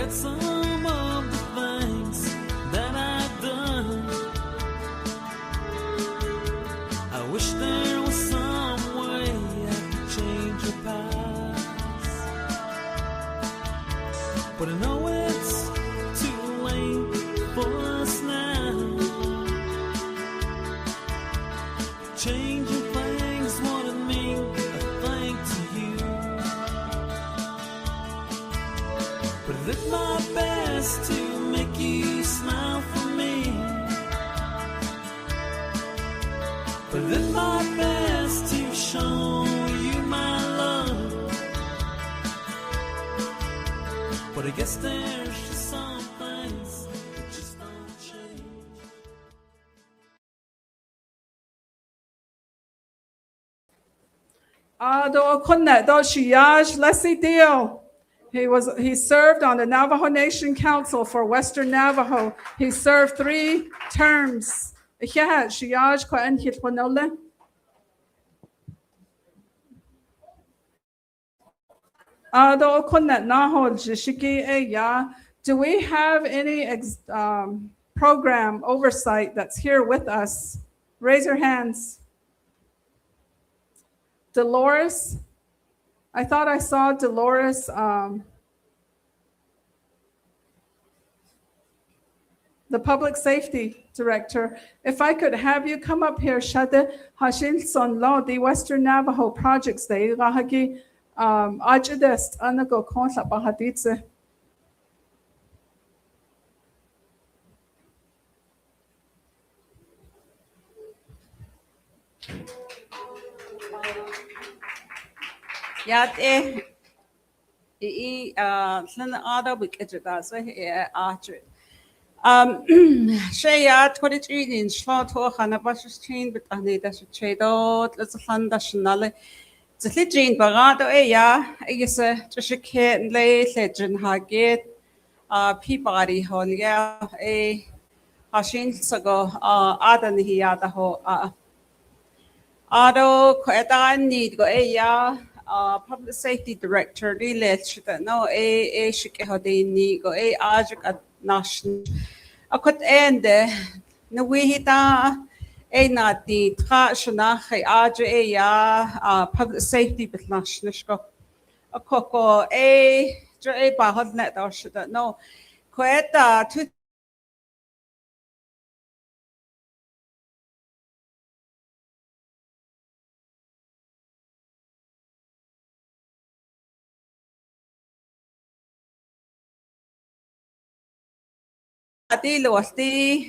forget some of the things that I've done. I wish there was some way I could change your past, but I know it's too late for us now. Changing things wouldn't mean a thing to you, but I did my best to make you smile for me. But I did my best to show you my love. But I guess there's just some things that just don't change. Do kunna do shiyaj Leslie Dio. He served on the Navajo Nation Council for Western Navajo. He served 3 terms. Yeah, shiyaj ko en hit wanola. Do kunna naho jishiki e ya. Do we have any program oversight that's here with us? Raise your hands. Dolores, I thought I saw Dolores, the public safety director. If I could have you come up here, Shade Hashil Son Lo, the Western Navajo Projects Day, Rahagi Ajidest Anago Konsa Bahaditse. Yat San Ada Wikita, so Archer. Shea 23 in Schlato, Hanabash chain, but Anita Chedo, let's a fund nationale. The Litjin Barato, I guess a Trishik lay, Legend Haggett, Peabody Holia, a Hashin Sago, Adan Hiataho, Ado Koetan need go public safety director, Lilet, no a Shikehodi go a Ajak at National. I could end no wihita a not the Trashanach, Aja public safety but national. A coco a Bahad net or should no. Queta to was the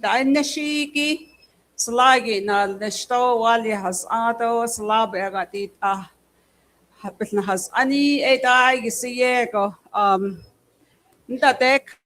Nashiki Slagi na Nesto Wali has Ado Slaberatit has any a die you see go that deck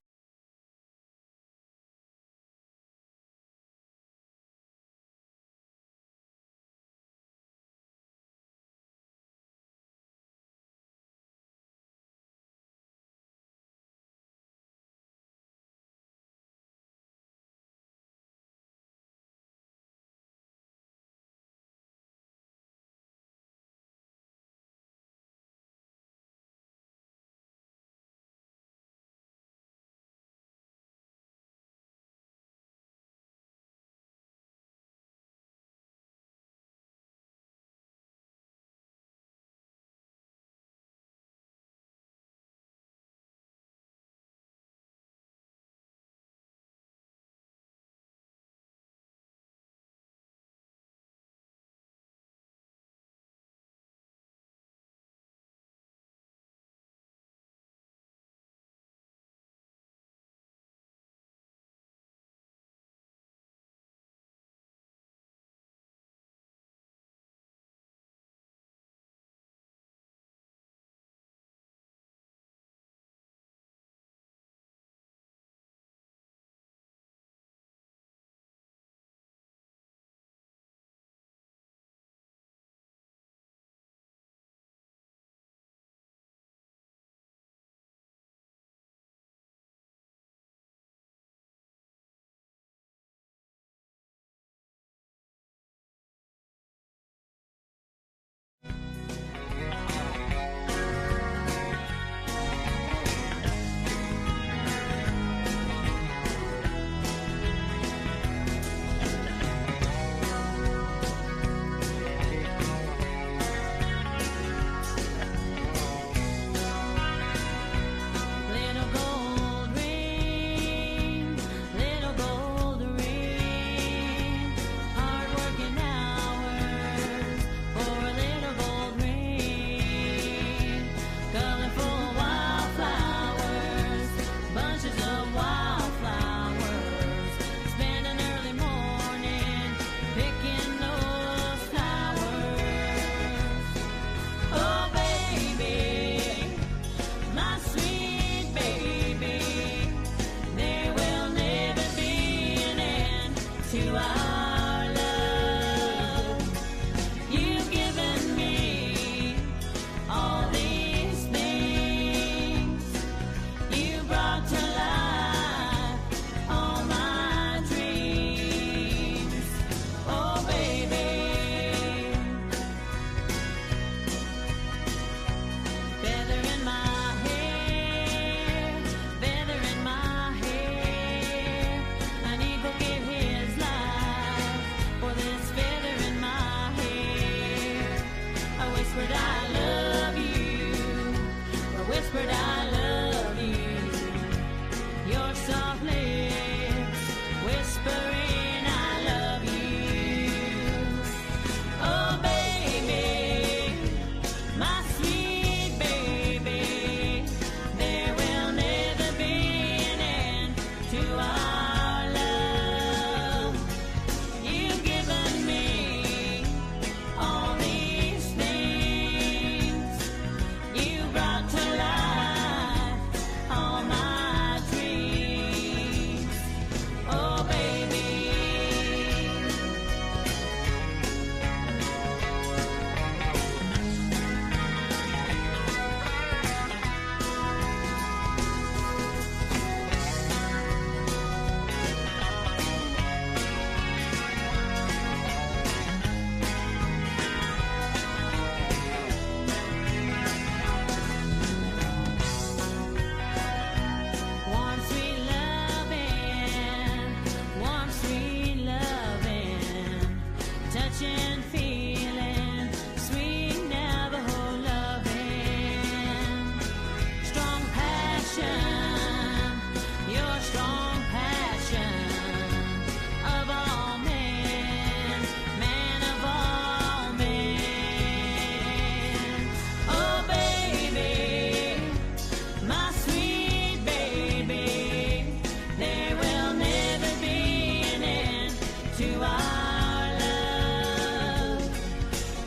to our love.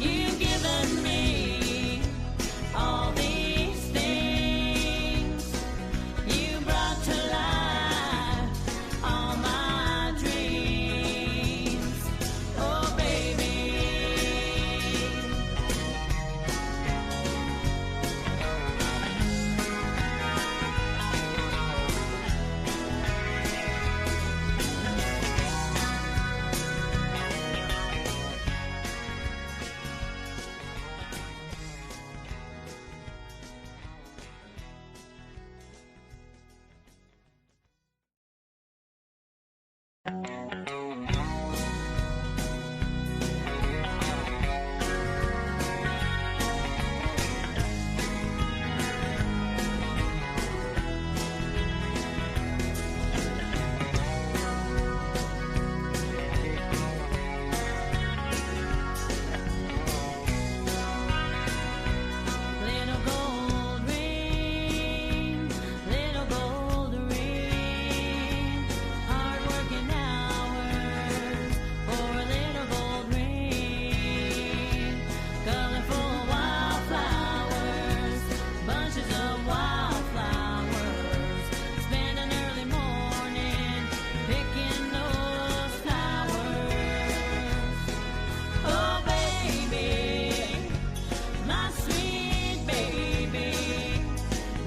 You've given me all these things. You brought to life all my dreams. Oh, baby. Little gold ring, little gold ring, hard working hours for a little gold ring, colorful wildflowers, bunches of wildflowers, spend an early morning picking those flowers. Oh, baby, my sweet baby,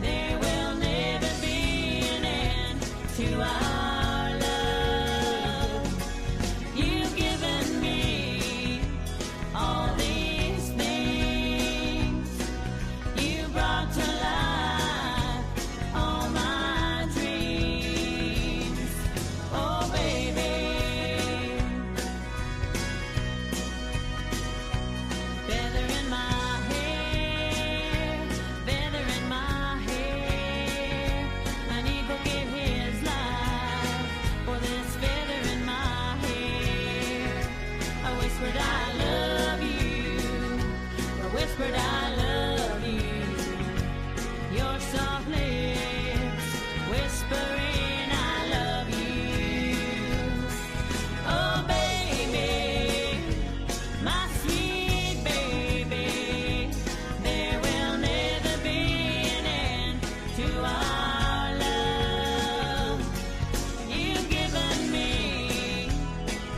there will never be an end to our love. You've given me all these things. You brought to life all my dreams. Oh, baby. Feather in my hair, feather in my hair. An eagle gave his life for this feather in my hair. I whispered I love you, I whispered I love you. Your soft lips whispering I love you. Oh, baby, my sweet baby, there will never be an end to our love. You've given me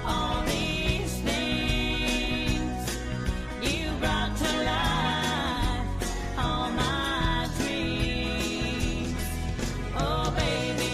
all these things. You brought to life all my dreams. Oh, baby.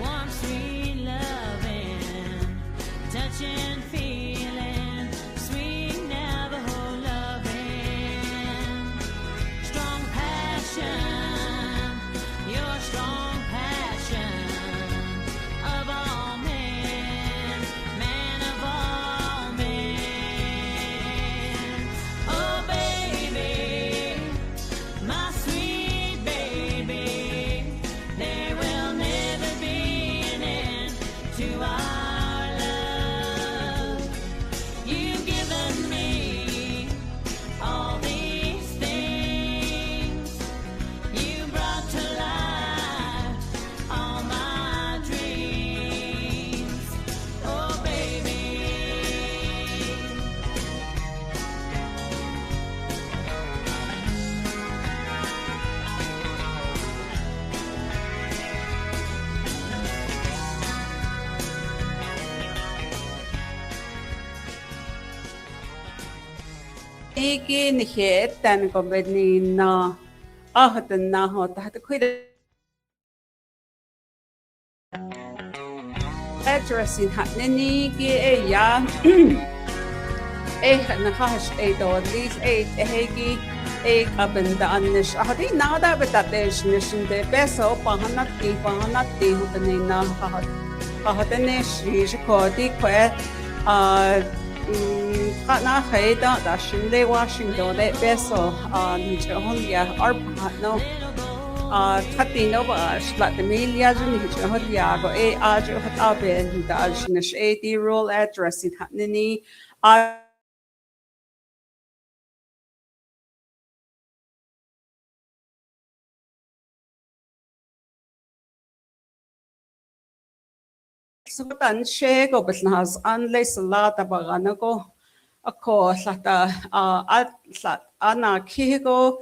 Warm, sweet loving, touching, feeling, sweet Navajo loving, strong passion, your strong passion of all men, man of all men. Oh, baby, my sweet baby, there will never be an end to our love. You've given me all these things. You brought to life all my dreams. Oh, baby. Igin hetan ko benina ahatan na ho tahat kuida addressing hatneni ki ya na hash do these hegi abenda anish ahadi nada betatesh nishin de peso pahanati hutanina hahatane shi ko di kwe Kana Haida, Dashinle Washington, Beso, Nicholia, Arbano, Tatinova, Slatamilia, Nicholia, Ajo Hatabe, Dajnish 80 rule address in Hatnini. Sutan shego bitnas unless lata baganago ako lata lat ana kigo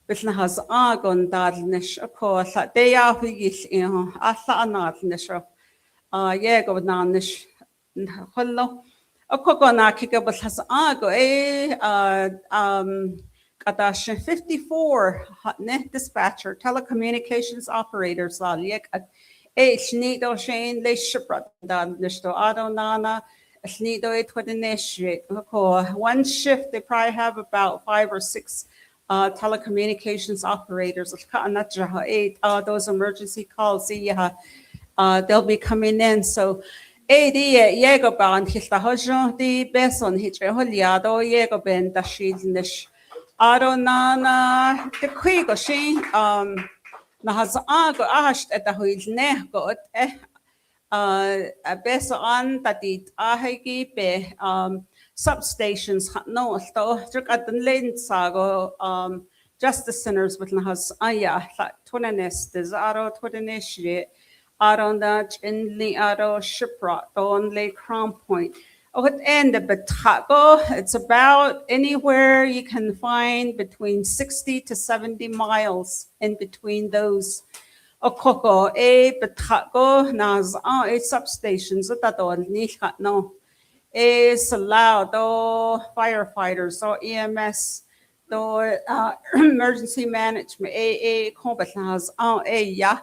bitnas agon dadnish ako lat deya higil alla anadnish yego nanish hollo ako gona kiga bitnas ago Kadash 54 ne dispatcher telecommunications operators la yek Snido Shane Le Shiprat dan Nisto Adonana, Snido it with an one shift they probably have about 5 or 6 telecommunications operators. Those emergency calls, they'll be coming in. So Yegoban Histahojo the Beson Hitcheholiado Yegoben Dashidnish Adonana the Quigo Shane Nahas ago asht at the huil got a beso an tatit ahegi be substations no sto took at the lane sago justice centers with Nahas aya tunanes desaro twinish aron that in the aro shipra only crown point. And the Batago, it's about anywhere you can find between 60 to 70 miles in between those. Okoko, Batago, Naz, substations, no. Salao, firefighters, or EMS, emergency management, combat Naz, ya.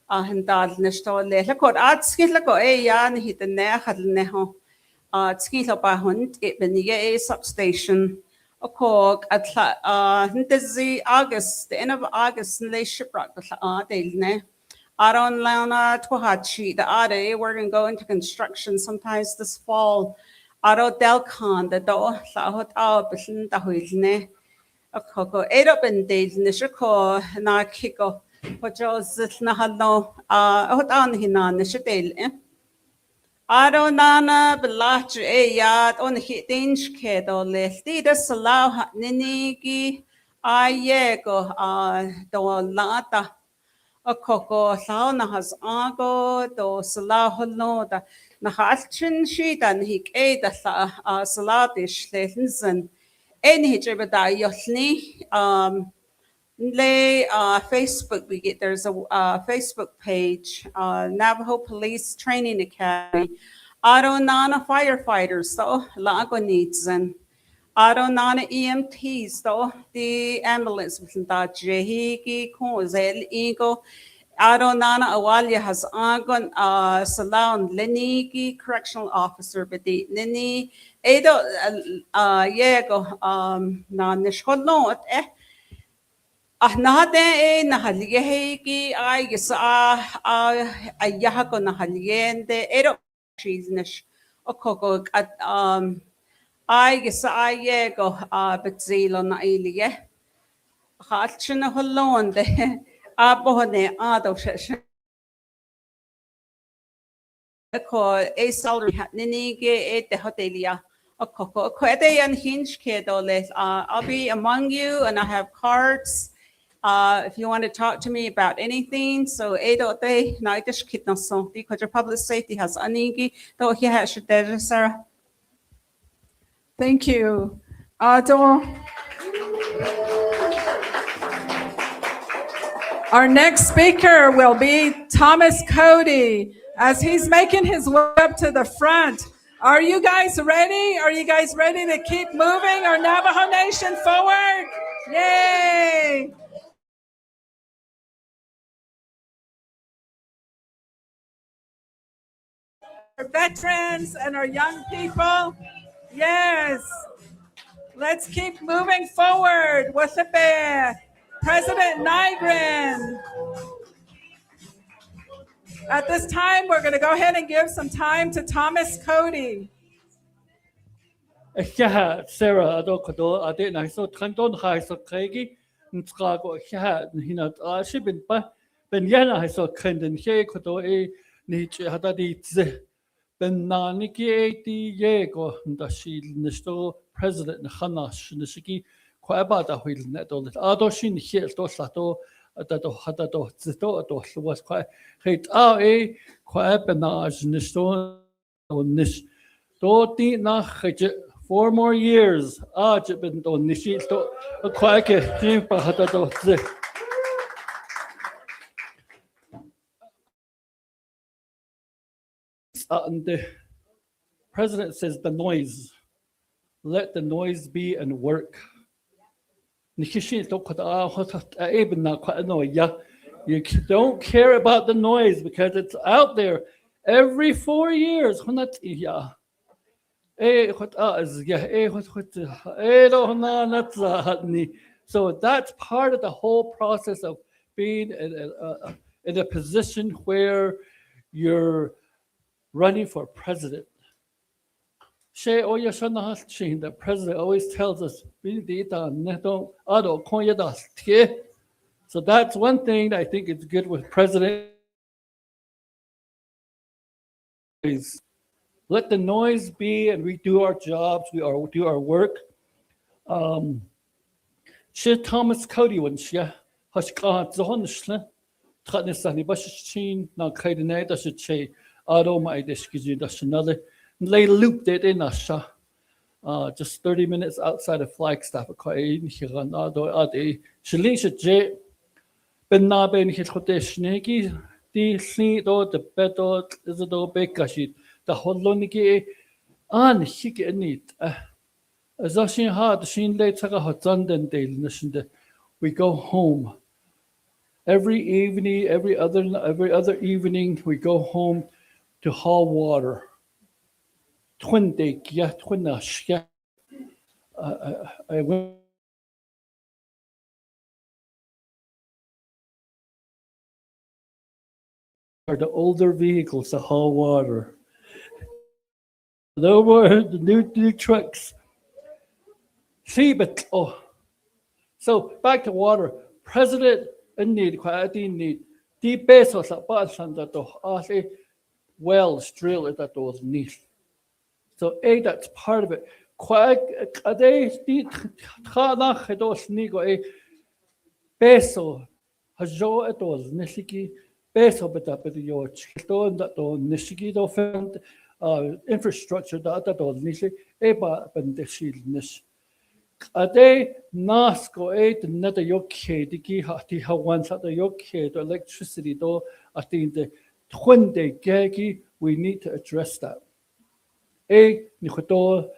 And that Nesto, Lekot, Atskilako, yan, hit the neho. Skilo ba hunt it benige substation a cork at the August the end of August and they shipwreck ne Aron Lana Twahachi the Ade we're gonna go into construction sometimes this fall Aro Delcon the door Lahot Bisin the Huilne a coco 8 up in days in the Shiko na Kiko what was it Nahano hot on Hinan the Shadale Adonana belach yad on hitinch kedo lefty the salau ninigi ayego do lata a coco sauna has ago do salau holnoda na halchin sheet and hik a the saladish lensen any jibada yosni Lay Facebook, there's a Facebook page, Navajo Police Training Academy, Adonana firefighters, so Lago needs and Adonana EMTs, so the ambulance with that Jehiki, Kozel, Ego, Adonana Awalia has Agon, Salon, Lenigi, correctional officer, but the Nini, Edo, Yego, Nanishholot, Nahade Nahaligeheki, I guess Yahako Nahaliende, Edo Cheesenish, Okoko at I guess I yego Betzilo Nailie. Hatchina Holonde, Abohone, Ado Session. A salary hat Ninige, the Hotelia. Okoko, Quete and Hinge Kedoles. I'll be among you and I have cards. If you want to talk to me about anything, so Edote, Nightish Kitnason, because your public safety has Anigi, though he has Sarah. Thank you. Our next speaker will be Thomas Cody as he's making his way up to the front. Are you guys ready? Are you guys ready to keep moving our Navajo Nation forward? Yay! Our veterans and our young people, yes. Let's keep moving forward with the bear. President Nygren. At this time, we're going to go ahead and give some time to Thomas Cody. Sarah ado kodo ade na so kanton ha so kregi ntrago hinat shibin pa ben yana so krenden he kodo ni hada di tze ben na niki di yego nda shil nisto president na khanash nishiki kwa ba da hil net ado shin hel to slato do hada do zito do was kwa heit kwa benaj nisto nish do di nach 4 more years. I've been done. Nishil to a quack timpa hata to. And the president says the noise. Let the noise be and work. Nishil to kata even not quite no yeah. You don't care about the noise because it's out there every 4 years. Yeah. So that's part of the whole process of being in a position where you're running for president. The president always tells us, so that's one thing that I think is good with president. Let the noise be, and we do our jobs. We do our work. Thomas Cody once, yeah. Tratnisani Bashin, now Kaidene, that's a che, Ado my discussing, that's another. Lay looped it in Asha. Just 30 minutes outside of Flagstaff, Kain, Hiranado Ade, Shalisha J. Ben Naben Hitoteshnegi, the Slido, the Beto, Isidore Bekashit, the Holoniki, and Hikanit. As I seen hard, Shin later Hotzanden Dale, we go home. Every evening, every other evening, we go home to haul water. Twin day, yeah, twinash, yeah. I went for the older vehicles to haul water. There were the new trucks. See, but so back to water. President need quite need the pesos at Basan wells drill it at those neat. So that's part of it. Quite a day Tranach those nigo peso has jo at those nishiki peso but up at the yoch. Don't that nishiki do found infrastructure that those nishi eba and the shield nish. A day Nasco 8 net a yoke, the key hati ha once at the yoke, the electricity door. I think the twin day gaggy, we need to address that. Nicoto,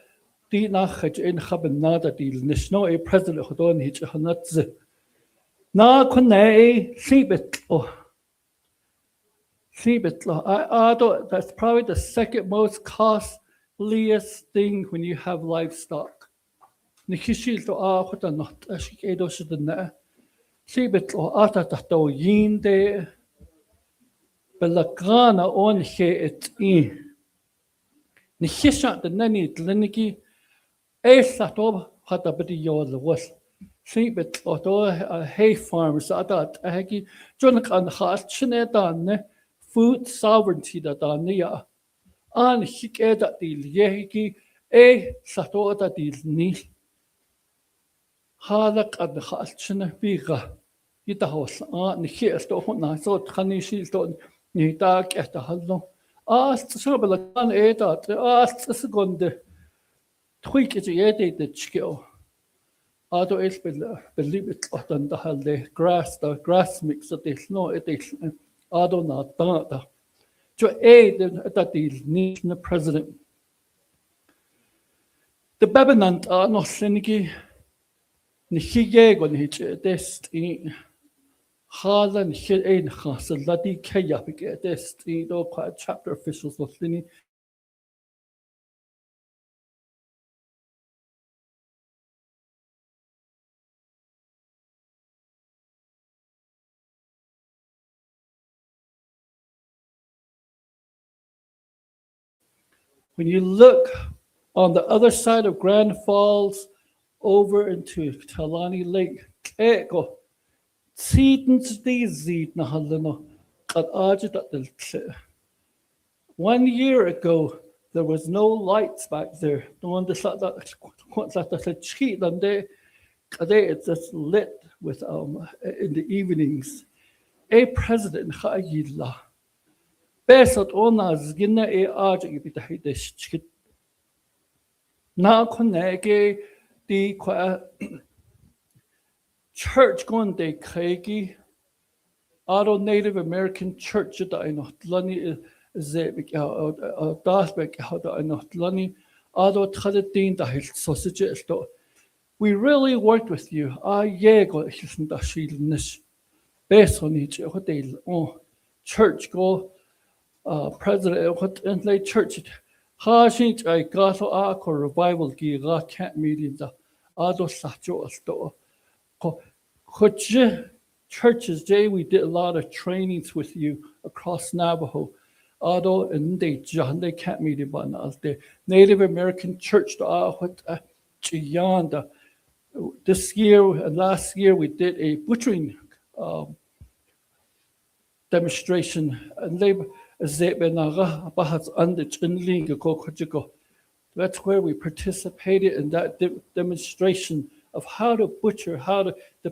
the Nach in Habanada deal, Nishno, a president Hodon Hitch Hanatz. Na Kone, sleep it. Sleep it. That's probably the second most costliest thing when you have livestock. Nikishil to what are not as she edos the na. See bit or ata to yin de Belagana on he it in. Nikisha the nanny tliniki a satob had a bit of the was. See bit or hay farmers at that hagi Jonathan hat chinedan food sovereignty that are near. An hik that deal yehiki a sato that deal ni. Halak at the Hatchina Biga. Yitahos, Nikias to Hona, so Tanishil to Nidak at the Hallo. Asked Sabalakan Edat, asked a second tweak it yet the chill. Ado is believe it on the Halde grass mix of this no, it is Ado not data. To aid that is need the president. The Babinant are not Seniki. Nihige on hitch test in Harlan hit in Hass, a ladi kayapik test in all quite chapter officials of Lini. When you look On the other side of Grand Falls, over into Talani Lake, Eko, Seedens Seed Nahalino, at Ajit. 1 year ago, there was no lights back there. No one decided that cheat and it's just lit with in the evenings. A president Khayila. Besot onas gina ajik bitahidish. Na konege the church going de kregi. Aro Native American church that I not lani zebik dasbek how that I not lani. Aro traditin da sausage. We really worked with you. Yego isn't a shieldness. Based on each hotel. Church go president what in late church. Hashint I got a revival gi got can't meeting the other sacho store. Churches, Jay, we did a lot of trainings with you across Navajo. Although and they John they can't meet it but the Native American church what this year and last year we did a butchering demonstration and they that's where we participated in that demonstration of how to butcher, how to the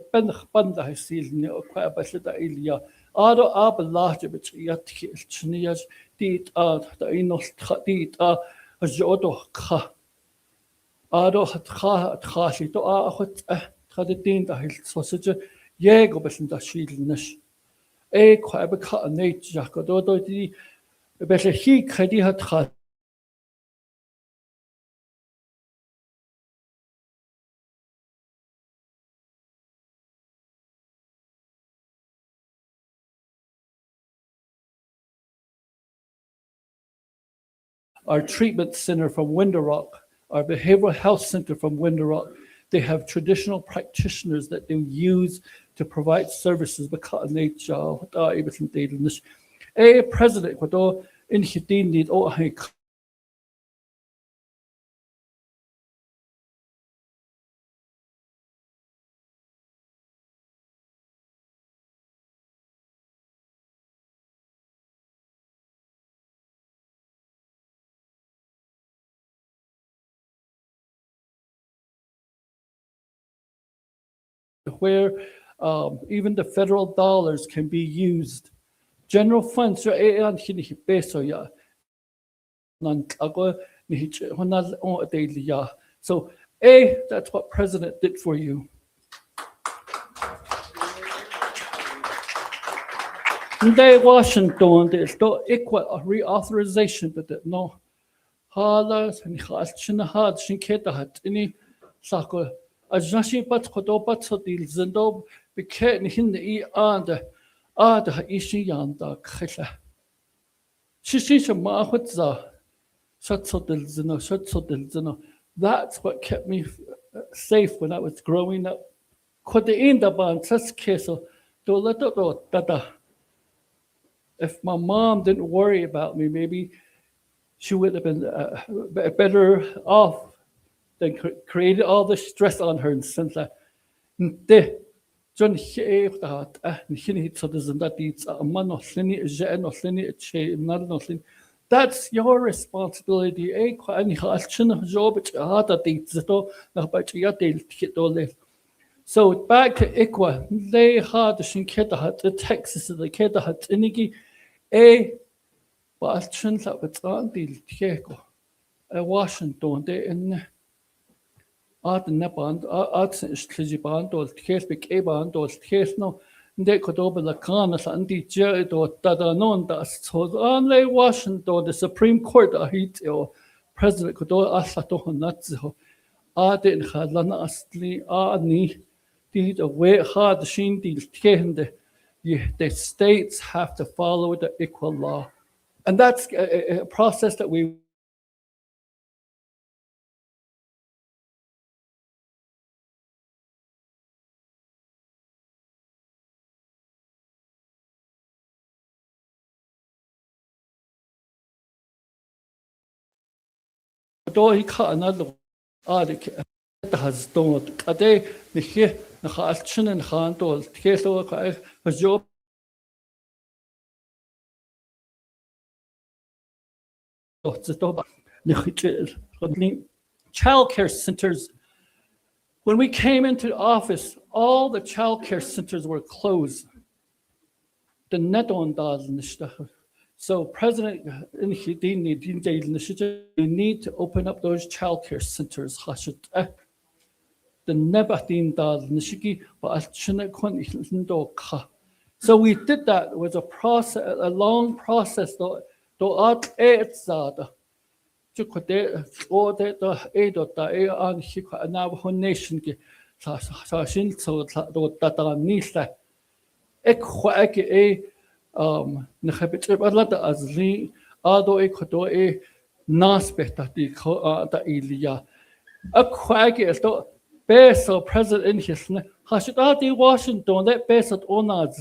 banda season quite a bit of Ilia. Ado abalaje bit yatki chnias dit the inos dit jodo kha. Ado hat kha to hot traditin da hil sausage jego besen da shilnes. Quite a bit of nature do di better he kredi hat. Our treatment center from Window Rock, our behavioral health center from Window Rock, they have traditional practitioners that they use to provide services because nature everything they do this. A president what in Hidin need where even the federal dollars can be used. General funds so that's what President did for you. They Washington there's no equal reauthorization but no halas and khachna had shinketa hat any sako ajnashi pat khotopat so dil zendo biken hin the and ishi yanda khila shishi ma khutza shatso dil zeno that's what kept me safe when I was growing up. Could the end up on such case do let tata. If my mom didn't worry about me, maybe she would have been better off than created all the stress on her. And since that, that's your responsibility. So back to Ikwa, they had the Shinketa, the Texas, the Keta, Inigi, but that was on the Tieko, Washington, they in Art Nepand, Arts and Tlijiband, or Tiesbik Eband, or Tiesno, they could open the Kanas and the Jared or Tadanon, that's so only Washington, the Supreme Court, or President could all ask that on Natzo. I didn't have Lana Astli, ni. The way hard the states have to follow the equal law. And that's a process that we Kodo he cut another the has done a day the here the Halchin and Hanto Keso was your child care centers. When we came into office, all the child care centers were closed. The net on does. So President we need to open up those child care centers. The nebatin does nishiki so we did that. It was a process, a long process. The Navajo Nation Beso President Hashidati Washington that Besot Onaz.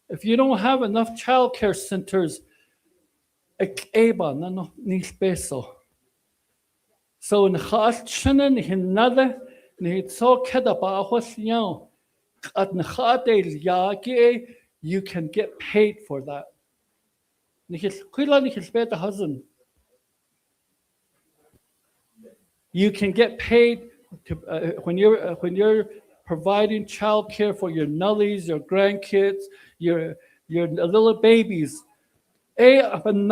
If you don't have enough child care centers, no nis beso. So in Hashinen hinada ni so kedaba hosyan at Nahade Yagi, you can get paid for that. Nihis Kula Nihis Beta Husband. You can get paid to, when you're providing child care for your nullies, your grandkids, your little babies. President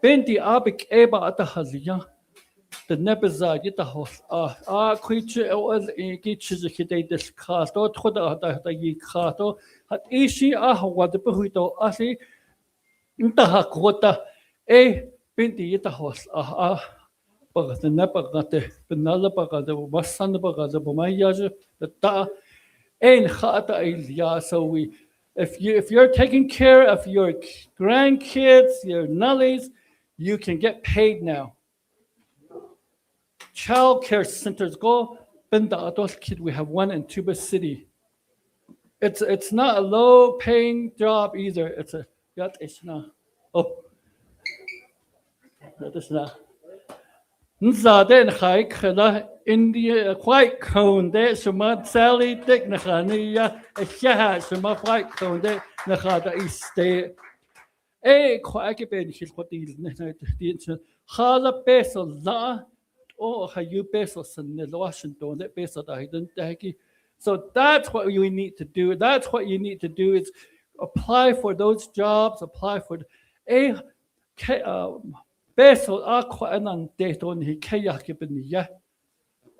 Binti Abik Eba Atahalia, the Nebuza Yitahos, creature was a gitches if they discussed or Toda Yikato, had Ishi Ahawa the Buhito Asi Intahakota, Binti Yitahos, but the Nepagate, the Nalabaga, the Wasanabaga, the Bumayaja, the Ta, and Hata Ilia. So if you're taking care of your grandkids, your nullies, you can get paid now. Child care centers go. Benda adult kid, we have one in Tuba City. It's not a low paying job either. It's a yat ishna. Oh, that is not. Nzade nchai khela India quite cone de shuma Sally Dick Nakhania a shaha shuma quite cone de Nakhada East State. Quite ben hilpotil the Hala Beso La or Hayu Besos and the Washington that Beso I didn't take. So that's what you need to do. That's what you need to do is apply for those jobs, apply for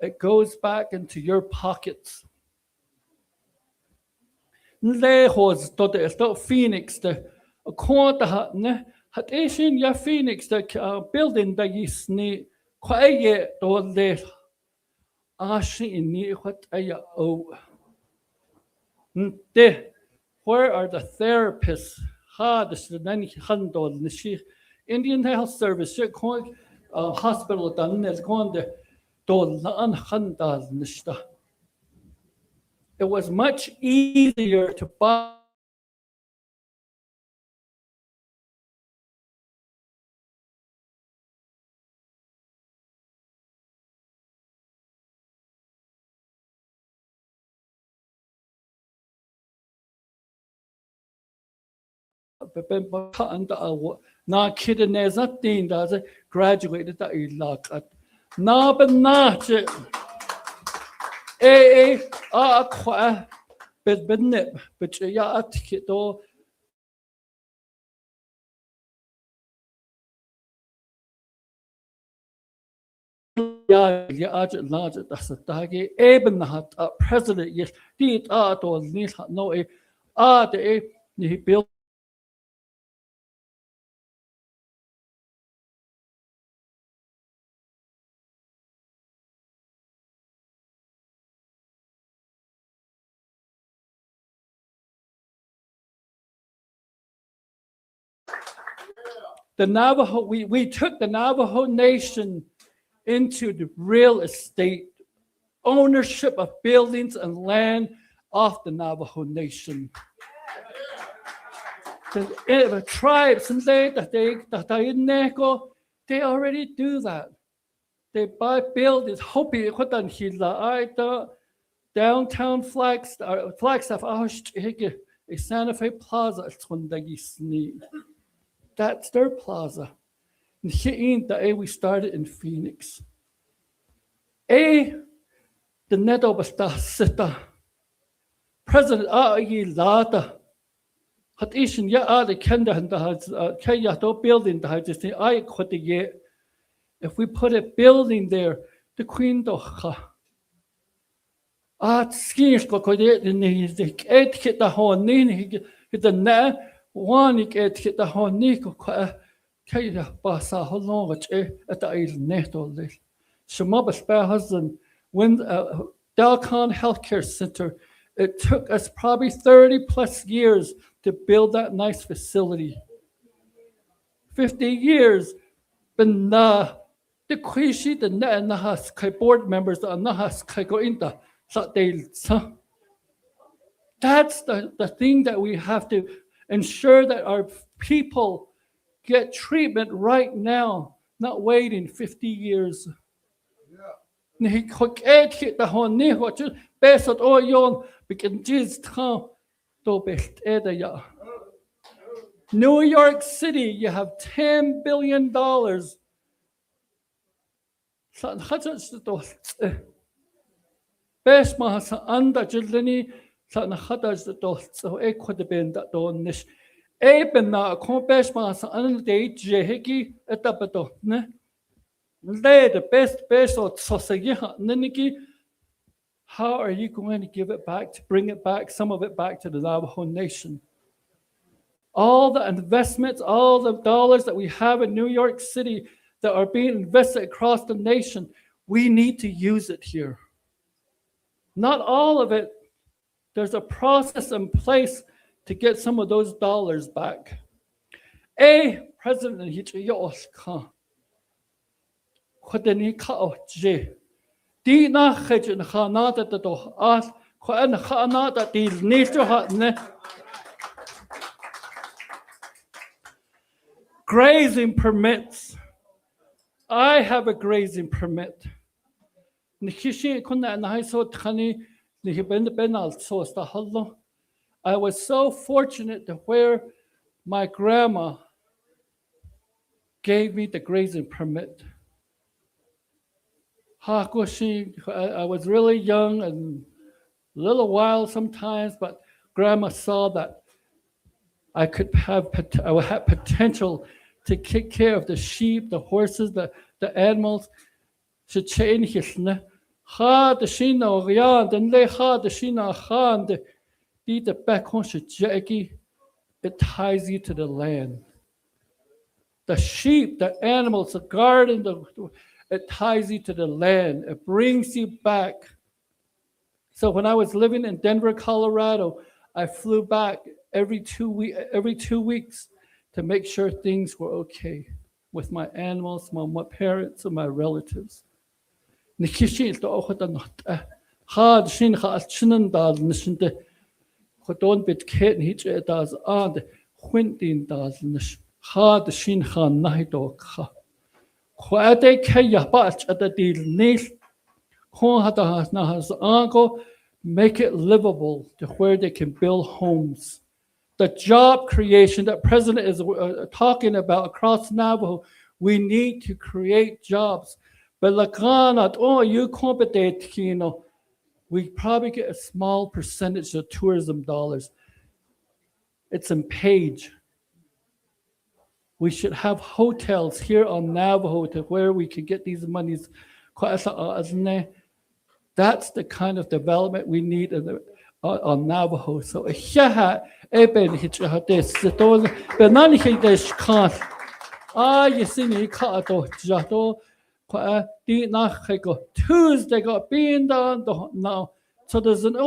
it goes back into your pockets. Phoenix, the Asian ya Phoenix, the building that you sneak quiet or there. Where are the therapists? Indian Health Service, hospital done is going to it was much easier to buy. Not kidding, there's nothing that graduated that you like at not quite but nip, but yeah, ticket or yeah, large that's a taggy, even had a president, yes, did art or need no he built. The Navajo, we took the Navajo Nation into the real estate ownership of buildings and land off the Navajo Nation. the tribes and they already do that. They buy buildings, hoping downtown Flagstaff, Santa Fe Plaza, that's their plaza. We started in Phoenix. The neto basta sita. President Lata. Hat ishin ya the kenda and the kaya to building the house. I could ye. If we put a building there, the Queen docha. Skins go in the etiquette the honey, the na one etiquette the honey, Kaya basa how long at the island neto this. Shamaba spare husband when Dalcon Healthcare Center. It took us probably 30 plus years to build that nice facility. 50 years, but the Quishi, the Nahas board members, the Nahas Kagointa, that's the thing that we have to ensure that our people get treatment right now, not waiting 50 years. New York City, you have $10 billion. Best mahasa anda jilini sa nahadas the dos so e could have been that donish. Eben na kompes mahasa anda de jehiki etapato ne. The best or sosagiha niniki. How are you going to give it back, to bring it back, some of it back to the Navajo Nation? All the investments, all the dollars that we have in New York City that are being invested across the nation, we need to use it here. Not all of it. There's a process in place to get some of those dollars back. President Nygren, Khodeni Kao J. Di na khajin khanata to as khan khanata di nisto hatne. Grazing permits. I have a grazing permit. Nikishi kunna na so khani nihiben benal so sta hallo. I was so fortunate to where my grandma gave me the grazing permit. I was really young and a little wild sometimes, but Grandma saw that I would have potential to take care of the sheep, the horses, the animals. It ties you to the land. The sheep, the animals, the garden, it ties you to the land. It brings you back. So when I was living in Denver, Colorado, I flew back every 2 weeks to make sure things were okay with my animals, my parents, and my relatives. Quade kaya batch at the deal nil, make it livable to where they can build homes. The job creation that President is talking about across Navajo, we need to create jobs. But you compete, we probably get a small percentage of tourism dollars. It's in Page. We should have hotels here on Navajo to where we can get these monies. That's the kind of development we need on Navajo. So Tuesday got being done now. So there's an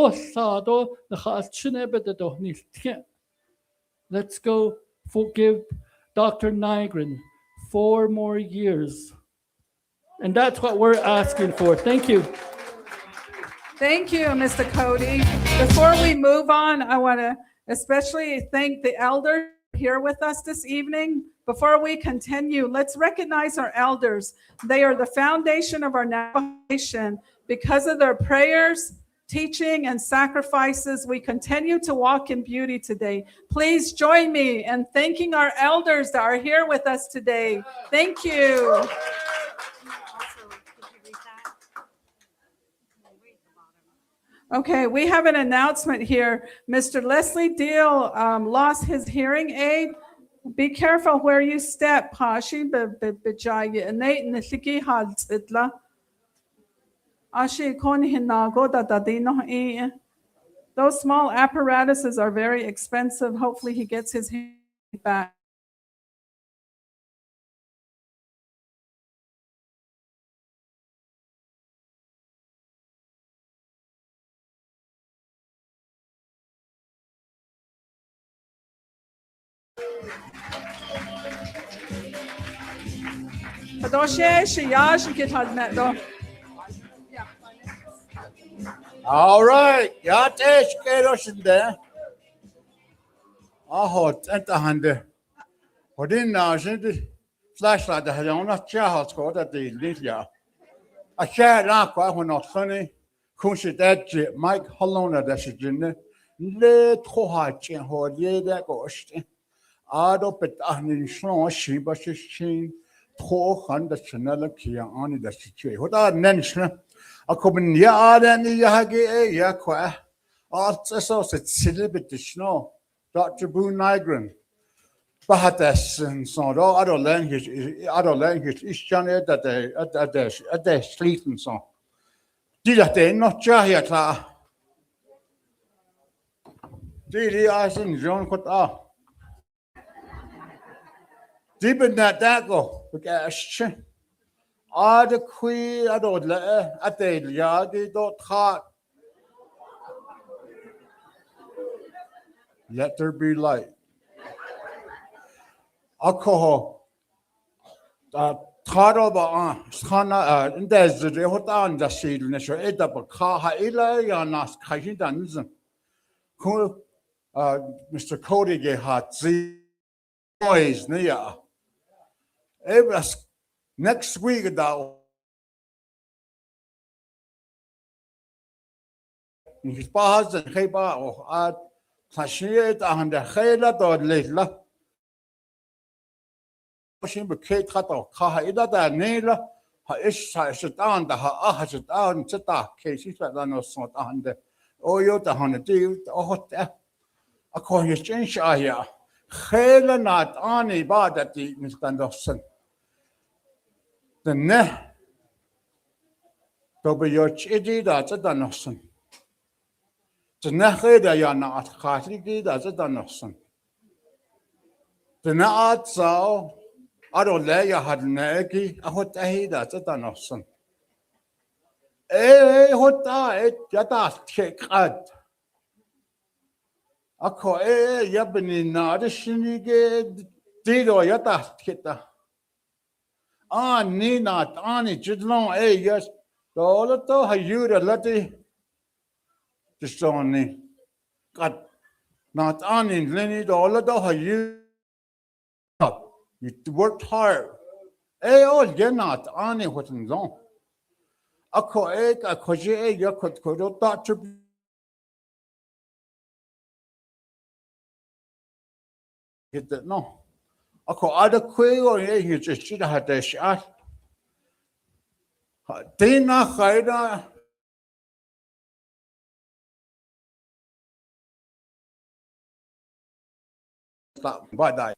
let's go forgive Dr. Nygren 4 more years. And that's what we're asking for. Thank you. Thank you, Mr. Cody. Before we move on, I want to especially thank the elders here with us this evening. Before we continue, let's recognize our elders. They are the foundation of our Navajo Nation. Because of their prayers, teaching, and sacrifices, we continue to walk in beauty today. Please join me in thanking our elders that are here with us today. Thank you. Okay, we have an announcement here. Mr. Leslie Deal lost his hearing aid. Be careful where you step. Those small apparatuses are very expensive. Hopefully he gets his hearing back. All right, Yatesh Kerosinde. Ahot and the hand. What in now, the flashlight that had on a child scored at the Lydia. A share aqua when not funny. Kunshi that Mike Hollona that's in Le Tohach and Hodier that ghost. Ado pet ahnin slon she but she 200 chanel kia on the situation. What are mentioned? A common yard and Yahagi Yakwa. Also, said celebrity snow. Dr. Buu Nygren. Bahatas and so other language is Johnny at the street and so. Did that day not Jahia? Did I think John could deep in that go? Because the queen, I don't let at the yard, they don't heart. Let there be light. Alcohol. Thought about Hana, and there's the Hotan, the seed, and so it up a car, Ila, Yanas, Kajidan's. Cool, Mr. Cody gave hot boys near. It was next week, though. His bars and Heba or Tashiet and the Hela or Lila. Pushing the Kate cut off Kahaida, the Nela, her ish sit down, the ha sit down, sit down, cases that are not sort on the oil, the 100 deal, or a coin exchange. I hear. Hela not any bad that the Mr. Anderson. The ne to be your chiddy that's a Danoson. The Naheda Yana at Catholic that's a Danoson. The Naat saw, I don't lay a had negi, a hot aid that's a Danoson. Hot diet, Yadat kick at. A co yabini nadishini did or Yadat kitta. Nina, Annie, Jidlon, yes, the Olato, Hayuda, Letty, the Sony. God, not Annie, Lenny, the Olato, Hayu. You worked hard. All you're not Annie, what in long. A co egg, a coje, you could go doctor. Get that no. A co other quail, you just should have had a shot. Dina Haida but I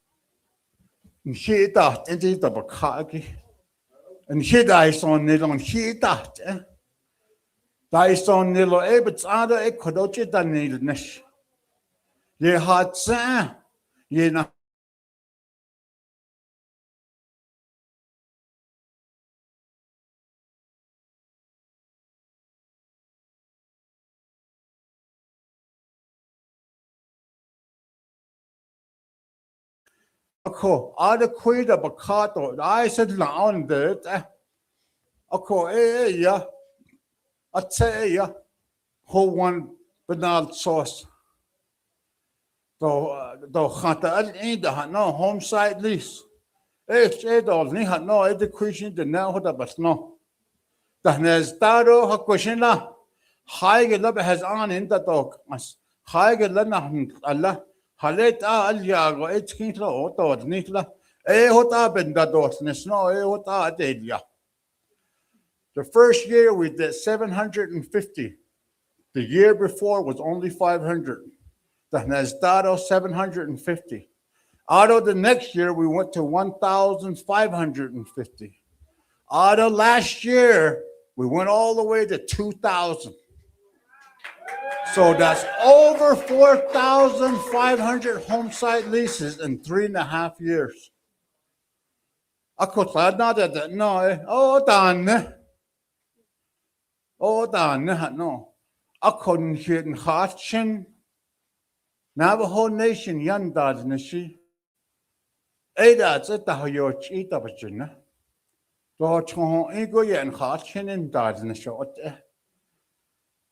she thought it is the Bakaki and she dies on Nilo and she thought dies on Nilo Abbott's other ecodochi than Nilnish. Ye had sa ye na. Ako, ada kuida bakato. I said laon det. Ako ya. At say ya. Who one banal sauce. do khata al inda ha no home site lease. Do ni ha no education the now hoda bas no. Tahnes taro ha question la. Haige lab has on in the dog. Haige la na Allah. Halet al yago etkin la oto nitla. Hota ben da dos nesno hota delia. The first year we did 750. The year before was only 500. The Nasdado 750. Out of the next year, we went to 1,550. Out of last year, we went all the way to 2,000. So that's over 4,500 home site leases in 3.5 years. No. Navajo Nation yandad nishi. That's it. The hoyoch eat up a jinna. Dochon ego yen hatchin in dad in the short.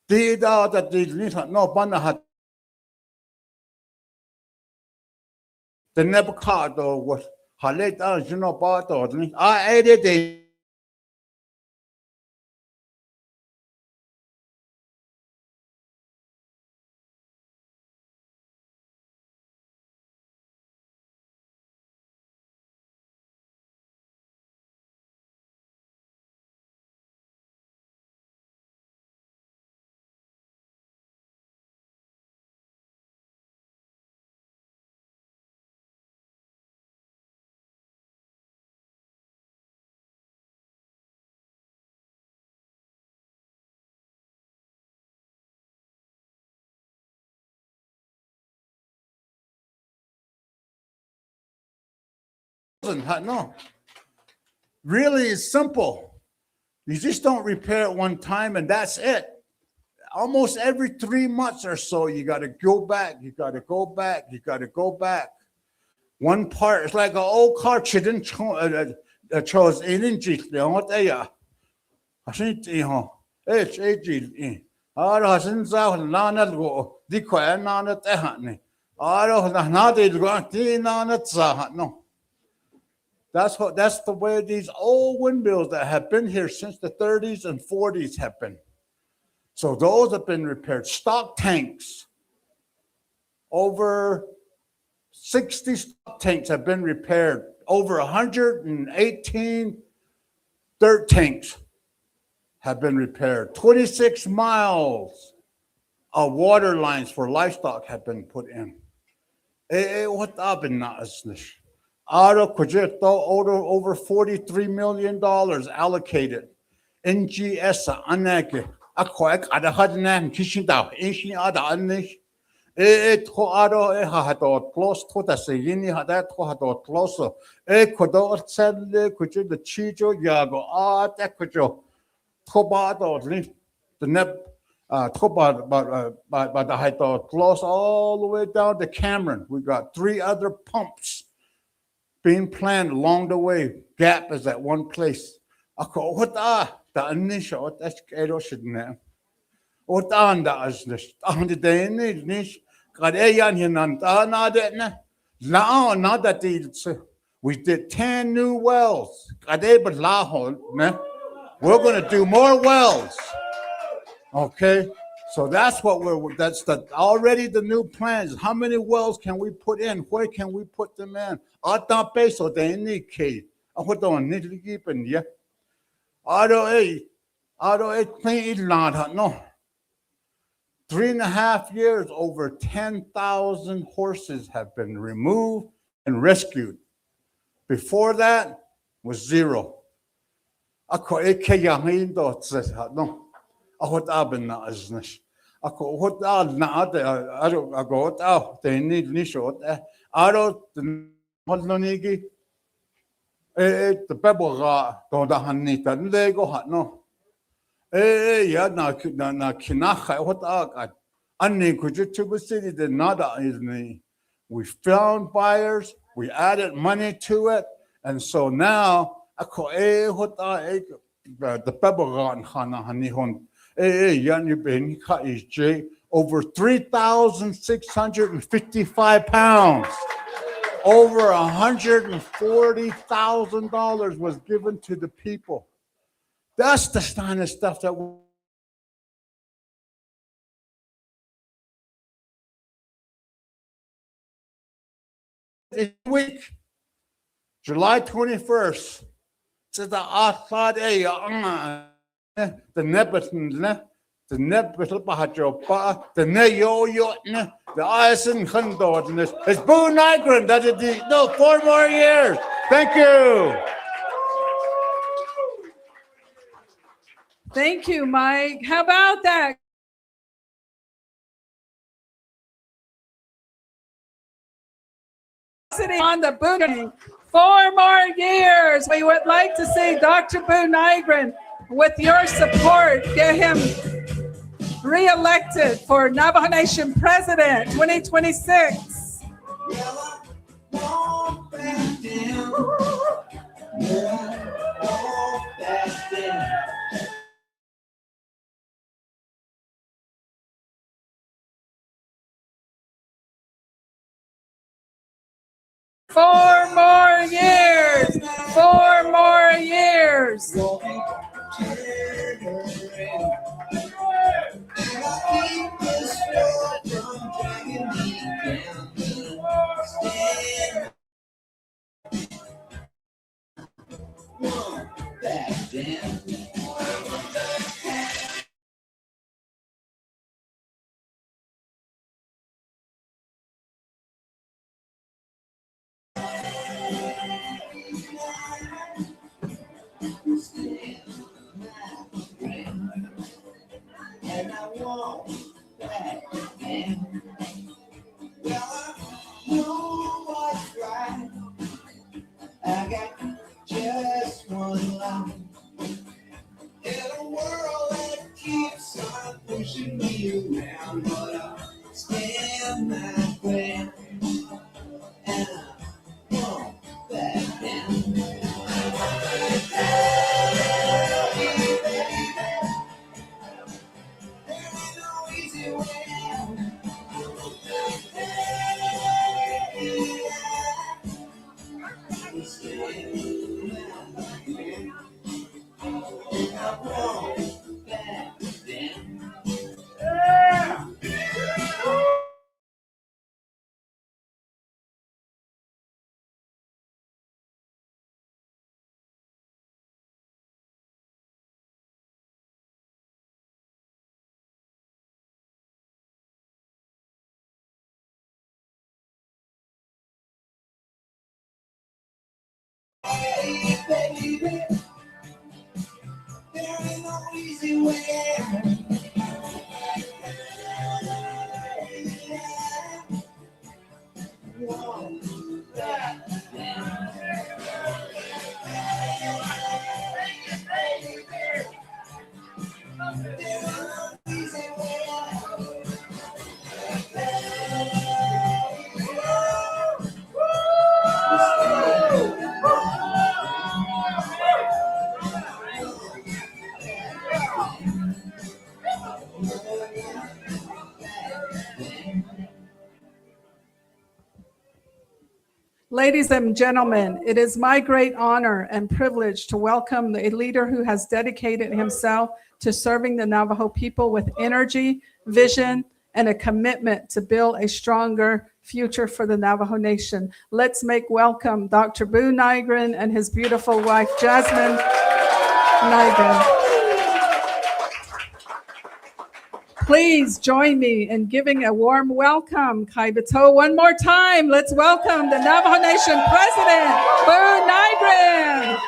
Did out that did no banner hat. The Nebuchadnezzar was Halet as you know part of me. I ate it. No. Really, it's simple. You just don't repair it one time and that's it. Almost every 3 months or so, you got to go back. You got to go back. You got to go back. One part, it's like an old car. She didn't chose energy. What they are. I think, it's aging. I don't know. Nana go. The quiet nana tehani. I don't know. Not it going to nana zahat. No. That's the way these old windmills that have been here since the 30s and 40s have been. So those have been repaired. Stock tanks, over 60 stock tanks have been repaired. Over 118 dirt tanks have been repaired. 26 miles of water lines for livestock have been put in. What happened now? Over $43 million allocated. NGS anake. Akwek adahadnan kishinda. Inshin adanish. To ado ehadot close to the sayini hadat hadot close. Kodor sell kuju the chijo yago atakujo. Tobado lift the neb Tobad by the height of close all the way down to Cameron. We got 3 other pumps being planned along the way. Gap is at one place. What the initial that's Eroshidna. What on the is on the day niche got a young Hinantana. Now, not that we did 10 new wells. We're going to do more wells. Okay. So that's already the new plans. How many wells can we put in? Where can we put them in? So they indicate. What don't need to keep in yeah. Auto clean land no. 3.5 years, over 10,000 horses have been removed and rescued. Before that was 0. What happened now is this. What they need Nishot. I don't the Pebble don't Hanita, they go hot no. Yeah, na Kinacha, what I could you to city the nada is me. We found buyers, we added money to it, and so now the Pebble Hana Hanihon. Yan you been is J over 3,655 pounds. Over $140,000 was given to the people. That's the kind of stuff that this week, July 21st, says the outside the Nebuchadnezzar, the Nebuchadnezzar, the Neyo, the Ison Hundordness. It's Buu Nygren. That is the, no, 4 more years. Thank you. Thank you, Mike. How about that? Sitting on the Buu, 4 more years. We would like to see Dr. Buu Nygren, with your support, get him re-elected for Navajo Nation President 2026. Four more years. 4 more years. And I won't back down. Well, I know what's right. I got just one life. In a world that keeps on pushing me around, but I'll stand my ground. And I won't back down. Baby, there ain't no easy way out. Ladies and gentlemen, it is my great honor and privilege to welcome a leader who has dedicated himself to serving the Navajo people with energy, vision, and a commitment to build a stronger future for the Navajo Nation. Let's make welcome Dr. Buu Nygren and his beautiful wife, Jasmine Nygren. Please join me in giving a warm welcome, Kaibeto. One more time, let's welcome the Navajo Nation President, Buu Nygren.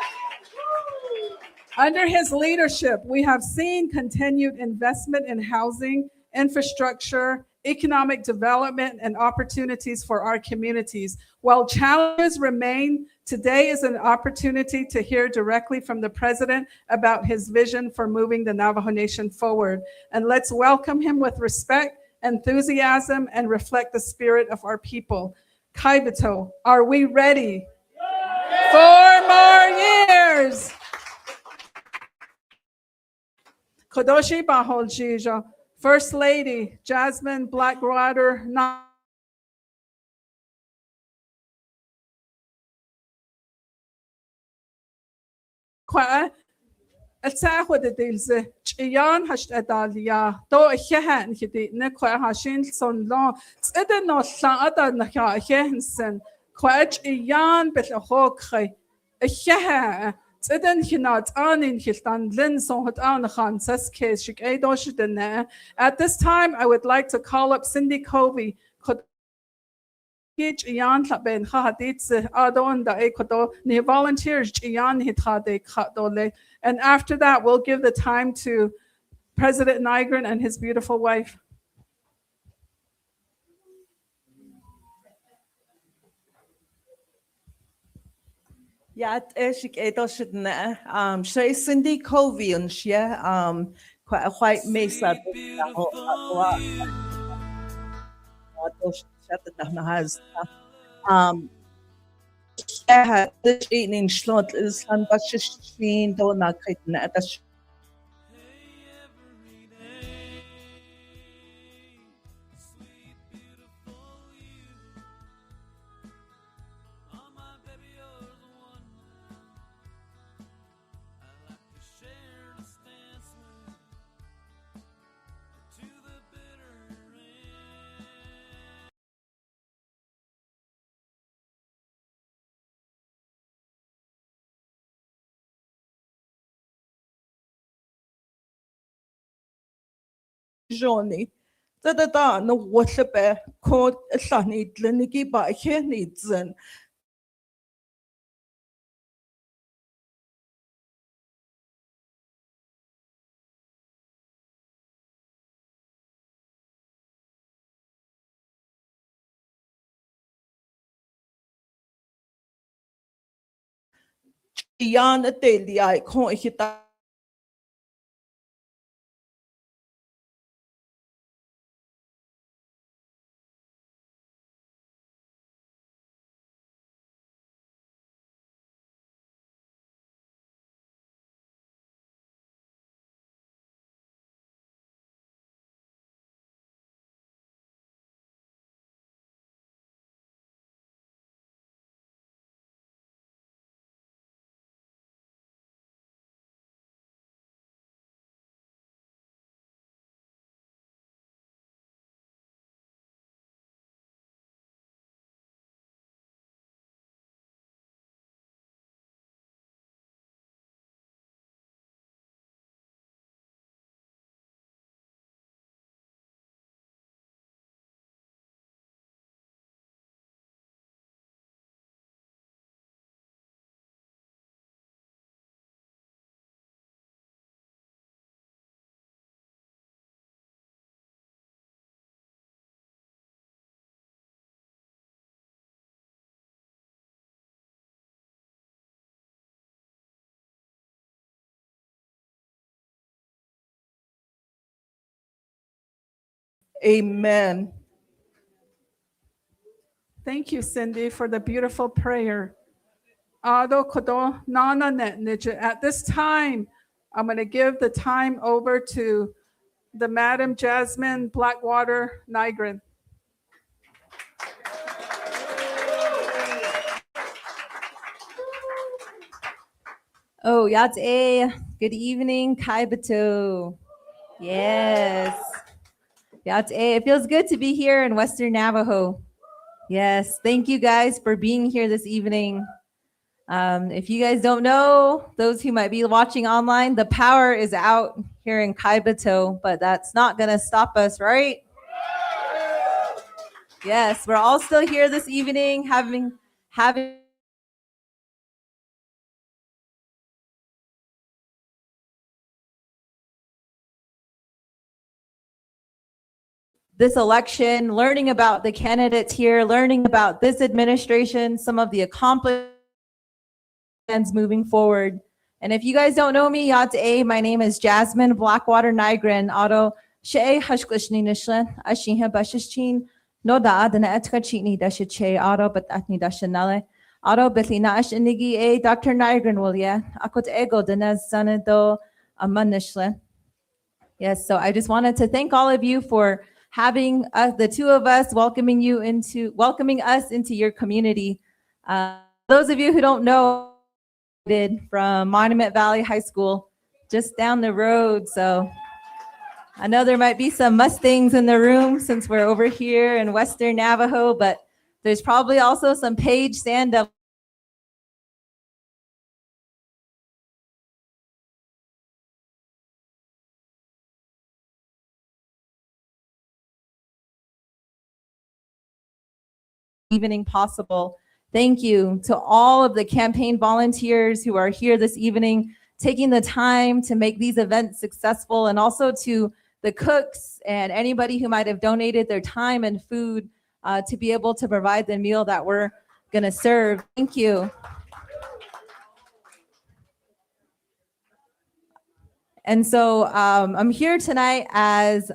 Under his leadership, we have seen continued investment in housing, infrastructure, economic development, and opportunities for our communities. While challenges remain, today is an opportunity to hear directly from the President about his vision for moving the Navajo Nation forward. And let's welcome him with respect, enthusiasm, and reflect the spirit of our people. Kaibeto, are we ready? 4 more years. Kodoshi Bahol Jijo. First Lady Jasmine Blackwater Nygren. التاخد ديلزه چيان هشت اداليا تو اخهن كدي نكو هاشين صن لا صدن نو لادا نكا اخهنسن كواج ايان بتخوك خي اخه صدن كنات انين كلتان لن صوت ان خانسس كيس شك اي دوش دنا. At this time I would like to call up Cindy Covey. Iyan ben khadits adon da ekodo ne volunteers Iyan hitade khadole. And after that we'll give the time to President Nygren and his beautiful wife. Yat eshik edoshidna shay Cindy Covey and shia quite white mesa has this evening slot is han bashin dona kitna at Johnny. Da no wallabe called a sunny dliniki by Hennitzen. Iana Daily, I can't hit that. Amen. Thank you, Cindy, for the beautiful prayer. At this time, I'm going to give the time over to the Madam Jasmine Blackwater Nygren. Oh, Yate. Good evening, Kaibeto. Yes. Yate. It feels good to be here in Western Navajo. Yes. Thank you guys for being here this evening. If you guys don't know, those who might be watching online, the power is out here in Kaibeto, but that's not going to stop us, right? Yes, we're all still here this evening having this election, learning about the candidates here, learning about this administration, some of the accomplishments moving forward. And if you guys don't know me, Yate, my name is Jasmine Blackwater Nygren. Auto Shea Hashklishni Nishlan, Ashiha Bashichin, no da the Etka Chini Dashiche, Auto, but Atni Dashanale, Auto Betlina Ashinigi, a Dr. Nygren will ya, Akut Ego, the Nez Sanado, Amanishlan. Yes, so I just wanted to thank all of you for having us, the two of us, welcoming us into your community. Those of you who don't know, from Monument Valley High School, just down the road. So I know there might be some Mustangs in the room since we're over here in Western Navajo, but there's probably also some Page Sand Devils. Evening possible. Thank you to all of the campaign volunteers who are here this evening, taking the time to make these events successful, and also to the cooks and anybody who might have donated their time and food to be able to provide the meal that we're going to serve. Thank you. And so I'm here tonight as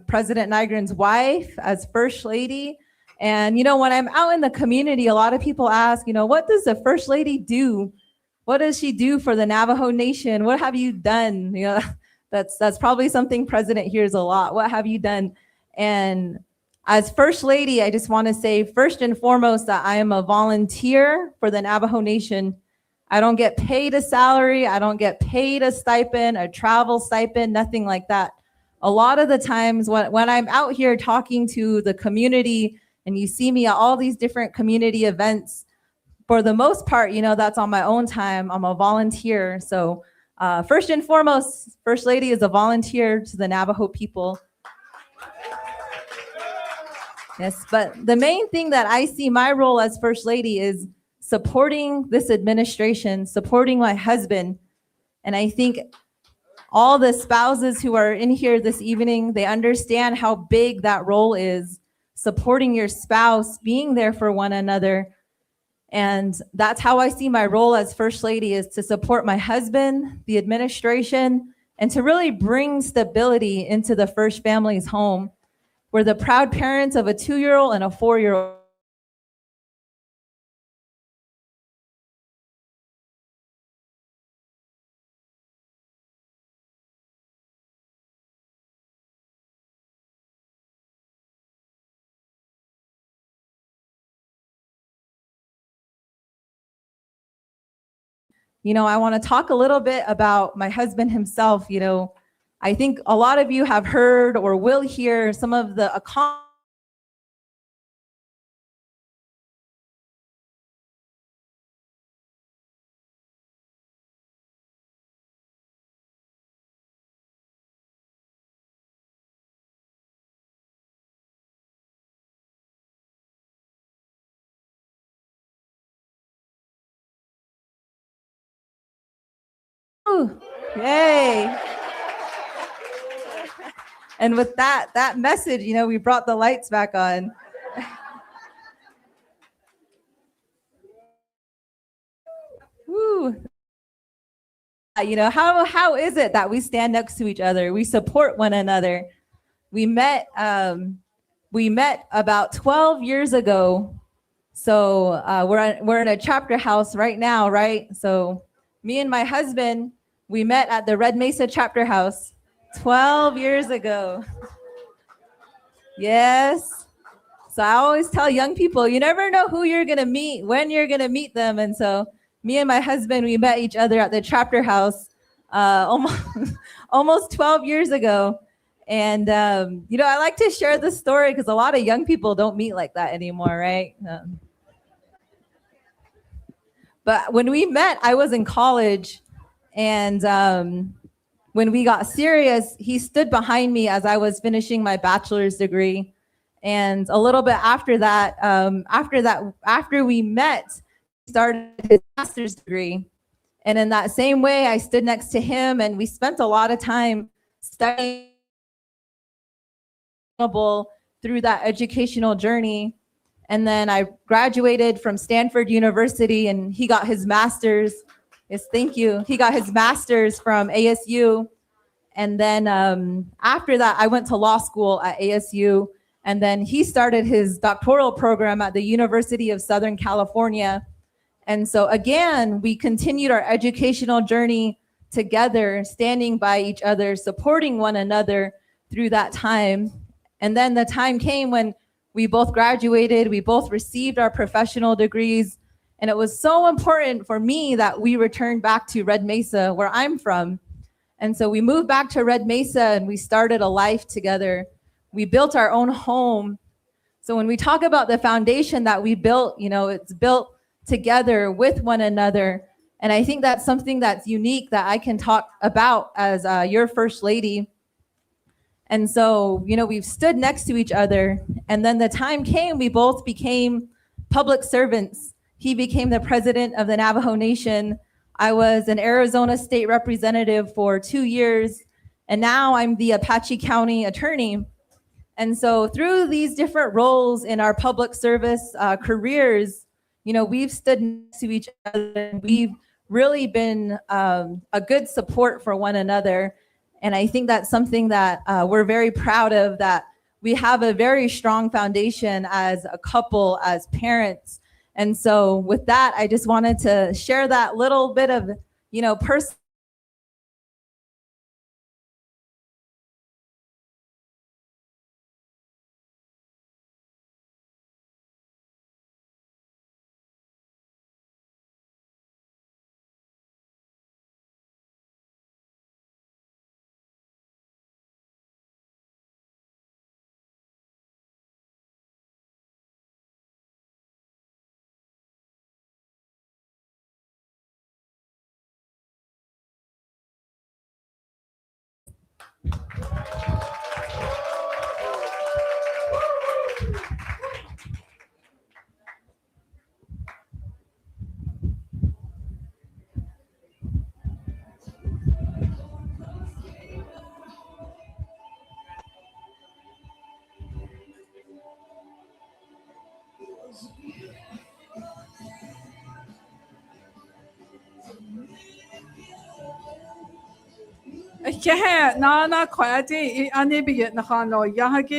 President Nygren's wife, as First Lady. And, when I'm out in the community, a lot of people ask, what does the First Lady do? What does she do for the Navajo Nation? What have you done? That's probably something President hears a lot. What have you done? And as First Lady, I just want to say, first and foremost, that I am a volunteer for the Navajo Nation. I don't get paid a salary. I don't get paid a stipend, a travel stipend, nothing like that. A lot of the times when I'm out here talking to the community and you see me at all these different community events, for the most part, that's on my own time. I'm a volunteer. So first and foremost, First Lady is a volunteer to the Navajo people. Yes, but the main thing that I see my role as First Lady is supporting this administration, supporting my husband. And I think all the spouses who are in here this evening, they understand how big that role is, supporting your spouse, being there for one another. And that's how I see my role as First Lady, is to support my husband, the administration, and to really bring stability into the First Family's home. We're the proud parents of a 2-year-old and a 4-year-old. I want to talk a little bit about my husband himself. I think a lot of you have heard or will hear some of the yay. And with that message, we brought the lights back on. Woo. How is it that we stand next to each other? We support one another. We met about 12 years ago. So we're in a chapter house right now, right? So me and my husband, we met at the Red Mesa chapter house 12 years ago. Yes. So I always tell young people, you never know who you're going to meet, when you're going to meet them. And so me and my husband, we met each other at the chapter house almost 12 years ago. And, I like to share this story because a lot of young people don't meet like that anymore, right? But when we met, I was in college. And when we got serious, he stood behind me as I was finishing my bachelor's degree. And a little bit after that, after we met, he started his master's degree. And in that same way, I stood next to him, and we spent a lot of time studying through that educational journey. And then I graduated from Stanford University, and he got his master's. Yes, thank you. He got his master's from ASU. And then after that, I went to law school at ASU. And then he started his doctoral program at the University of Southern California. And so again, we continued our educational journey together, standing by each other, supporting one another through that time. And then the time came when we both graduated, we both received our professional degrees. And it was so important for me that we returned back to Red Mesa, where I'm from. And so we moved back to Red Mesa and we started a life together. We built our own home. So when we talk about the foundation that we built, you know, it's built together with one another. And I think that's something that's unique that I can talk about as your First Lady. And so, you know, we've stood next to each other. And then the time came, we both became public servants. He became the president of the Navajo Nation. I was an Arizona state representative for 2 years. And now I'm the Apache County attorney. And so through these different roles in our public service careers, you know, we've stood next to each other. And we've really been a good support for one another. And I think that's something that we're very proud of, that we have a very strong foundation as a couple, as parents. And so with that, I just wanted to share that little bit of, you know, personal.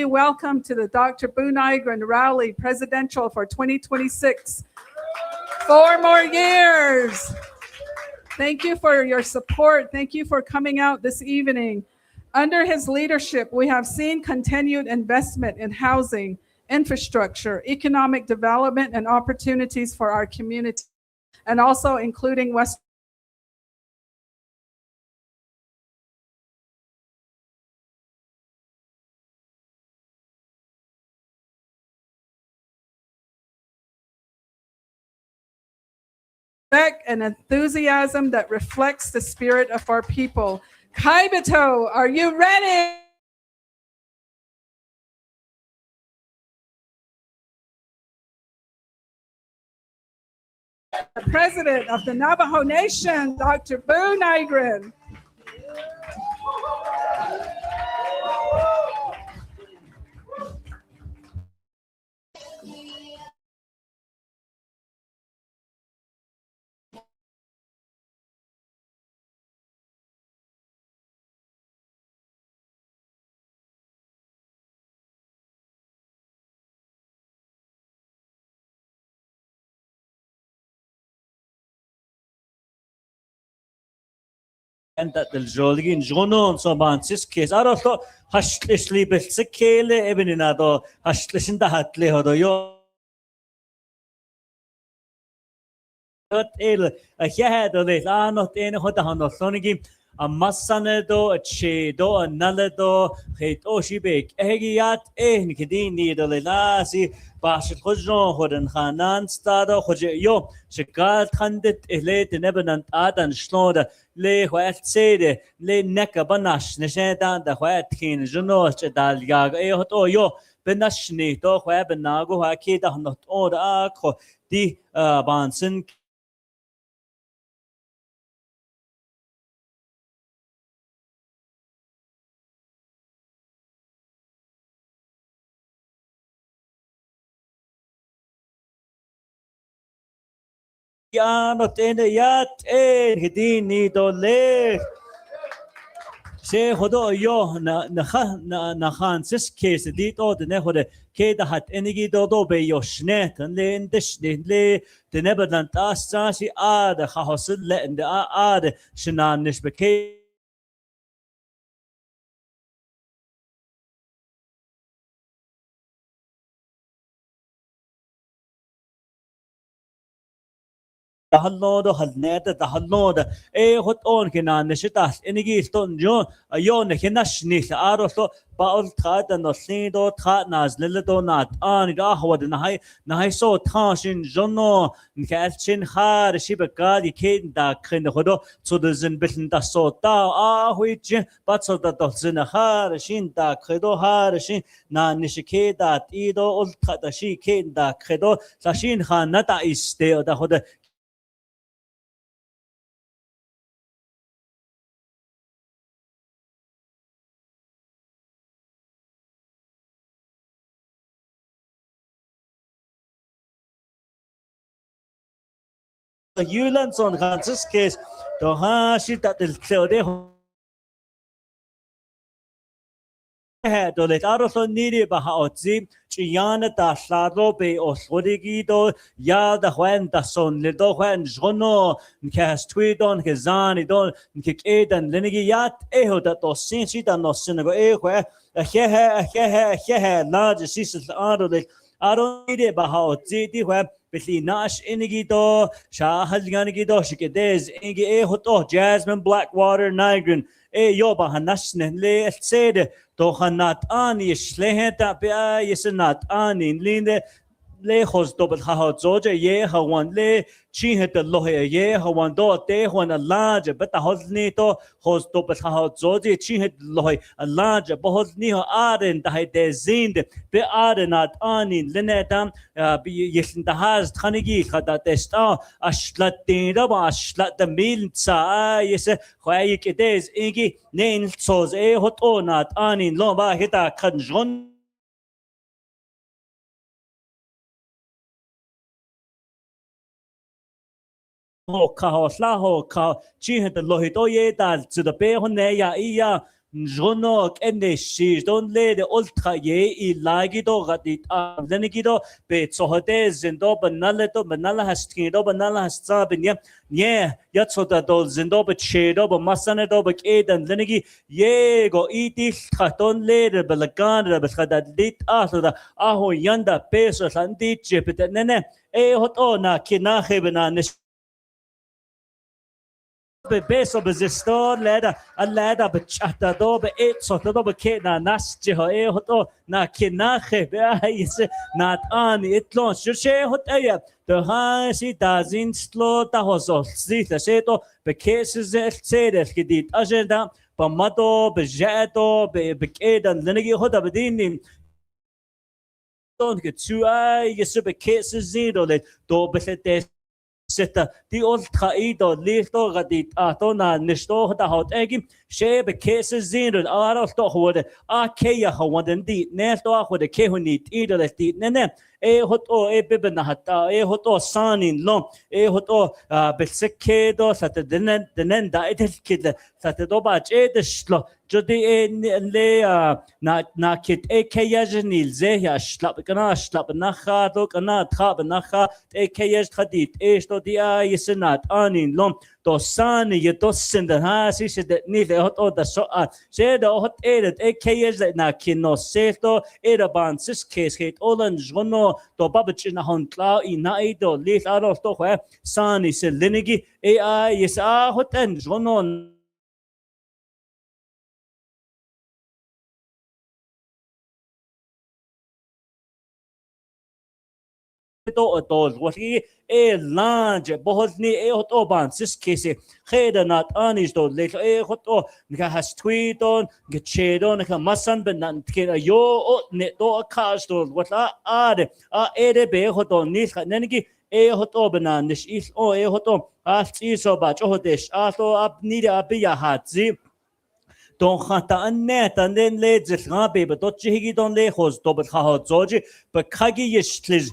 Welcome to the Dr. Buu Nygren rally, presidential for 2026. 4 more years. Thank you for your support. Thank you for coming out this evening. Under his leadership, we have seen continued investment in housing, infrastructure, economic development, and opportunities for our community, and also including West. And enthusiasm that reflects the spirit of our people. Kaibeto, are you ready? The President of the Navajo Nation, Dr. Buu Nygren. And that the Jolgin Jonon so Mansis case are also hashly Belsekele, even in other hashlish in the Hatle Hodoyo. Not ill, a head of it are not in Hotahano Sonigi, a Massanedo, a Chedo, a Naledo, Hate Oshibek, Egiat, Nikidini, the Lenasi, Bashit Hojon, Hoden Hanan, Stado, Hojo, Shekal, Handit, Elate, Nebenant Ad and Schnoda. Le White said, Le Neka Banash, Neshedan, the White King, Junos, Dalyag, Ehot Oyo, Benashni, to Webenago, Hakida, not all the Arco, the Banson. Not in the yacht, Hidini, Dole. she hodo yo na khan sis case dit o de ne hode ke da hat enigi do be yo shnet and le indish le de neberland as si a de khosel le and a de shnan nish be ke Hallod halnet hallod hot on kina nishitas enigi ston jo yon hinashni aroso baul trat and slido trat nas lilido nat an da hawad na so tashin jono nkachin har shibakadi kin da khin hodo so the zin bitin da so ta which but so that zin har shin da kredo har shin na nishike da ido ul trat shi kin da kredo sashin khan nata iste da hoda Yulan son Francis case to ha shi ta del cleode do le aro son niri ba ha otzi chiana ta slado be osodigi do ya da hwen da son le do hwen jono nkes tweedon gezani don nkik edan lenigi yat eho da to sin shi da no sin go e hwe a large sister aro le aro niri ba ha otzi di hwe Billy Nash Inigido, Shahal Yanigido, Shikades, Ingi Hoto, Jasmine Blackwater, Nygren, Yoba Hanashne, Le Sede, Dohanat Ani, Schlehenta Bia, Yesenat Ani, Linde, Lejos double Hahozoja, Ye, Hawan Le, Chihet the Lohe, Ye, Hawan Do, De, Juan a large, but the Hosnito, Hos double Hahozoji, Chihet Lohe, a large, Bohosniho Arden, the Hide Zind, Be Ardenat Ani, Linetam, be Yesin the Has, Tanigi, Hadatesta, a Shlatin, a Shlat the Milza, yes, Hoyik it is, Ingi, Nain Sos, Hotonat Ani, Lomba Hita Kanjon. Ho laho ka chihe the lohito ye dal to the be hone ya iya jono ende shi don le de ultra ye I lagido gadit lenigido be sohote zindo banale to banala haskido banala hasta binya ye yatso da dol zindo be chedo be masane do be edan lenigi ye go iti khaton le de belagan de khadad dit da aho yanda peso sandi chepet nene hoto na kinahe bena beso bezistor leda a leda bechata do be et soto do be ke na nas jeho hoto na kinache be is not an itlon she hot aya the ha si dazin slo ta hosol si ta seto be cases sedes gedit agenda pamato be jato be kedan lenegi hota bedin don't get to yes be cases zero let do be Seta the old Kaido Lito Radit Atona Nisto the hot egg share the cases in and out of stock wood Akea Hawan indeed Nesto with the Kehunit either let it nene hoto bibinahata hoto san in long hoto besekedo sat the nenda it is kid sat the dobach the shlo Jodi le na kit ekayajnil zehya shlap kana shlap nacha do kana trab nacha ekayaj khadit esto dia yesenat anin lom to san ye to send ha si se de ni le hot da so se de hot edet ekayaj na kino seto eraban sis case hit olan jono to babach na hon kla ina ido le aro to kha san is linigi ai yes hot en jono to what he large bohni hotoban sis case kheda not anish do le hoto nika has tweet on get chedon ka masan benan kira yo ne to cast do what ade ede be hoto ni nengi hoto benan nish is hoto as so ba chodesh to ab ni abi ya hatzi Don khata annet and then le zilgabe but dotchi don le khos dobet kha zoji but kagi yishliz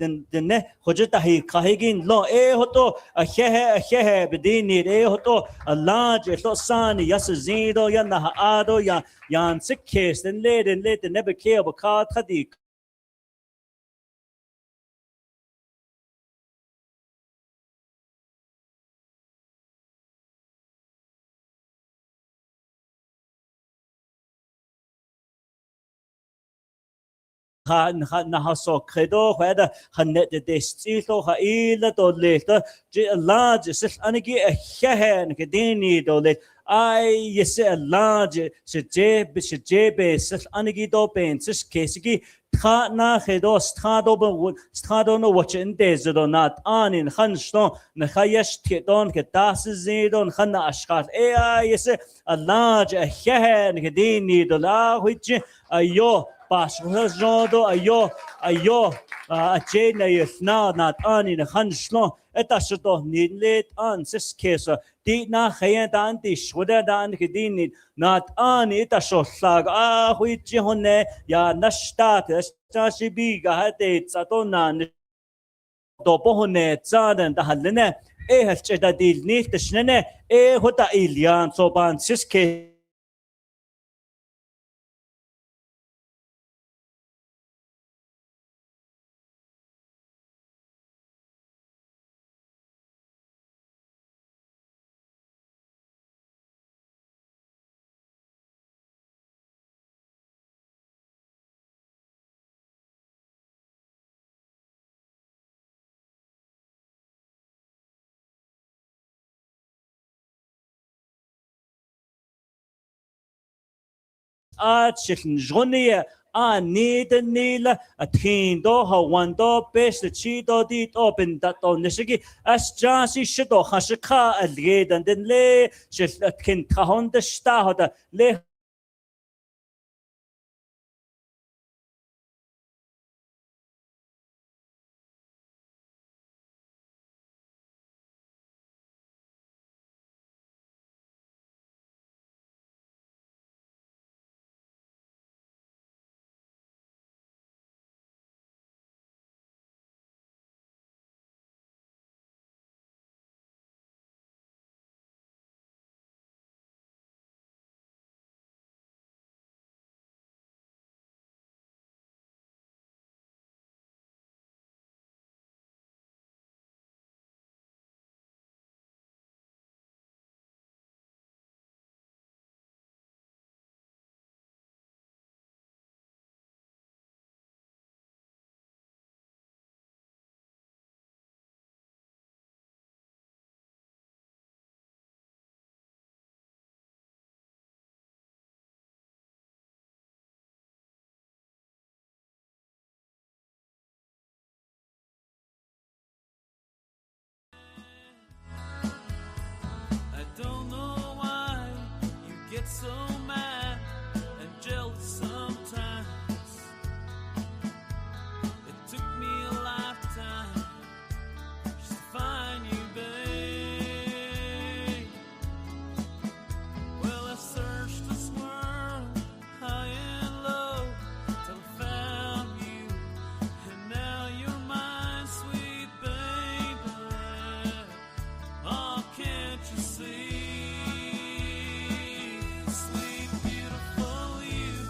den hojeta hi kahigin lo hoto a hehe bedini hoto a large lo san yasizido ya na ado ya yan sikkes den let never care about khadi na haso credo whether hanet de stilo ha ila do later large sis anigi a hehen gedini do let I yes a large se jebe sis anigi do pen sis kesigi tha na credo strado no watch in des do not an in hansto na khayesh tidon ke das zedon khana ashkat yes a large a hehen gedini do la which ayo pas jodo ayo a chena yesna nat an in hanslon eta shto nidlet an sis kesa di na khayan dan di shoda dan gedin nat an eta shoslag a huichi honne ya nashtat stashi ga hate tsatona do bohne tsaden da halne helcheda dil nicht schnene hota ilian so ban sis ke chiln jonia a need nila a tin do ha one do best chi do dit open that on nishigi as jasi shido hashika a led and then le shil kin tahon the sta hoda le I don't know why you get so mad and jealous sometimes. It took me a lifetime just to find you, babe. Well, I searched this world high and low till I found you, and now you're mine, sweet baby. Oh, can't you see? Sweet, beautiful you.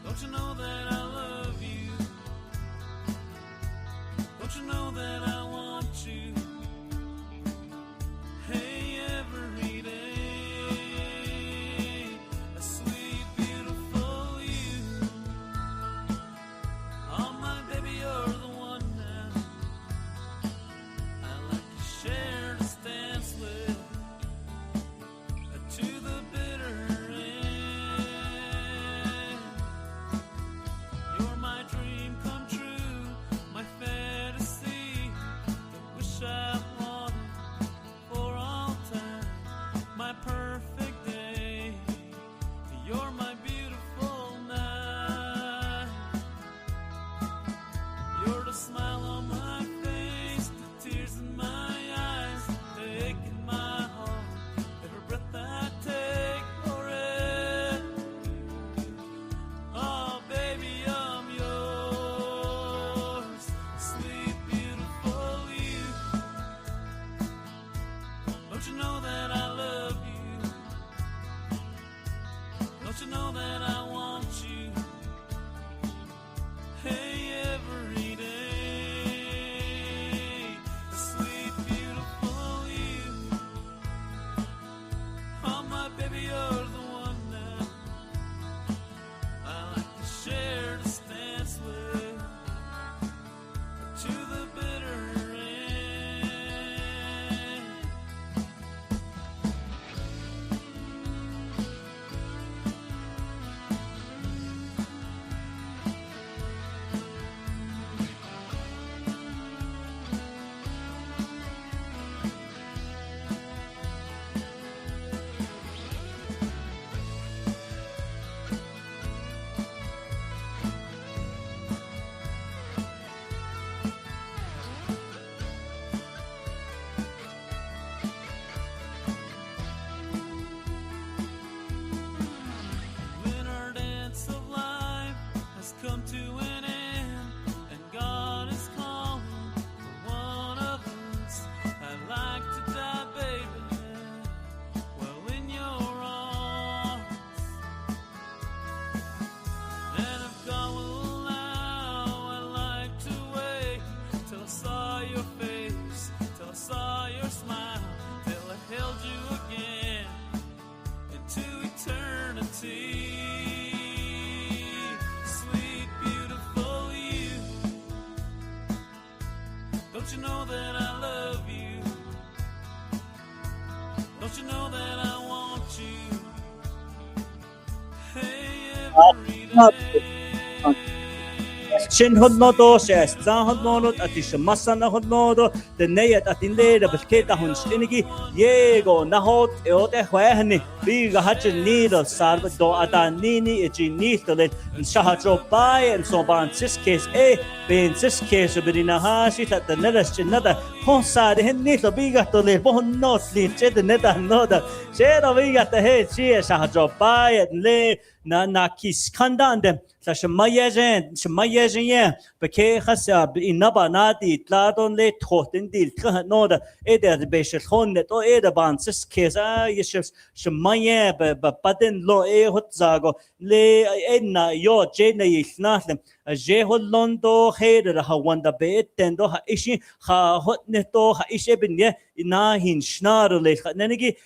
Don't you know that I love you? Don't you know that I want you? Hey, every day. A sweet, beautiful you. Oh, my baby, you're the one now I like to share this dance with, to the bitter end. You're my dream come true, my fantasy. I wish I the bitter end. When our dance of life has come to an end and God is calling for one of us, I'd like to die, baby, well, in your arms. And if God will allow, I'd like to wait till I saw your face, till I saw your smile, till I held you again into eternity. Sweet, beautiful you. Don't you know that I love you? Don't you know that I want you? Hey, every day. Shin hodnodo shes za hodnodot atish masana hodnodo the nayat atinde the belketa hunstinigi yego nahot eote hwehni biga hachin nido sarva do adanini ejinitole shahatro bai and so ban siskes ben siskes bedina hashi that the nedas chinada honsa de nito biga tole bon not li ched neda noda shera biga the he chi shahatro bai and le na kis kandande shmayejen ye beke khasa inaba nadi tladon le thotin dil khnoda eder beshel khonnet o eder bansis kesa yeshef shmaye baden lo hotzago le enna yo jena yisnatlem je hollondo heder ha wanda betendo ha ishi ha hotneto ha ishe binye na hin schnaro le khnenigi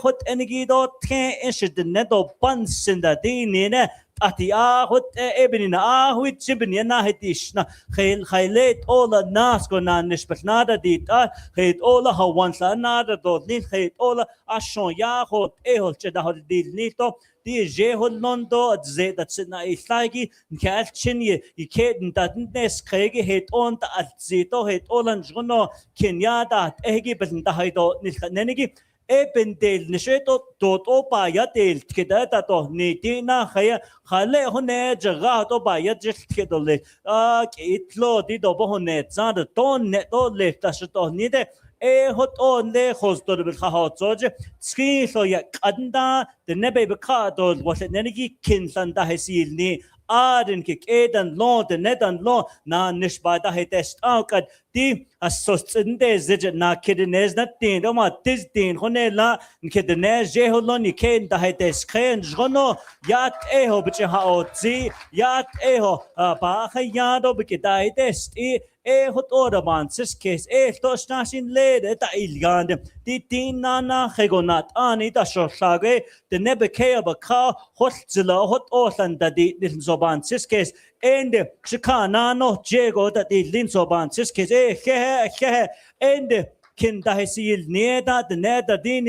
hot enigi do the ish de nedo bansinda dinine ati hot ebinina huit sibinina hitishna khil khailet ola nasko na nishbetnada dit khit ola ha wansa nada do nil khit ola ashon ya hot ehol cheda hot dil nito die Jehollondo ze dat na islagi kalchin ye ikeden daten des kriege het und als zeto het olan jono kenyada egi besen da hedo nil nenegi ebendel nisheto dot opa ya del kedata to nitina khaya khale hone jaga to ba ya jil kedole itlo di do bohne zad ton ne to le tas to nide hot on le khostor bil khahatoj ski so ya qanda de nebe be kado was nenegi kinsan da hesilni aden ke edan lo de nedan lo na nishba da hetest aukad di asostinde zej na kidnes na tin do ma tis tin khone la kidnes je holon ni ken da hetes khen jono yat eho biche ha otzi yat eho ba khayado bike da hetest hot order man sis case to stashin lede da ilgande di tin na khegonat ani da shoshage de nebe ke ba kha hot zila hot osan da di zoban sis case and chikana no jego da di lin zoban sis case and kin da hesil neda de neda din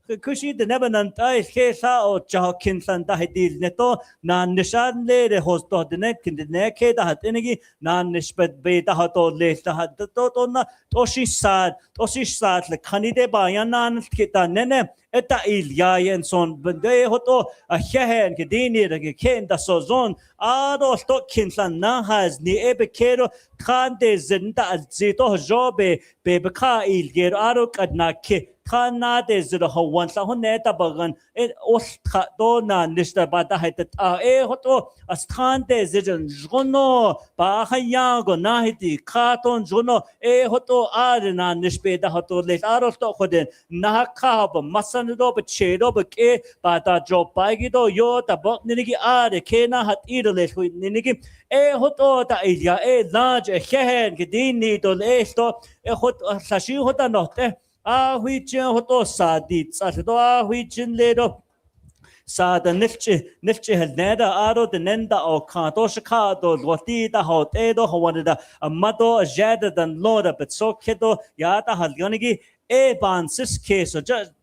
kushi de nebanan tai khesa o chakin san da hedil neto nan nishan le de hosto de net kin de neke da hatenegi nan nisbet be da to le da to na toshi sad le khanide bayan nan kita nene eta ilyayen son bende hoto a hehen ke dini de ken da sozon ado sto kin san na has ni ebekero khan de zinda zito jobe be beka ilger aro kadna ke khana de zero hawan sa honeta bagan ostha do na nishta bata hetet hoto asthan de zeren jono ba khaya go na hiti khaton jono hoto na nishpe da hoto le aro to khoden na kha ba masan do ba chedo ba ke bata job bagi do yo ta bok nigi ke na hat idole nigi hoto ta ilya large hehen gedini do le sto hot sashi hota note which hoto sadit sato which ledo sa the nifche helneda aro the nenda o kanto shikado loti da hot edo hawanida amado jada dan loda but so kedo yata halganigi e bansis case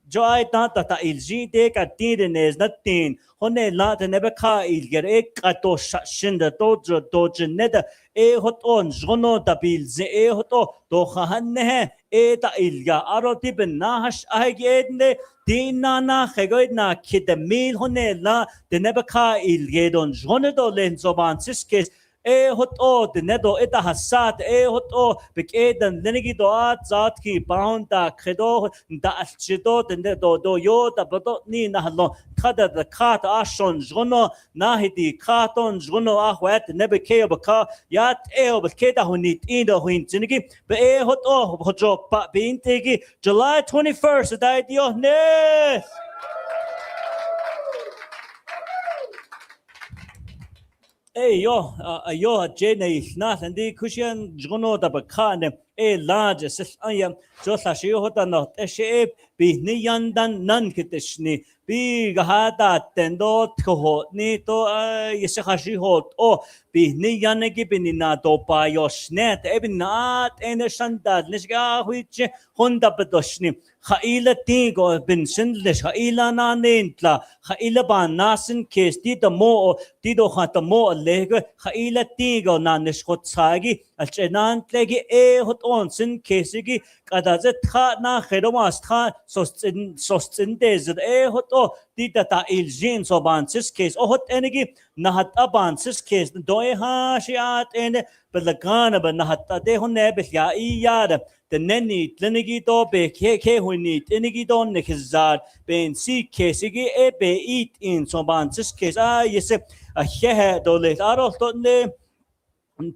jo ai ta ilji de ka tin is natin hone la the nebeka ilger e kato shinda do neda e hot on jono da bil ze e hoto do khanne e ta ilga aro tibn nahash ahgedne Dina na chegoid na kidemil hone la de nebeka ilgedon jone do len zoban siskes e hot o de nedo eta hasat e hot o bekedan lenigi do at zat ki bound da credo da alchido de nedo do yo da bodo ni na lo kada da kat ashon jono na hidi katon jono ahwat nebeke obaka yat e obakeda honit indo hin zinigi be e hot o hojo pa bintegi July 21st da dio ne yo jene not and the cushion jono da bakane e large sis ayam so sashi hota not e shape bi ni yandan nan kitishni bi gahada tendo tho ni to yeshashi hot o bi ni yanegi binina do pa yosnet ebinat en shanda nisga huiche honda bedoshni khaila tigo bin sindlish khaila na nentla khaila ban nasin case ti the mo ti do khata mo lege khaila tigo na nishkhot sagi alchenan legi e hot on sin case gi qadaze tha na kheromas tha sostin des e hot o ti ta iljin so ban sis case o hot enegi na hat aban sis case do e ha shiat en belagana ban hat de honne be ya I yada the nenny tlinigi do be ke hunit inigi don nikizad ben si kesigi e be eat in so ban sis case yes a he do le aro to ne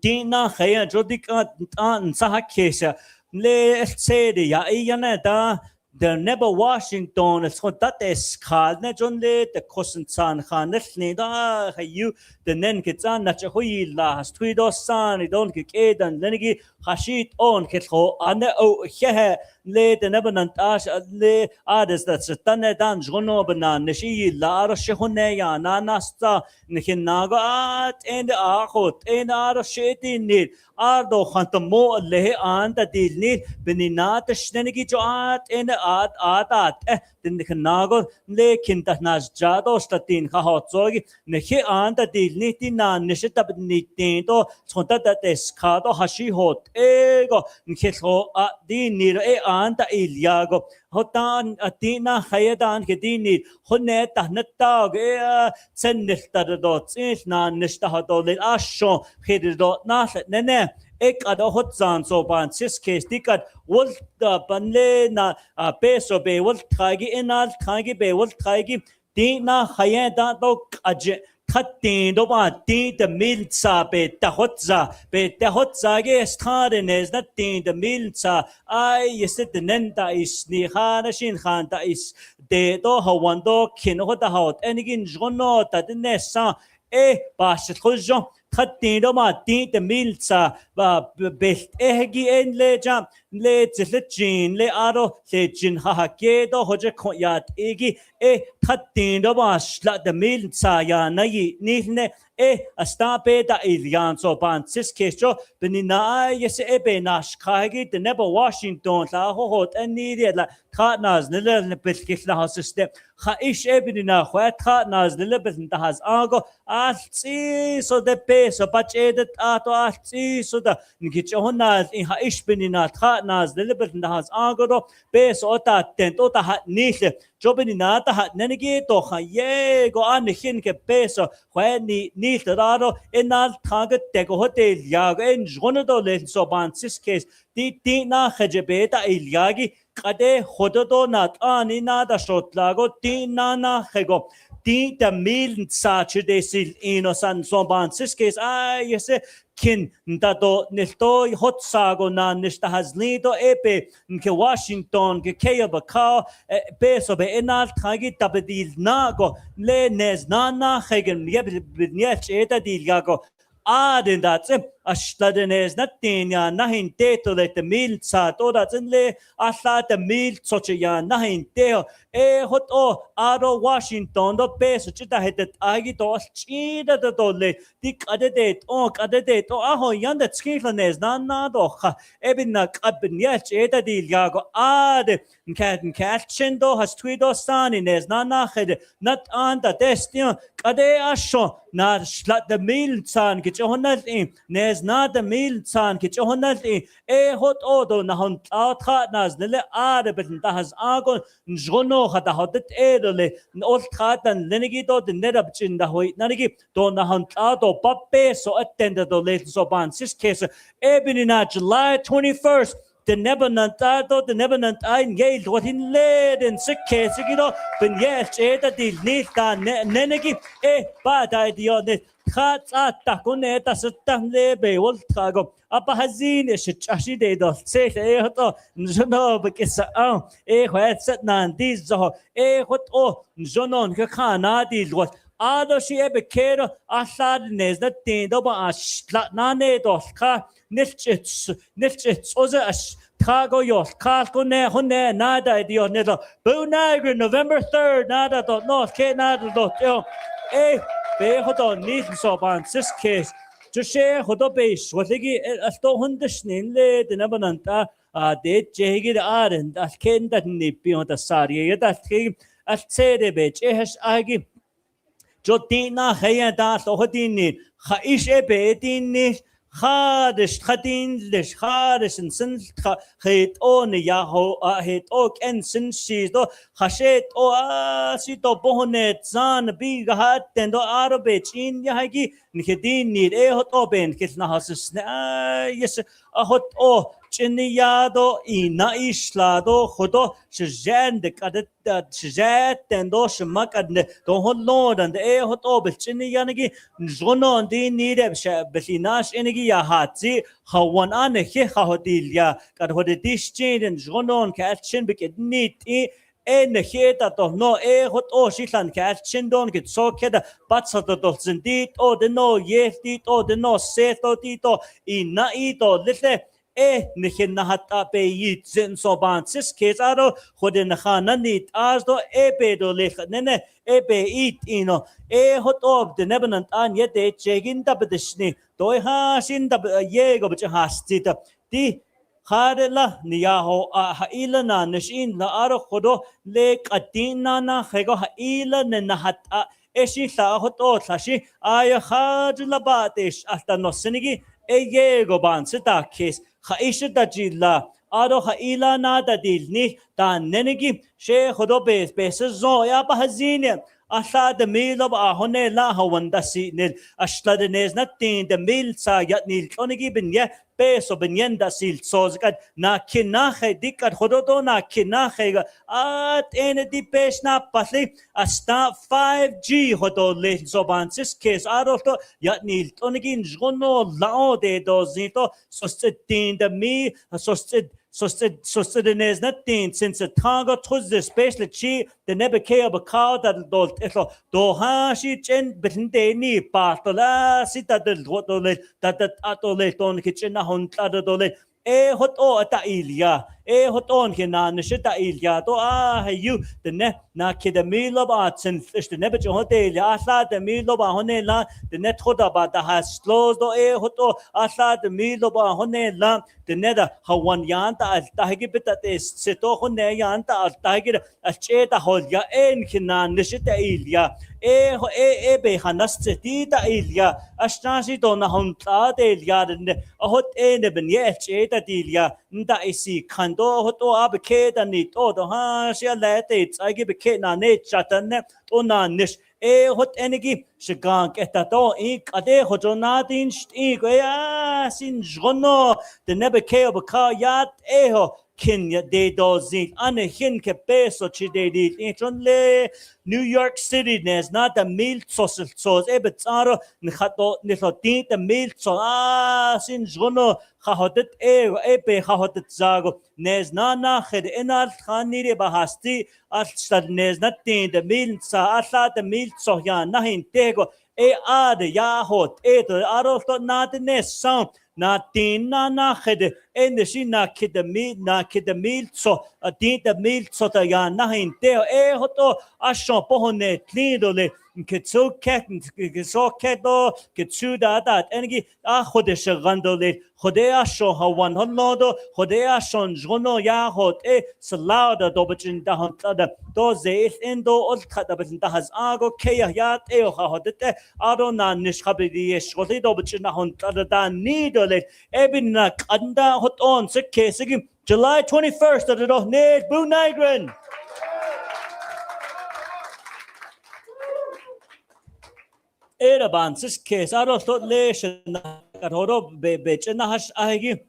dina khaya jodika an sa kesa le se de ya yana da the never Washington it's what that is called ne John le the cousin san khan ne da you the nen kitsan na hui la has twi do san I don't get edan lenigi hashit on ketho ane o he le the never nan ash le ades that's tanne dan jono bana nishi la ar shone ya na nasta nikin nago at and akhot and ar sheti nil ardo khantmo le an ta dilni beninat shnenigi jo at and at den nago le kinta nas jado statin kha hotzogi nehi an ta dilni tina nishita bnitin to chonta ta eskado hashi hot ego nkhetho a dinir e an ta ilyago hotan atina khayadan kedini honne ta natta ge senilta do tsis na nishta hado le asho khido na nene ek ado hot zan so ban sis case dikat wol banle na peso be wol thagi enal thagi be wol thagi dina khayada do aj khatin do ba ti the mil sa be ta hot za ge staren is not tin the mil sa I yes the nenda is ni khana shin khan ta is de do hawan do kin ho da hot enigin jono ta de nesa e ba shkhuljo khatin do ma ti the mil sa ba best ehgi en le jam le zilchin le aro le jin ha ke do hoje khoyat egi e khatin do ma shla the mil sa ya na yi ni ne e astape da ilian so ban sis kecho benina yes e be nash khagi the never Washington la ho hot ani la kha naz ne le belkich la hasiste kha ish e benina khwat kha naz le ben da has ago alsi so de peso bachedet ato alsi so da ngichona in ha ish benina kha naz le ben da has ago peso ta tent ta ha nisle jobinina ta ha nenegi to kha ye go an hin ke peso khwani ni raro enal thag te go hotel ya en jono do le so ban sis case ti na khajebeta ilyagi qade khododo na ani na da shotlago ti na khego ti the mil sa chidesil inosan so ban sis case yes kin dato nilto hotsago na nista hazlido epe nke Washington ke kayabaka peso be enal thagi tabdil nago le nez na khegen yeb nyech eta dilgago aden datse Ashladenes natin ya nahin teto le te mil sa toda le asla te mil soche ya nahin teo hot o aro Washington do peso chita hetet agi to chida to le dik adedet o aho yanda skiflanes na do kha ebin na kabin ya cheta dil ya go ade kat chindo has twido sani nes na khed nat anda destin kade asho na shlat de mil san ke honal nes na de mil san ke honal hot odo na hon tha nas le ade bet da has agon njono khata hodet edole ol khatan lenigi do de nedab chin da hoi nanigi do na hon do pappe so attended do le so ban sis case ebinina July 21st the Nebanantado, the Nebanantain Gale, what in led and sick case, but yes, the Nita Nenegi, bad idea on it. Hats at Taconeta, Satan Lebe, old Trago, Apahazin, Shashi de do, say, no, because what set nan, these what Jonon, Kakana, these what. Ado si ebe kero asad nes na tindo ba as nane dos ka nilchits oze as kago yos kago ne hone nada idio nedo Buu Nygren November 3rd nada do no ke nada do yo be hodo nis so ban sis case to share hodo base what ligi asto hundishnin le de nabananta de jegi aren that ken that ni bi on the sari that ke as tsede be ches agi Jotina Hayada Sohodini, Haishe Bedini, Hadish, Hadin, Lish, Hadish, and Sin, Hate on Yaho, Hate Oak and Sin She's do, Hashet, Sito Bonet, Zan, Big Hat, and Arabich in Yahagi, Nikidin need a hot open, Kitnahas, yes, a hot Chiniyado ina islado hodo shijan de kadet shijat and do shamak and do lord and hot obel chiniyanagi zono and di need belinash enigi ya hatzi hawan an he hodilia kad hodis chain and zono and catchin bikid neat en heta to no hot shilan catchin don get so keda bats of the zindit o the no yeftit o the no seto tito ina ito little nihin nahata pe yit zin so ban sis case aro hodin khana nit as do be do lech nene be it ino hot of the nebenant an yete chegin da bedishni do ha sin da yego bich hastit di Harela niyaho haila na nishin la aro khodo le katina na khego haila ne nahata eshi sa hoto sashi ay khajla batish hasta no sinigi yego ban sita case Haisha da jilla, Ado haila na da dilni, da nenegi, she hodobes, beses zo, ya bahazine, Asha the meal of Ahone la Hawanda Sinil, Ashla the Nes Natin, the meal sa yat nil, Konigi bin ye, Beso Benyenda sil, Sozgat, na kinahe, Dikat Hododo, na kinahe, at any depesh na patli, Asta 5G Hodo le Zobansis case, Aroto, yat nil, Konigin, Jono, Lao de Dozito, Sostetin the me, Sostenes natin since a tango twas the special chi the nebeke of a cow that do ha she chen betinde ni patola sita del rotole that atole ton kitchen hon tadole hot o ta ilia hot on hinan shita ilia to you the ne na kid meal of arts and fish the nebet hotel asla the meal of honela the net hoda ba the has slows do hot o asla the meal of honela the nether hawan yanta al tahgibita is seto hone yanta al tahgir al cheta holya en hinan shita ilia be hanasti ta ilia ashtasi dona honta de ilia a hot en ben ye cheta ilia nda isi kando hoto abke da ni to do ha sia lete I give ke na ne chatan to na nish hot enegi shigang etato ade hojonatin sti go ya sin jono the nebeke of ka yat eho Kenya de dozin ane hin ke peso chi de dit le New York City nes not the meal social sos ebetsaro nhato nilotin the meal so sin jono khahodet be khahodet zago nes na khed enal khanire bahasti al stad nes natin the meal sa asla the meal so ya nahin tego ade ya hot aros to not ne sound na tin na khede en de shi na kid meal so a tin the meal so ta ya na hin te hoto ashon pohone tlidole ketso keto ketsu da engi a khode shgandole khode ashon hawan honodo khode ashon jono ya hot salada dobachin da hantada do zeis endo ol khada bachin da has ago keya ya hodete ado na nishkhabidi shgoli dobachin da hantada da nidole ebina kanda hot on sekesigi July 21st at the Need Buu Nygren. Eraban sis case I don't thought lesh at horo bitch and hash ahigi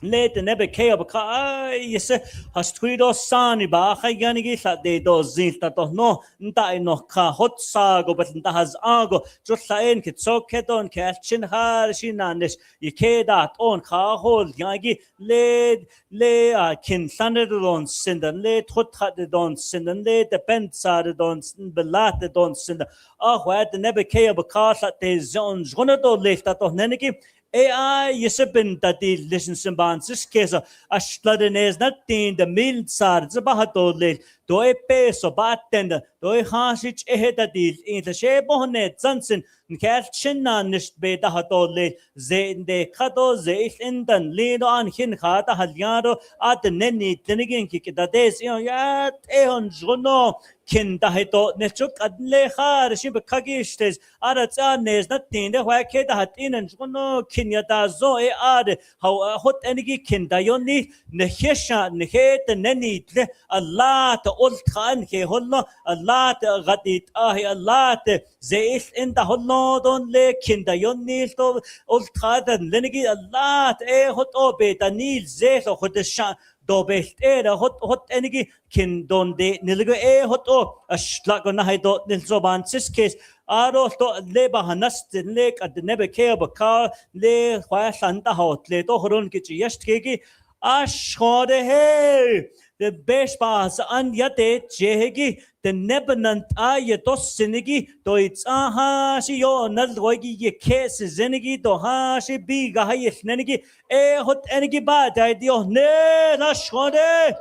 late nebe kea baka yes has tweedo sani ba khayanigi sa de do zinta to no nta no ka hot sago but nta has ago just lain kit so keton kelchin har shinanes yike dat on ka hol yagi le kin sander don sinden le tot hat don sinden le depend sa don belat don sinden what the nebe kea baka sa de zon jonato left that of neniki AI yisabin that the listen simban sis case a shladen not tin the mil sar zabahato le do e peso batenda do e hasich ehedadil in the shebone zansen kelchina nicht be da hato le ze de kado ze in den lido an hin khata halyaro at nenni tinigin ki da des ya on jono kin da heto nechuk adle khar shi bekhagistes aratsa nes not tin de wa ke da hatin en jono kin ya da zo e ad how hot enigi kin da yoni ne hesha ne het nenni a lot old khan ke hollo a lot gadit a lot ze in da hollo don le kin da yoni to old khan lenigi a lot hot obe da nil ze so hot sha do best hot enigi kin don de nilgo hot a shlago na do nil zoban sis case aro to le bahanas le at nebe ke ba le khwa santa hot le to horon ki yest ke ashode he the best pass an yate jehegi the nebenant ay to sinigi to it's aha shi yo nal goigi ye case zenigi to ha shi bi ga hayes nenigi hot enigi ba dai dio ne na shode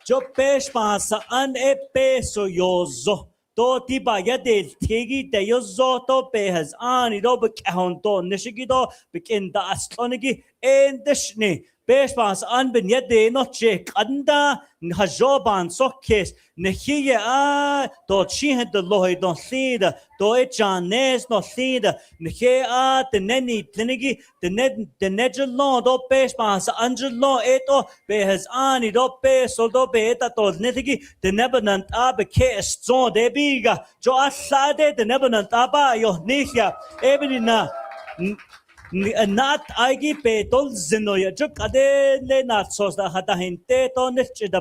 jo best pass an peso yozo to tiba yade tegi de yozo to be has ani do be honto nishigi do begin da astonigi en dishni Beshbans an ben yede no check anda hajoban sokkes nehiye do chihe de lohe don sida do echanes no sida nehe the neni tinigi the nejlo do beshbans angelo eto be has ani do be so do be eta to netigi the nebenant abe kes zo de biga jo asade the nebenant aba yo nihya ebenina not aigi petol zinoya juk ade le not sos da hata hinte to nich da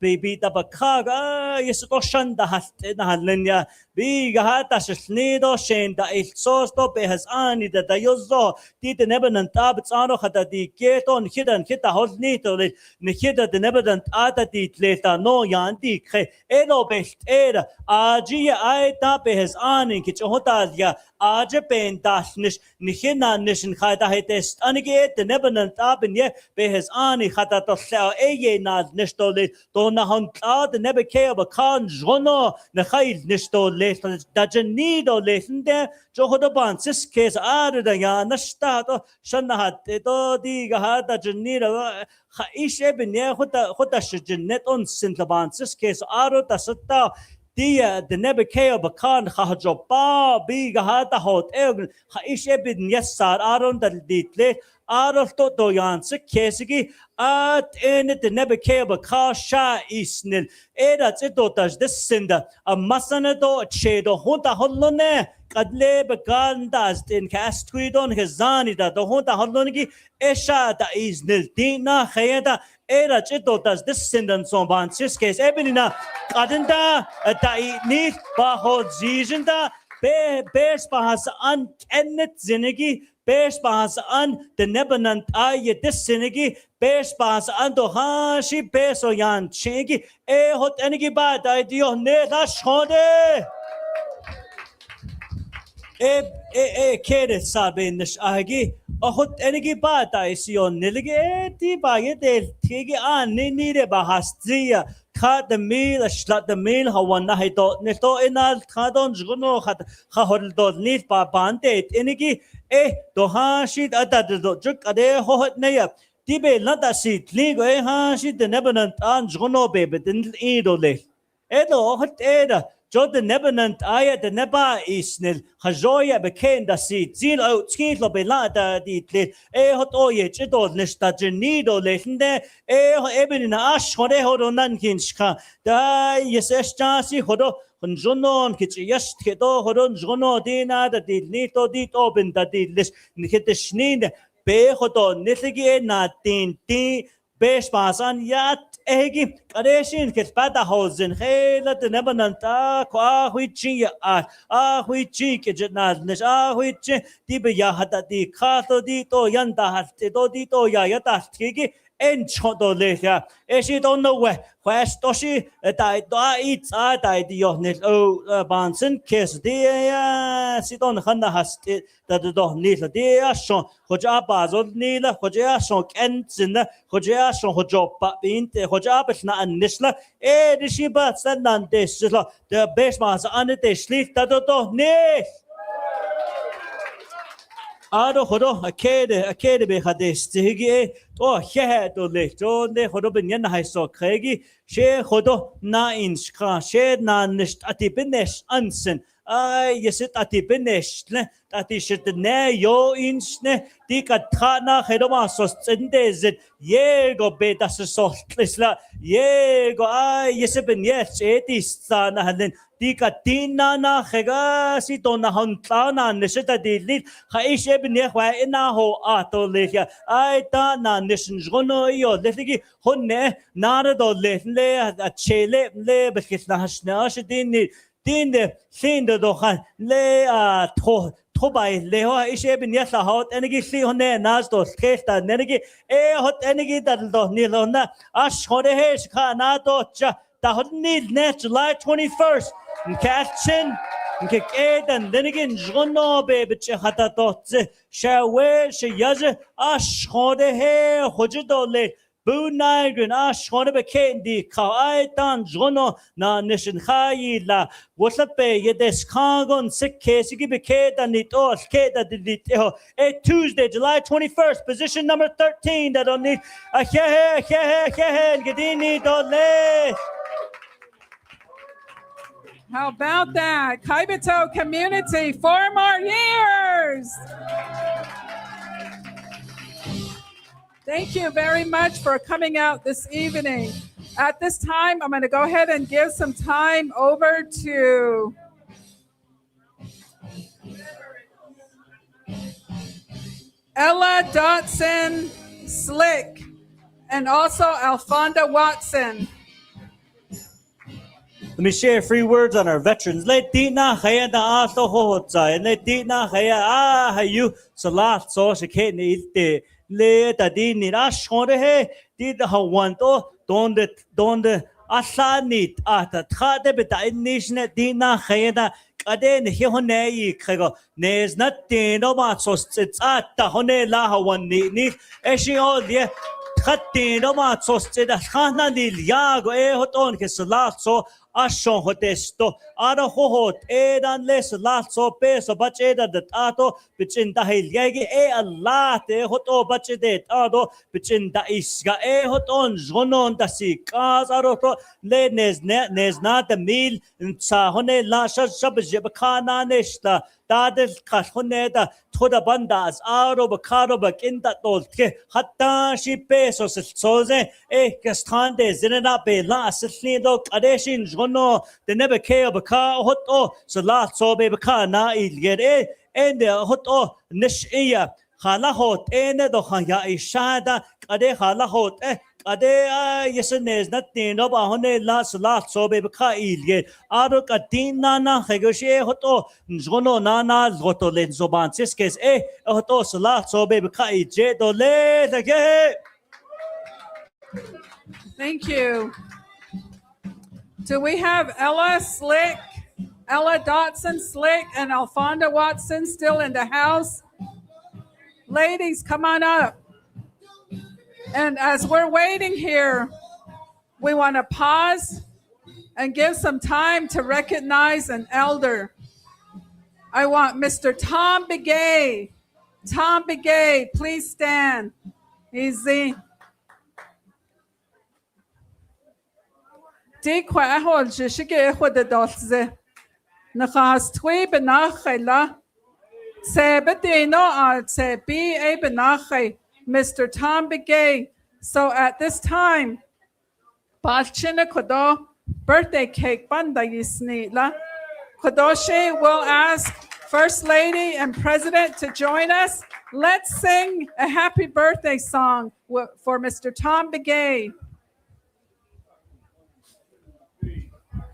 baby da bakaga yeso shan da haste na halenya biga hata snido shen da il sos to be has ani da yozo ti de nebenant ab tsano hata di keton hidan hita holni to le hida de nebenant ata di leta no yan di khe elo best era aji ai ta be has ani ki hota ya aje pen dasnish nihina nishin khada hetest anige de nebenant abin ye be has ani khata to eye na nishtole to na hanta de nebeke ba kan jono na khail nishtole da jenido lesende jo hodoban sis case are da ya nashta to shanahat to di ga da jenido khaishe bin ye khota shjenet on sintlaban sis case are da satta the nebekeo bakan hajoba big hata hot egn haishe bin yesar aron dal ditle arol to doyan se kesigi at in the nebekeo baka sha isnil era titotas descenda a masanedo chedo honta hollone kadle bekandas in kastwidon hezani da honta hollongi esha da isnil dina khayeda era chitotas descendants on ban siskes ebinina kadenda da nit ba hot zizenda be bes bahas an kennet zinigi bes bahas an the nebenant ay dessinigi bes bahas an do hashi beso yan chingi hot enigi ba da dio ne da shode kere sabe nish agi ahot enigi bata ision nilige ti baye del tigi an ni de bahastria ka the meal shlat the meal hawana hito neto enal kadon jguno khat khahol do nit ba bante enigi do ha shit ada do juk ade hohot neya tibe lada sit ligo ha shit the nebenant an jguno be bedin idole edo hot eda Jod the Nebenant aya the neba isnil hajoya beken da sit zil out skitlo belada di tle hot oye chidod nishta jenido lehinde eben in ash hode hodonan kinshka da yesesh chasi hodo hunjonon kich yest kedo hodon jono dina da di nito dit open da di lis nikete shninde be hodo nitlige na tin besh basan yat egi kadeshin kit bada hosen khela de nebananta kwa huichi huichi ke jnad nish huichi di be ya hada di khato di to yanda haste do di to ya yata tigi en chodo le ya she don't know where stoshi dai da itsa dai di yo nil o bansen kes di ya si don khanda haste da do nil di ya shon hoja bazol nil hoja shon kensin hoja shon hoja pa binte hoja besna an nisla di shi ba sanan desla de besmas an de schlicht da do nil Ado hodo akede be hades tigi he do le jonde hodo binyan haiso kregi she hodo na in skra she na nicht ati benesh ansen yesit ati benesh ne ati shit ne yo insne di katrana hedoma sos tsendezet yego be das so tlisla yego yeseben yes etis sana halen di katina na khega si to na hontana nishita di lit khaishe bne khwa ina ho ato leya ta na nishin jono yo lefigi honne nare do le a chele le bekisna hashna shidin din de sin de do khan le a tho bai le ho ishe bne sa hot enegi si honne nas do kesta nenegi hot enegi dal do ni lo na ash hore he kha na to cha ta hot ni net July 21st Catchin, Kikadan, then again, Jono baby Chihata Dotze, Shawe, Shayaza, Ashode hair, Hojidole, Buu Nygren, Ashode Bekendi, Kaitan, Jono, Na Nishan Hayla, what's up, Yedes Kangon, sick case, you give and it all, Keda did it, Tuesday, July 21st, position number 13, that don't need a Gedini Dole. How about that? Kaibeto community, 4 more years. Thank you very much for coming out this evening. At this time, I'm going to go ahead and give some time over to Ella Dotson Slick and also Alfonda Watson. Let me share 3 words on our veterans. Let dina khaya da ato hohotsa and let dina khaya hayu salat so shake ni ilte le da dini ashore he did hawanto donde asanit ata khade beta inishne dina khaya da kade ne honei khego nes not dino ma so tsata hone la hawan ni eshi odie khatino ma so tseda khana dil yago hoton ke salat so ashon hotesto ara hohot edan les latso peso bacheda de tato bichin dahil yagi Allah te hoto bachede tado bichin da isga hoton jonon da si kazaro to le nes na de mil sa hone la shab jebkhana neshta dadel khoneda thoda bandas aro bakaro bakinda tolke hatta shi pesos soze kastande zinena be la aslido kadeshin jono de nebeke baka hoto salat so be baka na ilgere and hoto nishiya khala hot ene do khaya ishada kade khala hot kade yesenes natino ba hone la salat so be baka ilge aro katina na khegoshe hoto jono na hoto len zoban siskes hoto salat so be baka ije do le dage. Thank you. Do we have Ella Slick Ella Dotson Slick and Alfonda Watson still in the house. Ladies, come on up. And as we're waiting here, we want to pause and give some time to recognize an elder. I want Mr. Tom Begay. Tom Begay, please stand. Easy. Di kwa hol shige khod dalze. Nakhas twi benakhela. Sebedino al sebi e benakhe. Mr. Tom Begay. So at this time, Balchina kodo birthday cake banda yisnila. Kodoshi will ask First Lady and President to join us. Let's sing a happy birthday song for Mr. Tom Begay.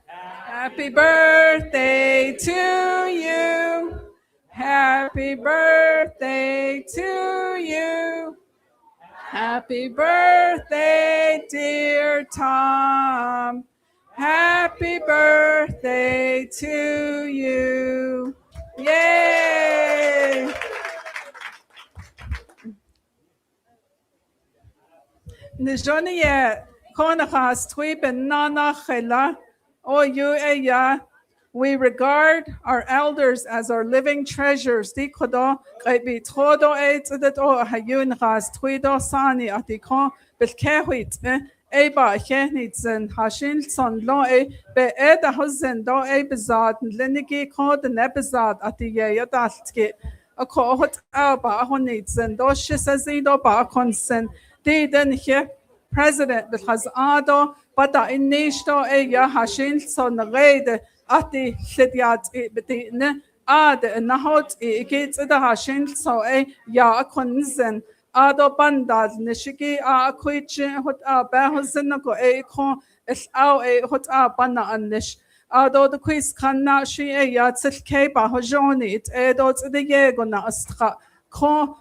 Happy birthday to you. Happy birthday to you. Happy birthday, dear Tom. Happy birthday to you. Yay! Nijoniye konachas twi benana khela o you eya. We regard our elders as our living treasures. Di kodo kaibi todo et o hayun khas twi do sani atiko belkehwit Eba Henitsen Hashin son lo be eda hosen do bezad linigi called the nebezad at the yadaltki. A cohort alba honitsen do shisazido ba consen. Diden here president that has ado, but in nishto ya Hashin son raid at the Shidiat bedine ad and nahot gets the Hashin so ya consen. Ado bandad nishiki a kuichin hot a behozin go a con is out a hot a banna anish. Ado the quiz can not she a yatsit keba hojoni it edots the yego na astra con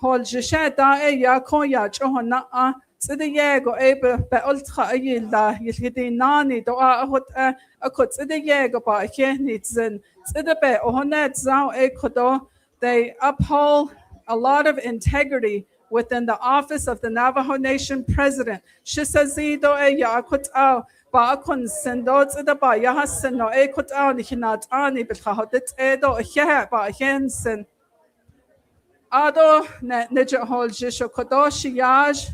hol jisheda a ya con ya johona a to the yego a be ultra a yilla yilhidi nani do a hot a cut to the yego ba henitsen to the be ohonet zao a kodo they uphold a lot of integrity within the office of the Navajo Nation president. Shisazido e yakutao ba kun sendo tsida ba yahasen no e kutao ni hinat ani bithahodit edo he ba hensen. Ado ne nijahol jisho kodoshi yaj.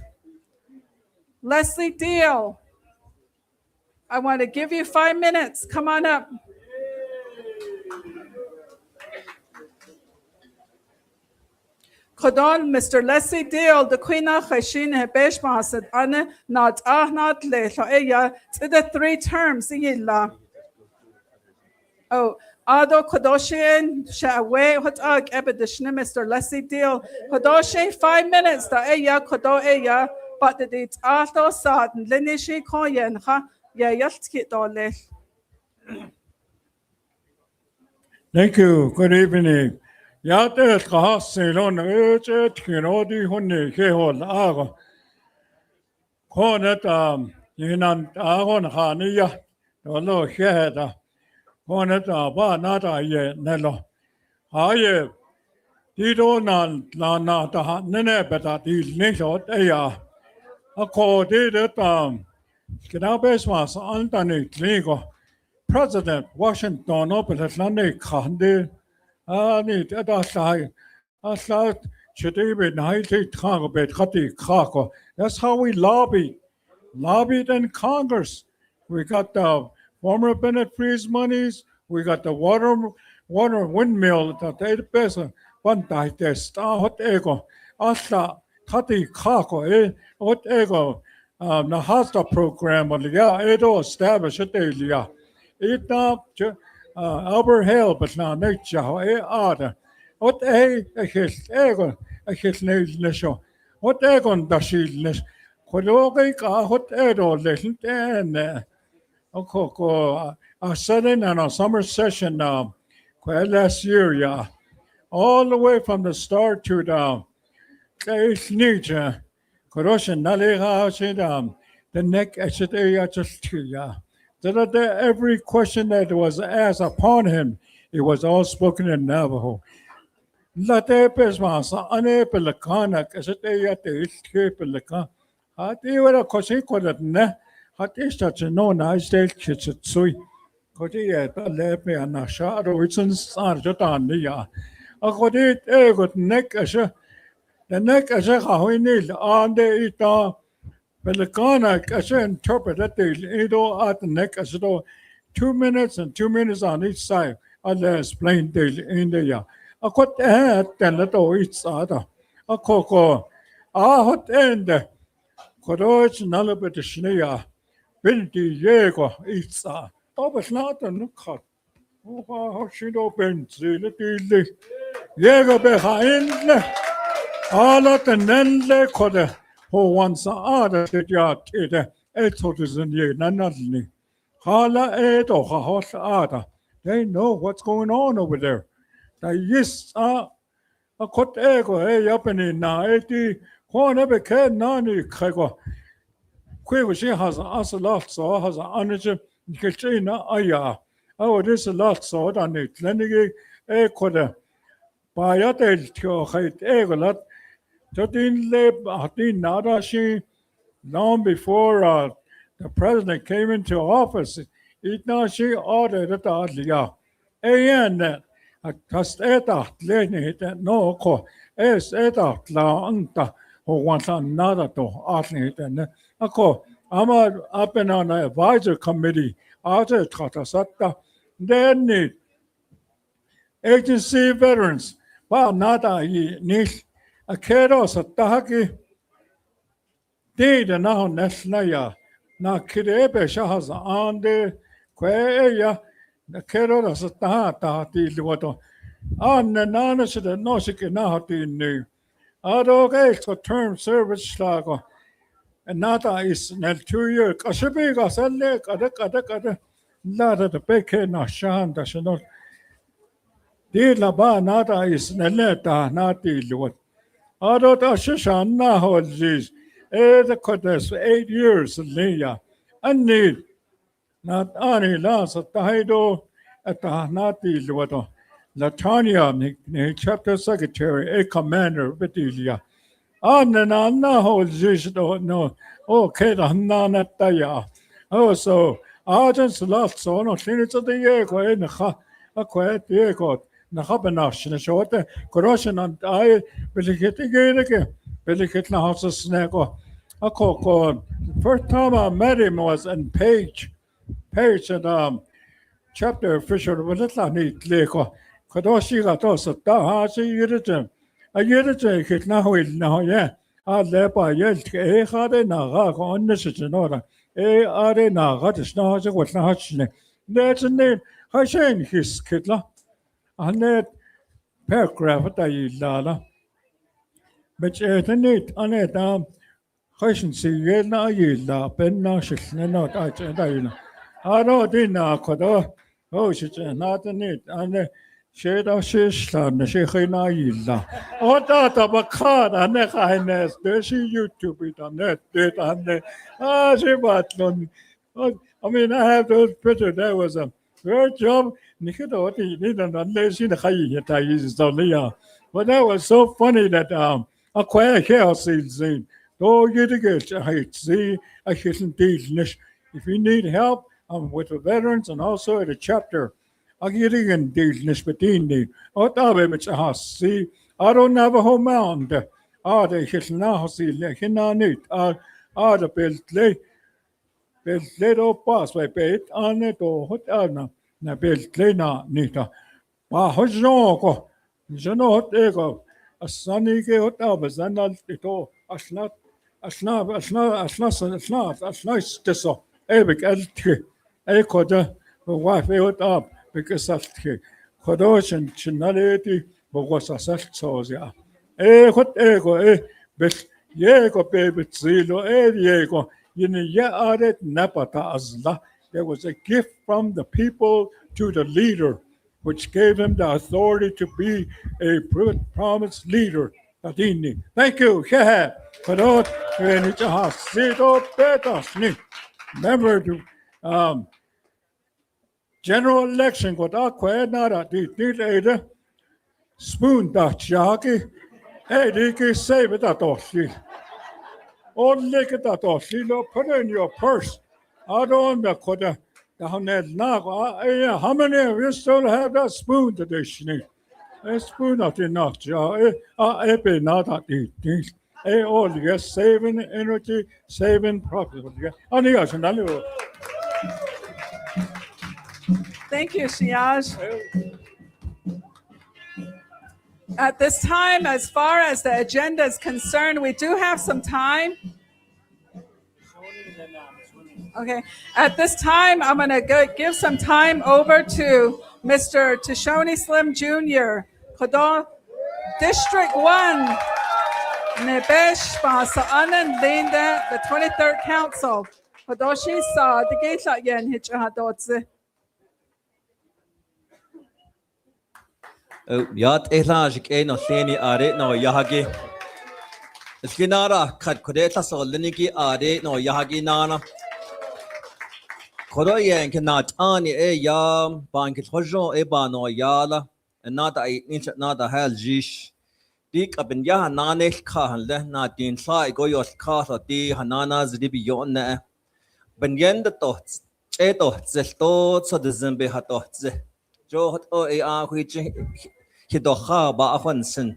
Leslie Deal, I want to give you 5 minutes. Come on up. Kodon, Mr. Leslie Deal, the Queen of Hashin Hebesh Masad, Anna, not not le, so eya, to the 3 terms, yilla. Oh, Ado Kodoshin, Shaway, what ag ebedishne, Mr. Leslie Deal, Kodoshin, 5 minutes, the eya, Kodo eya, but the date after sad, and Linishi Koyen, ha, ya yaltkit dole. Thank you. Good evening. Yate kahasilon eche tinodi hunni kehol aga. Konet yinan agon haniya dolo sheheda. Konet ba nata ye nelo. Haye dido nan na ta nene beta di nisot eya. Ako did kinabesmas antani kligo. President Washington open Atlantic Kande. Ani asai chitibi naiti kangabet khati khako. That's how we lobbied in Congress. We got the former Bennett Freeze monies. We got the water windmill that they pesa one day test. Hot ego asa khati khako hot ego the Hasta program on the edo established it it now Albert Hale, but now nature, other. What his ego, his nation. What egon does she list? Kodoga, what edo listen, and a sudden and a summer session last year, yeah. All the way from the start to the case nature, Koroshan Naliha, the neck, I said, just to ya. So that every question that was asked upon him, it was all spoken in Navajo. Late pesmasa ane pelakana kasete ya te ilke pelaka. Hati wala kosi kodat ne. Hati stache no na istel kitsui. Koti ya ta lepe anasha ro itsun sar jotan ya. Akoti egot nek asha. The neck asha hahoinil ande ita pelakana asha interpreted ido at the neck asdo 2 minutes and 2 minutes on each side. I'll explain the India. A quite ten little each other. A coco. A hot end. Codoch nalabit shnea. Binti yego each other. Oh, but not a look hot. Oh, how she opens the little yego behind. All at the nende coda. Who once other did yard it. Eight is in ye, none. Hala eight or hot other. They know what's going on over there. The yes, a cot ego, yapani na eti, whatever can nani kago. She has a lot, so has an energy, Kachina aya. Oh, this a lot, so on it. Lenny a coda. Bayatel to hate ego lot. Totin leb, Hatin nada she long before the president came into office. It now she ordered it out. And just eta leni no ko es eta la anta who wants another to athlete and ako I'm up and on an advisor committee after Tatasata. Then need agency veterans. Well, not a niche. A kero sa tahaki. Did now nesnaya. Na kirebe shahaz ande kweya. The kero sa tahati liwato. On the nana should have no shikinahati new. Adoge for term service lago. And nata is nel 2 years. Kashibiga sale kada. Nada the beke na shan da shanot. Di la ba nata is neleta nati liwat. Adot ashishan na holzis. The codes 8 years liya. And need not any last at Tahido at the nati liwato. Latanya, chapter secretary, a commander, Betilia. And na holzis no. Okay, the nana taya. Oh, so Argent's lost so no clinics of the year, a quiet year got. Nahabanash, and a short corrosion and I Billikit again. Billikit house of snaggo. A coco. First time I met him was in Page and chapter official with little neat leko. Kodoshi got us a tahashi yiritim. A yiritim hit now, yeah. I lepa yelt, had a naga on this in order. Are naga is not what nahachne. That's a name. Hashen his kitla. And that paragraph that you lala. But it's a neat on it. Hashen see ye na ye la, ben na shit, not I don't. I don't dinner codo. Oh, she's not a neat. And she does shish, and she na ye la. Oh, that of a card, and the kindness. There's YouTube it on that, and the she batlon. I mean, I have those pictures. There was a great job. But that was so funny that a quiet chaos scene. Oh, you get I see I shouldn't teach. If you need help, I'm with the veterans and also at a chapter. I get in dealness between the see I don't have a home mountain. They hit now see Hinanit the built little pass by bait on it or what na built lena nita. Hojoko, Janot ego, a sunny hot as nice teso, epic elk, ecoda, the wife up because of Kodosh and chinality, but was a set sosia. What ego, but yego baby zilo, yego, added napata azla. There was a gift from the people to the leader, which gave him the authority to be a promised leader. Thank you. Remember to general election got a nada di ede spoon da chaki diki save it at all. All lick it at all. Put it in your purse. I don't know how many of you still have that spoon today? A spoon at enough. Epi not at these. All yes, saving energy, saving profit. Thank you, Shiaj. At this time, as far as the agenda is concerned, we do have some time. Okay. At this time, I'm going to give some time over to Mr. Tishoni Slim Jr., Kodo District 1, Nebesh, Basaanan, Linda, the 23rd Council. Kodoshi Sa, the Gate Yen Hitchahadotze. Yat ehlajik no theni are no yahagi. Skinara kat kodeta soliniki are no yahagi nana. Koroyen cannot ani yam bankit hojo ebano yala and not I ninja nada hell jish. Dik up in yaha nanel kahanle not din sai go your car or di hananas ribi yonne. Ben yen the thoughts. Eto zesto so the zimbe hatot. Jo hot o which Hidoha ba ahonsen.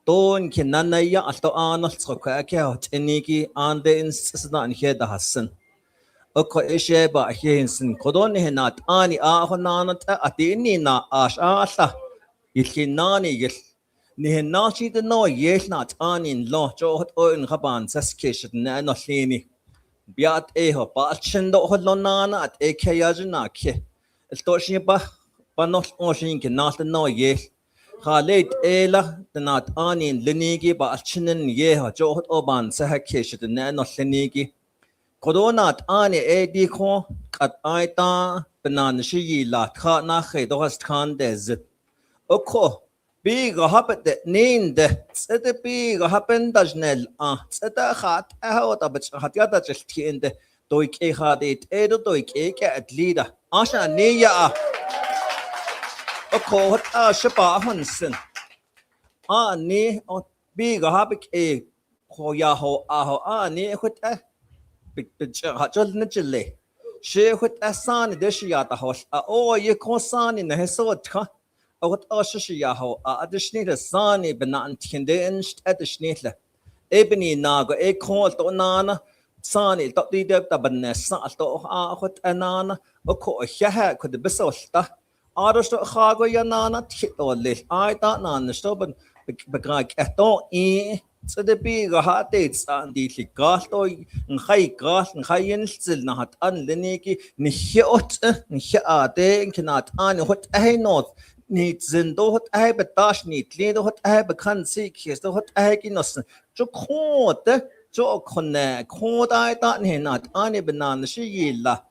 Don kinanaya alto anal tsokaka eniki ande in sisna heda hassen. Oko ishe ba hinsen kodoni henat ani ahonanat atini na asha. Ilhinani yel. Nihenachi the no yel not ani in law johot o in haban saskish na no lini. Biat eho ba chendo holonana at ekayajina ke. Eltoshi ba panot oshin kinat no yel. Khalid Ela, the not anin Linigi, but Chinin Yeha, Johot Oban, Sahakish, the Nano Linigi. Kodonat Ani Ediko, Kat Aita, Banan Shi La Kanache, Dohas Khan Desert. Oko, big a habit that named the Seta big a happen Dajnel, Seta hat out of its Hatiata just in the Doik Ehad it, Edo Doik Eka at leader. Asha Nia. Oko, what Shapa Hunson. Ni big a habit a Hoyaho Aho ni what a Hachel Nichile. She what a son deshiyata house. Oh, you call son in the Hesota. Oh, what Oshiyaho, additional sonny benan tindenched at the schnittler. Ebony nago a call to nana. Sonny, dot the depth of Banessa, what anana, o co a hair could be so stuck. Others to Hago Yanana, tit or lit. I thought none, stubborn. Begrijp echt toch in ze de biga had iets aan die gast oi een gij gast een gij instel na het aan leniki niet geot niet ade in knaat aan hot hij not niet zijn do hot hij betash niet lede hot hij bekan zie is do hot hij kinos zo khoot zo khone khoot ai ta ne nat aan benan shi la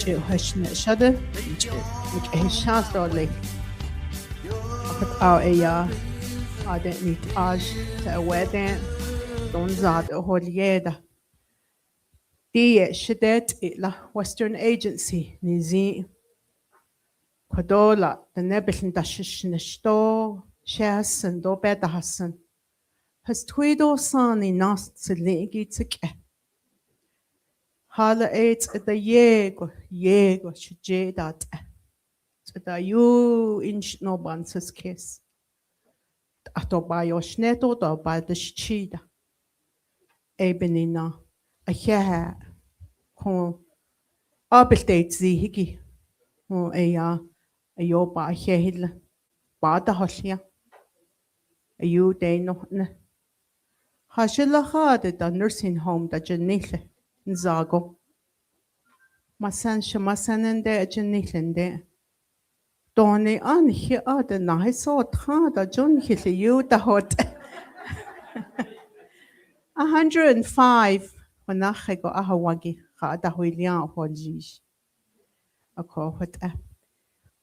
Mitchell Hashna Shudder, which a chance dolly. But our I don't need to a wedding, don't that a whole year. The Shadet Itla Western Agency, Nizi Kodola, the Nebel Dashish Nesto, Shas and Dobeda Hassan. Has Twido son in Nast Legi Tike. Hala eight at the Yego, Shije that. So that you inch no banses kiss. Ato by your schneto, or by the schida. Ebenina, a hair. Con Abeltate Zihigi. Oh, a yoba hehil. Bada hosia. A you day no. Hashilla had the nursing home that Janile. Zago. Masan Shamasan and there Janile there. Donny an here are the nice old the John Hill you the hot 105 when I go Ahawagi, Hada William Hodgish. A call what a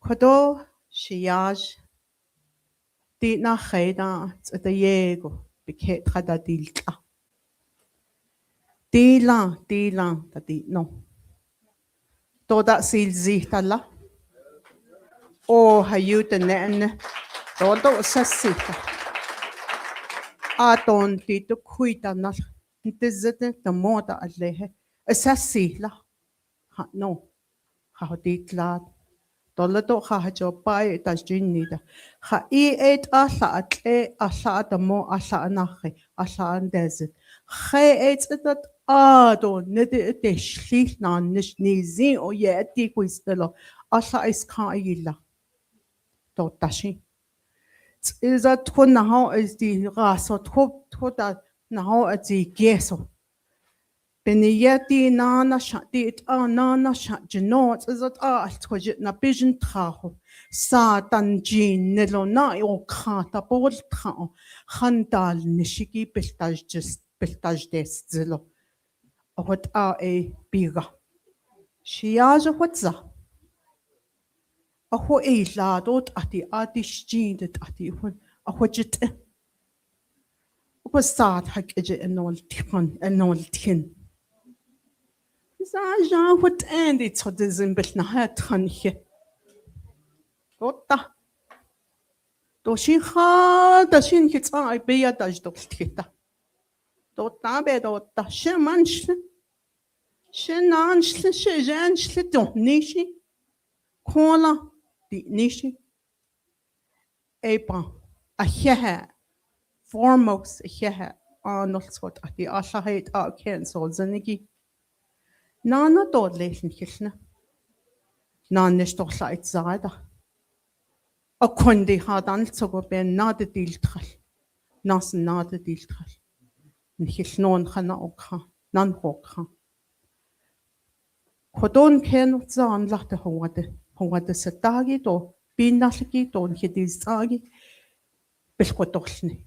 Kodo, Shiaj, did not Heda at the Yego, Biket Hada Dilta. Dila, that did no. Do that seal Zitala. Oh, Hayut and Dodo Sassita. I don't need to quit enough. It is the more that I lay a sassila. No, how did lad? Dolado ha job by it as Jinida. Ha ate asa at a asa the more asa anache, asa and desert. He ate that don't need it a sleep nan nish nizi or yet deep with the law. Asa is kaila. Dotashi. Is that one now is the ras or to that now at the gesso. Beniyeti nana shat it nana shat genot is that twajit na pigeon traho. Sa tanjin nilo na o kata bol trao. Handal nishiki piltaj des zillo. What are a biga? Shiaja what's that? A ho e ladot at the adishjin at the one a hodget. Was sad hackage and all tin. Zaja what end it's what is in Betnahat here. Dota. Doshin ha, the shin hits I be a dash dota. Dota be dota, shemanch. Shenanch, shejanch, don't nishi. Cola. The nishi Apa a heha foremost a heha not what at the ashahate out cancel zanigi. Nana dod lation kishna. Nan nisto site zada. A kundi had also go ben not the deal tral. Nas not the deal tral. Nishnon hana okha, nan hokha. Kodon ken zan latte howade. Hon the satagi to binasiki to hidis agi bisquatoshni.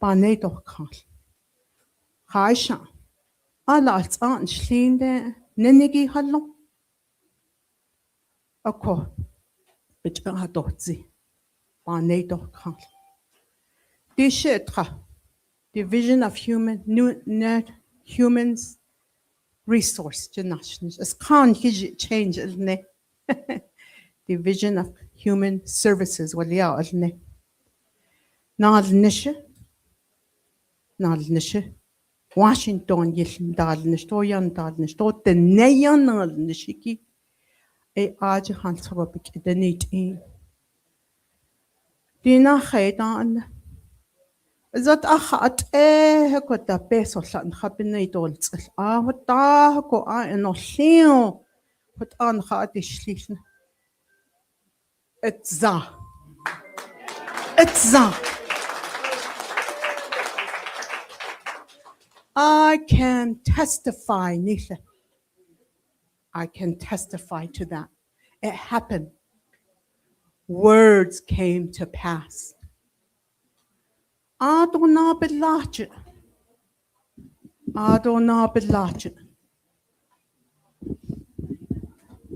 Paneto kal. Haisha. Alats aunt schlinde nenigi hallo. A co which a dotzi. Paneto kal. Dishetra. Division of humans resource nations. As can't change ne. Division of Human Services. Well, yeah, ne. Nal nisha. Washington yishin dal nistoyan dal nistot the neyan nal nishiki. E aj hansrobik the need in. Dina hedan. Zat achat got the best of Latin cabinet dolls. What da go and no leo. What on had is schlichen. It's za. I can testify, Nisha. I can testify to that. It happened. Words came to pass. Adona belachet.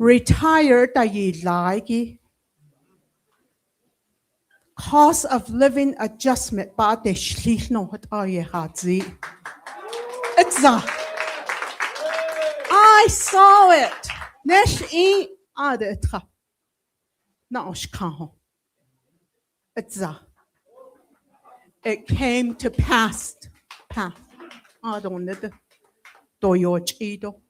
retire ta yi laigi. Cost of living adjustment ba de schlich no hat aye hat sie. It's I saw it. Nesh I ade etra. Na oshkaho. It's it came to pass. Path. I don't know. Do your chido.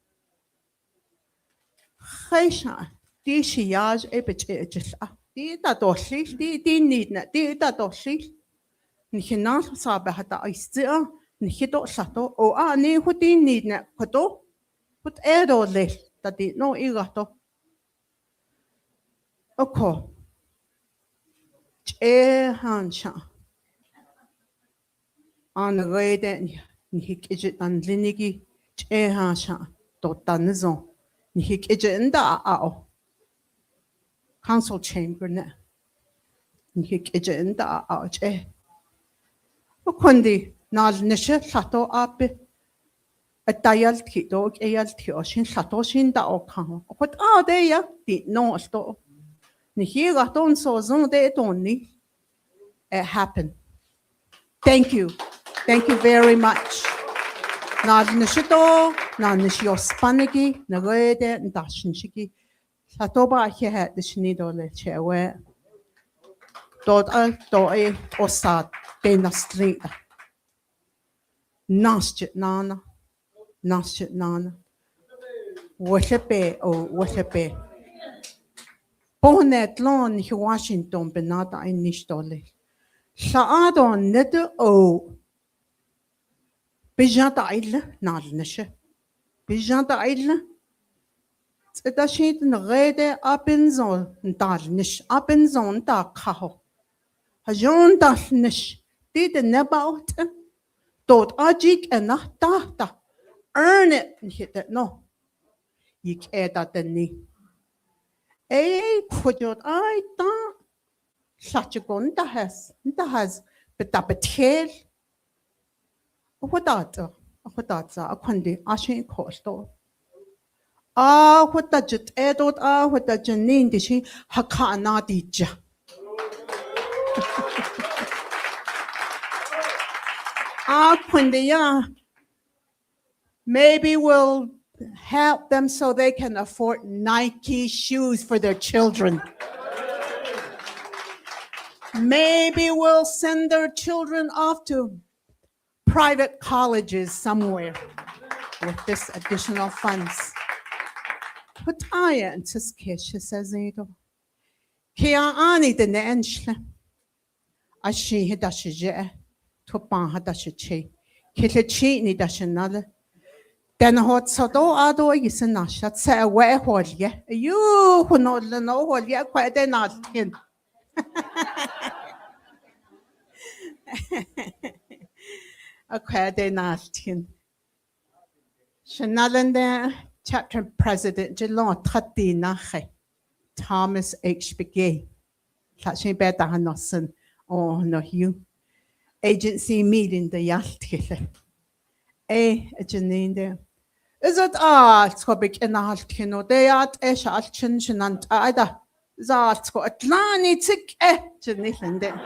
Heisha. Di shiaj ebech Di da doshli. Di need na. Di da doshli. Nihinal sabahata istia. Nihido sato. O ni hu di need na koto. Put edo le. Tadi no igato. Oko. Hansha. An reden nihik ijit an linigi hansha. Dotanizon. Nihik ijit nda ao. Council chamber ne. Nihik ijit nda ao Okundi nal nishe sato ape. A dial tito eyal tio shin sato shin da o kan. Okot de ya di no sto. Nihiga don so zon de doni. It happened. Thank you. Thank you very much. Na nishito, na nishio spanigi, na rede, and dashinshiki. Satoba here the shinido le chewe. Dod al doe osad de street. Nasjit nana. Nasjit nana. Washape o washape. Bonet lon hi Washington benata in nishtole. Saadon net o. Bijanta idle, nadnische. Bijanta idle. Het is niet een reden op in zo'n dadnisch, op in zo'n dakaho. Hajon dadnisch, die de nebaut. Tot ajik en nachtata. Earn it, hit it no. Ik eet dat niet. Put your eye down. Such a gun that has, but that betel. What that? A kundi, ashin costo. What that jet edot, what that janine dishi, hakana dija. Kundi, yeah. Maybe we'll help them so they can afford Nike shoes for their children. Maybe we'll send their children off to private colleges somewhere with this additional funds. But I am just kish, says Edo. Kia ani the nench. Ashi hidashije, Tupan hadashiche, Kitachi ni dashanada. Then hot sodo ado is a nashat, say away holye. You who know the no holye quite a not in. Okay, they nastin. Shanalanda chapter president Jelon Tati Nache Thomas H. Begay. Touching better Hanossen. Oh no you. Agency meeting the Yaltile. A Janine there. Is it Skobik in Altino? They are Eshalchin Shanant Ada. Zartsko Atlani tick Janithan there.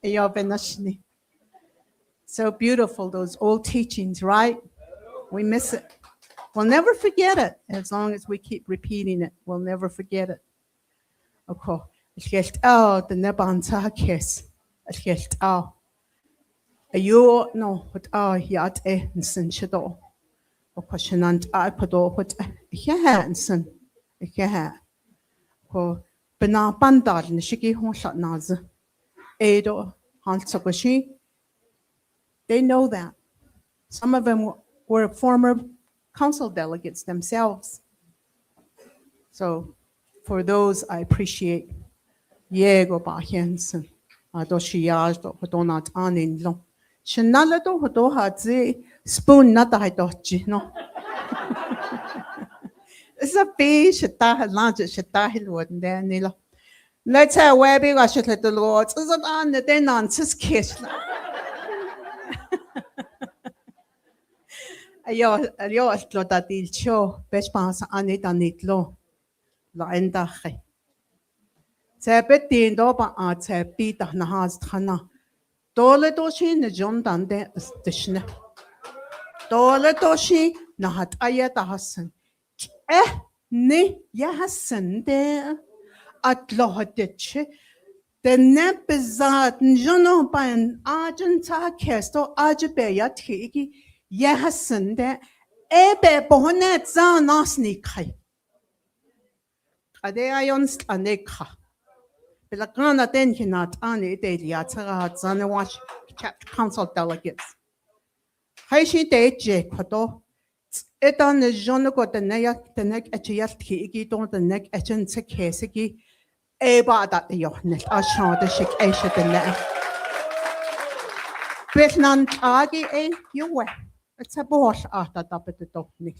Ayobenashni. So beautiful, those old teachings, right? We miss it. We'll never forget it. As long as we keep repeating it, we'll never forget it. Okay. The Nebanta kiss. You no, but yat and sin shadow. Or questionant I put over what Hanson. Yeah. Bena Bandar Nishiki Honshat Naz. Edo Hansabashi. They know that. Some of them were former council delegates themselves. So for those, I appreciate. Yego Bahiensen, Adoshiaj, Donat Anin Long. Shanalado Hodo Hadzi, spoon not I dodgy, no. It's a bee, Shatah, lunch, Shatahil, wouldn't there, Nilo. Let's have where big I should let the Lords. Is it on the day nonsense kiss? Ayo lo da dilcho bes pas anita nitlo la endache. Sebetin do ba a sebita na has khana. Dole doshi ne jon dande stishne. Dole doshi na hat ayata hasan. Ne ya hasan de at lo hatche. The nepizat njono ban ajen ta kesto aje ya tiki ya hasan de ebe bonet za nasni kai. Ade ayon aneka. Belakana den hinat ani de liatara hat zane wash council delegates. Haishi de je kodo. Etan jono go the neck achiyat ki don the neck achen se kesiki. Eba dat yohnet ashan de shik esha de ne. Betnan agi yuwe. It's a bosh ata tapet de dopni.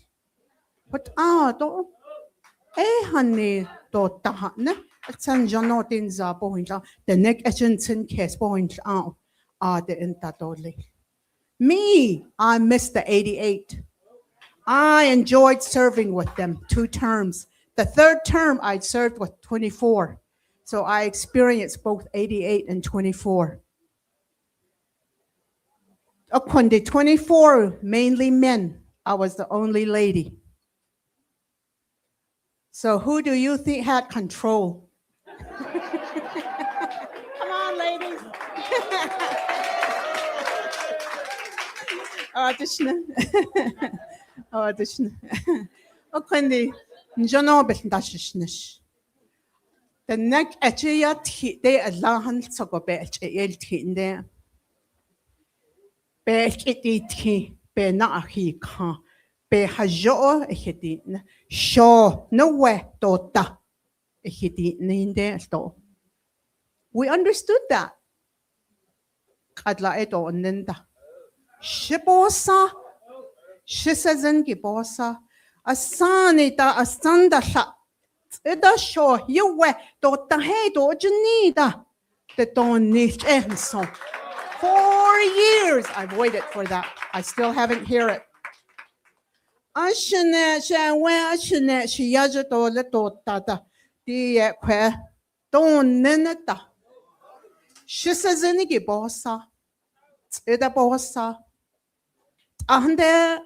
But do honey do tahane. It's an jonotin za point the neck agentin case point out the intadoli. Me, I missed the 88. I enjoyed serving with them 2 terms. The 3rd term I served with 24. So I experienced both 88 and 24. Upon the 24, mainly men, I was the only lady. So who do you think had control? Come on, ladies. Audition. Audition. Okay, njono betndashishnish. The neck achia they allahan soko bech el tinde. Bech it be na ahi ka. Be hajo ehidin. Sho no way tota. Ehidin ninde sto. We understood that. Kadla eto nenda. Shibosa. Shisazen gibosa. Asanita asanda sha. Ida sho you we do tahe do janida. The don nicht so. 4 years I've waited for that. I still haven't heard it. Ashine shanwe ashine shiyaja do le do tata. Di kwe don neneta. Shisazeni gibosa. Ida bosa. Ande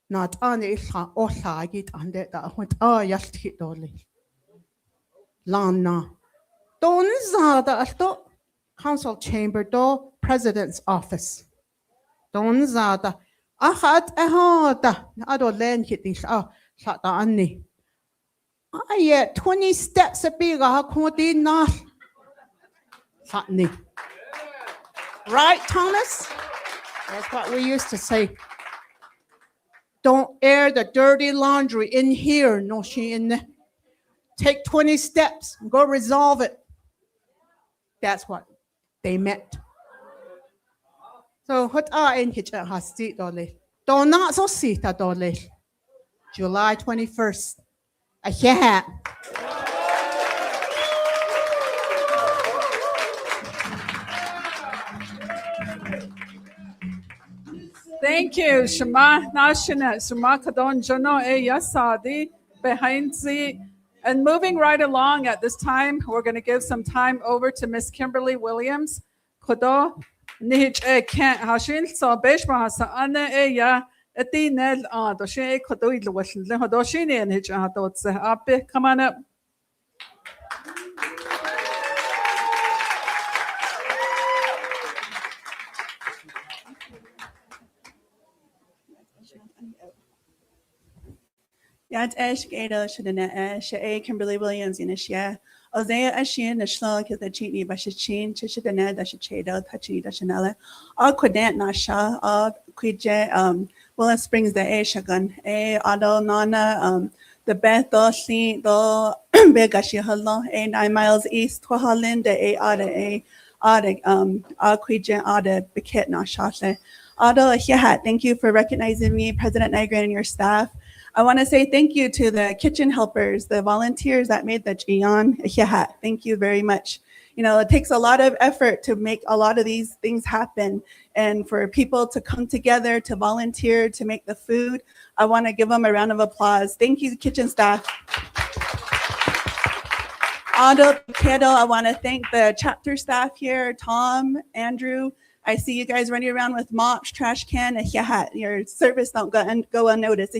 not on it or hagit under that went yalt hit dolly. Lana. Don zada council chamber do president's office. Don zada. Ahat ahada. Ado len hit this shut anni. Yet 20 steps a big hakudi na. Fatni. Right, Thomas? That's what we used to say. Don't air the dirty laundry in here, no she in there. Take 20 steps, go resolve it. That's what they meant. So what are in here hasti dole? Don't not so sita dole. July 21st. Yeah. Thank you, Shema Nashina, Shema Kadon Jono E Yasadi, behind the. And moving right along at this time, we're going to give some time over to Miss Kimberly Williams. Kodo Nij E Kent Hashin, so Beshma Hasa Anna E Ya, Eti Nel Doshe Kodo Idlewashin, Lehodoshini and Hitch Adots Ape. Come on up. Yad Esh Gada Shadana Esh Kimberly Williams in Ashia. Ozea Ashin, the Shlug, the Chini Bashachin, Chishadana, the Shachada, Tachi, the Chanela, all Quadant Nasha, all Quije, Willis Springs, the Ashagun, Ado Nana, the Bethel, Saint, the Begashi Halo, 9 miles east, Twahalin, the Ada, all Quije, Ada, Biket Nasha. Ado, thank you for recognizing me, President Nygren, and your staff. I want to say thank you to the kitchen helpers, the volunteers that made the Jian. Thank you very much. You know, it takes a lot of effort to make a lot of these things happen. And for people to come together, to volunteer, to make the food, I want to give them a round of applause. Thank you, kitchen staff. I want to thank the chapter staff here, Tom, Andrew. I see you guys running around with mops, trash can, and your service don't go unnoticed.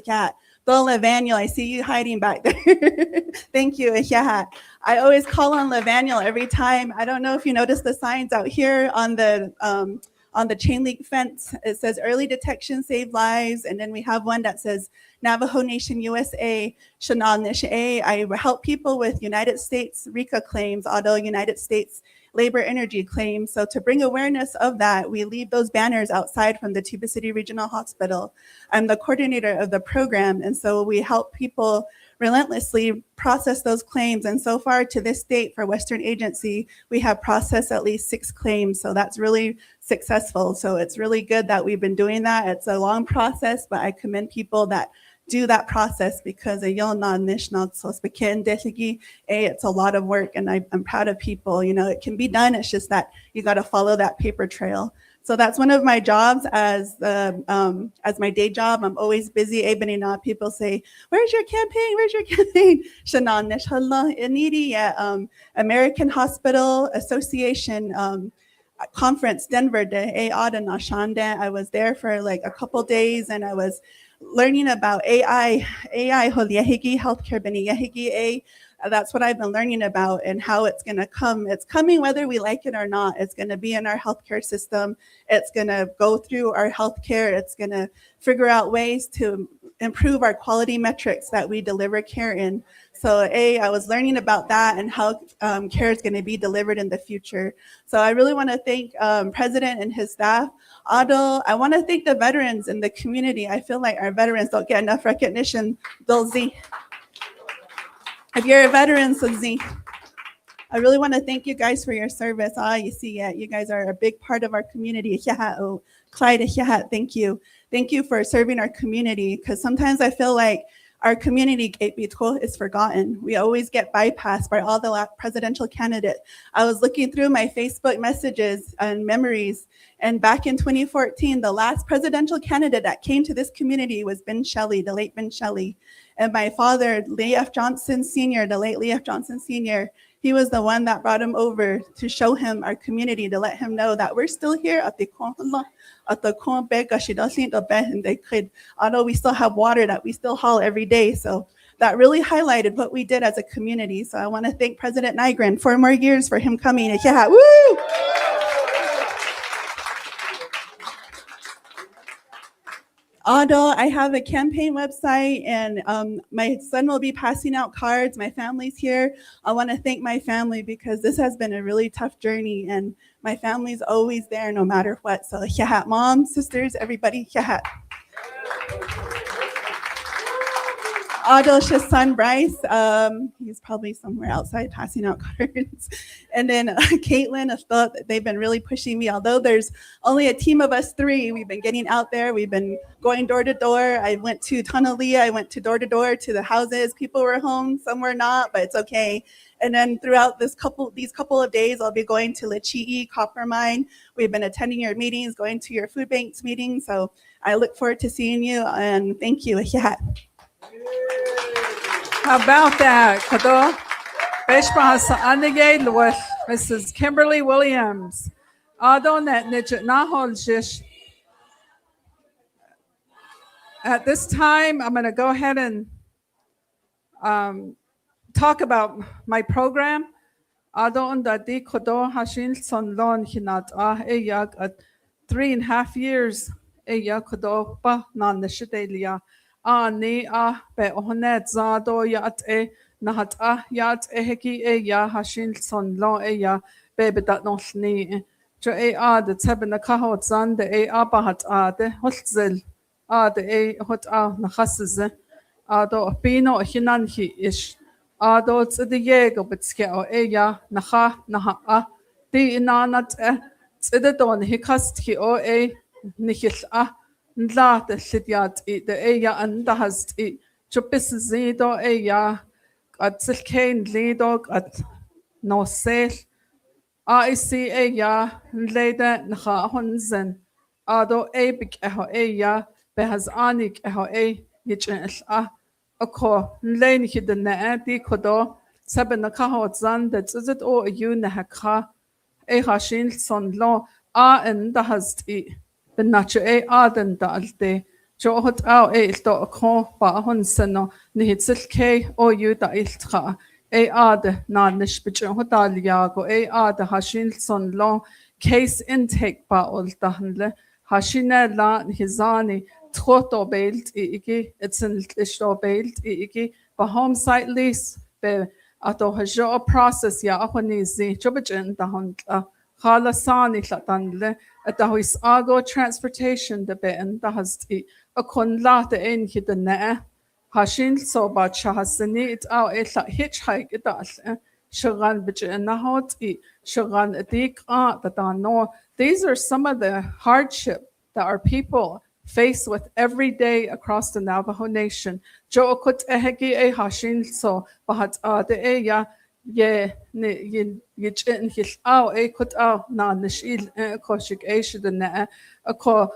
Bill Levaniel, I see you hiding back there. Thank you. I always call on Levaniel every time. I don't know if you noticed the signs out here on the chain link fence. It says early detection save lives, and then we have one that says Navajo Nation USA. I help people with United States RICA claims, although United States labor energy claims. So to bring awareness of that, we leave those banners outside from the Tuba City Regional Hospital. I'm the coordinator of the program, and so we help people relentlessly process those claims. And so far to this date for Western Agency, we have processed at least 6 claims. So that's really successful. So it's really good that we've been doing that. It's a long process, but I commend people that do that process because it's a lot of work, and I'm proud of people. You know, it can be done. It's just that you got to follow that paper trail. So that's one of my jobs as my day job. I'm always busy. People say, "Where's your campaign? Where's your campaign?" American Hospital Association conference, Denver. I was there for like a couple days, and I was learning about AI, healthcare. That's what I've been learning about and how it's going to come. It's coming whether we like it or not. It's going to be in our healthcare system. It's going to go through our healthcare. It's going to figure out ways to improve our quality metrics that we deliver care in. So I was learning about that and how care is going to be delivered in the future. So I really want to thank President and his staff. Ado, I want to thank the veterans in the community. I feel like our veterans don't get enough recognition. If you're a veteran, so Z. I really want to thank you guys for your service. You see, you guys are a big part of our community. Clyde, thank you. Thank you for serving our community, because sometimes I feel like our community is forgotten. We always get bypassed by all the presidential candidates. I was looking through my Facebook messages and memories, and back in 2014, the last presidential candidate that came to this community was Ben Shelley, the late Ben Shelley. And my father, Lee F. Johnson Sr., the late Lee F. Johnson Sr., he was the one that brought him over to show him our community, to let him know that we're still here at the although we still have water that we still haul every day. So that really highlighted what we did as a community. So I want to thank President Nygren, 4 more years for him coming. Woo! Although I have a campaign website, and my son will be passing out cards. My family's here. I want to thank my family because this has been a really tough journey, and my family's always there no matter what. So mom, sisters, everybody, Adol's son, Bryce, he's probably somewhere outside passing out cards. And then Caitlin, they've been really pushing me. Although there's only a team of us 3, we've been getting out there. We've been going door to door. I went to Tunalia. I went to door to the houses. People were home, some were not, but it's okay. And then throughout these couple of days, I'll be going to Lechi'i Copper Mine. We've been attending your meetings, going to your food banks meetings. So I look forward to seeing you, and thank you. How about that? Kado? Beshbahasa Anige Lewis, Mrs. Kimberly Williams. Adonet Nijit Nahol Jish. At this time, I'm going to go ahead and talk about my program. Adon Dadi Kodo Hashin Son Lon Hinat Eyag at 3.5 years. Eyag Kodo Pa Nan Nishidelia. Ni be ohonet zado yat nahat yat heki ya hashin son lo ya bebe dat noslni jo de teben kahot zan de bahat de holzel de hot nachasze do pino hinan hi ish do tsde yego betske ya naha di inanat tsde don hikast hi nichil Nla the Lidiat the Aya and the has Chopis Zido Aya at Silkane Lidog at no sale isi ya leda naha honzen ado big eho ya behas anik eho yichin ako lein hidden di kodo saben nakaho zan that is it o you na hakha hashin son lo en da hast ben nacho aden da alte jo hot au ilto ko ba honsen no ni hitsil ke o you da iltra ade na nishbich hodalia go ade hashin son long case intake ba ol dahnle hashine la hizani troto belt iki etsen listo belt iki ba home site lease be ato hajo process ya ahonizi chobichin dahantla khala sani latanle atahuis ago transportation de be en dahasti akon la de en hidene Hashin so ba chahasani it out hitchhike it shagan bitch and nahot shagan adik that no. These are some of the hardship that our people face with every day across the Navajo Nation. Jo okut ehegi hashin so bahat de ya ye yichin hil kut na nishil koshik shid na ako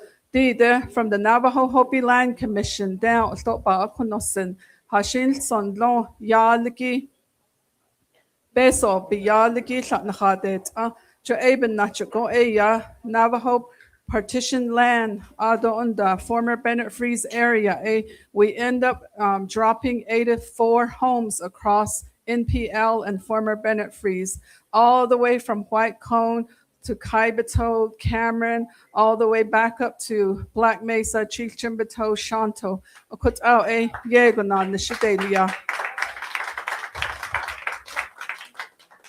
from the Navajo Hopi Land Commission down stop ba konosin hashin son lo yaliki beso bi yaliki lat nahadet jo eben nachko ya Navajo partition land on the former Bennett Freeze area we end up dropping 84 homes across NPL and former Bennett Freeze all the way from White Cone to Kaibeto, Cameron, all the way back up to Black Mesa, Chilchimbato, Shanto. Okut au yegonan nishidelia.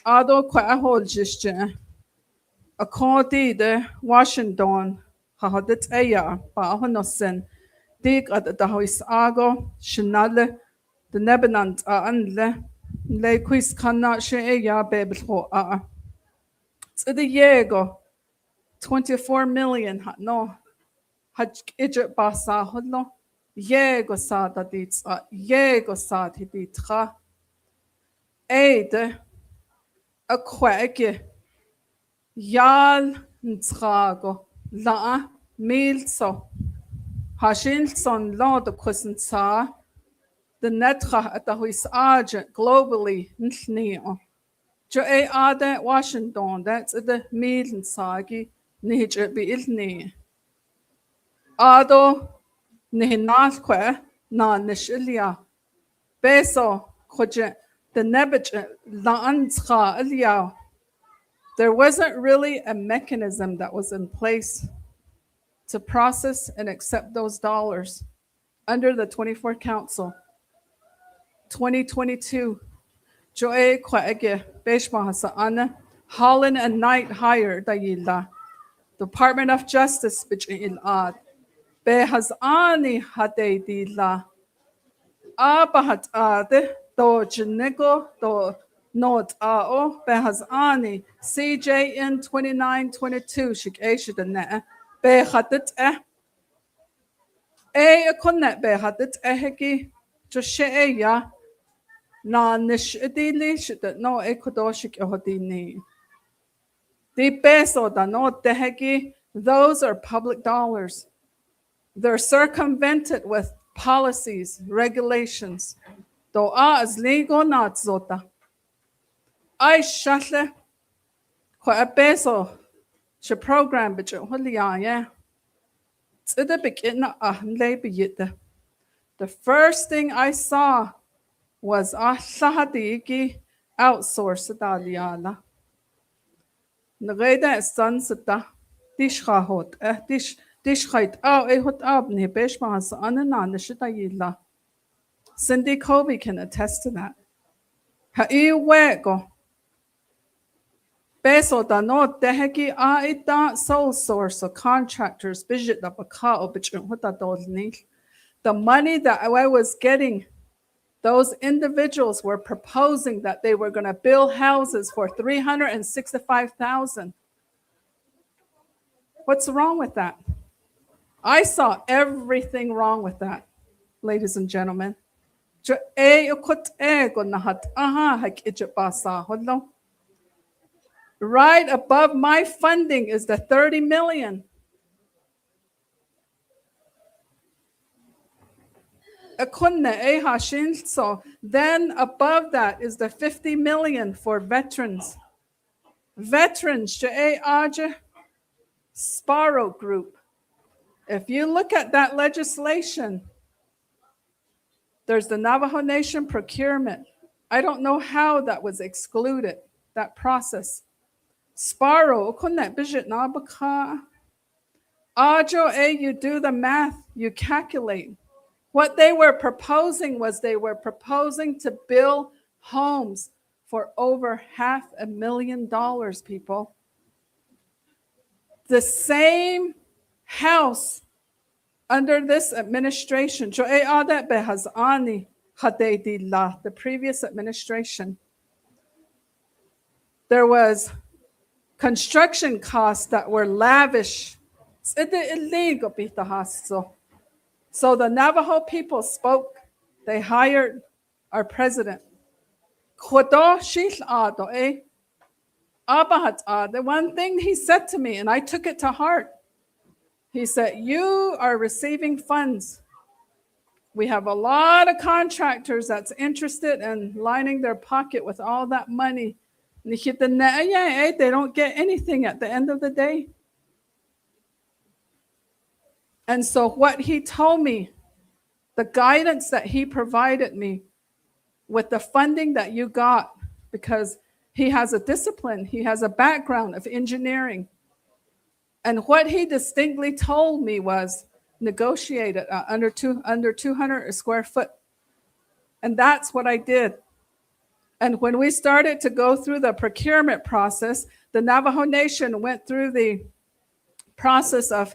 Ado kwa ahol jishje. Akodi de Washington, hahadit eya, ba ahonosen. Dig at the hois ago, shinale, the nebenant anle, le quis kana she eya bebel ho to the Yego, 24 million no haj ijit basa hodlo Yego sa da dit Yego sa hiditra Eide a kwege Yal ntrago la milso Hashilson lo de kusensa the netra at the huis agent globally nio Jo ade Washington, that's the Milen sagi, nije be ilni. Ado nihinalque na nishilia. Beso koje the nebich laantra ilia. There wasn't really a mechanism that was in place to process and accept those dollars under the 24th Council. 2022. Joe Kwaege, Beshmahasa Anna, Holland and Knight hire Dayila. Department of Justice Bijil Ad. Behaz Ani Hade Dila. Abahat Ade, Do Jinigo, Do Not Ao, Behaz Ani, CJN 2922, Shik Ashidane, Behatit a connet Behatit Ehegi, Joshe ya. Na nish idili that no ekodoshik ehodini. The peso da no dehegi, those are public dollars. They're circumvented with policies, regulations. Do as legal not zota. I shatle kwa a peso she program bicho holia. Tsida bikina lebi. The first thing I saw was Sahadiki outsourced Daliana. Nreda Sansata Dishahot, Dishheit, hot abni, Beshmas, Ananan, Shitayila. Cindy Kobe can attest to that. Hai wego. Beso da no deheki ita sole source of contractors, Bijit da Bakao, Bichun, what that does need. The money that I was getting. Those individuals were proposing that they were going to build houses for $365,000. What's wrong with that? I saw everything wrong with that, ladies and gentlemen. Right above my funding is the 30 million. So then above that is the 50 million for veterans. Veterans, Sparrow Group. If you look at that legislation, there's the Navajo Nation procurement. I don't know how that was excluded, that process. Sparrow, you do the math, you calculate. What they were proposing was they were proposing to build homes for over $500,000, people. The same house under this administration, the previous administration, there was construction costs that were lavish. So the Navajo people spoke. They hired our president. The one thing he said to me, and I took it to heart, he said, you are receiving funds. We have a lot of contractors that's interested in lining their pocket with all that money. They don't get anything at the end of the day. And so what he told me, the guidance that he provided me with the funding that you got, because he has a discipline, he has a background of engineering. And what he distinctly told me was negotiate it under 200 a square foot. And that's what I did. And when we started to go through the procurement process, the Navajo Nation went through the process of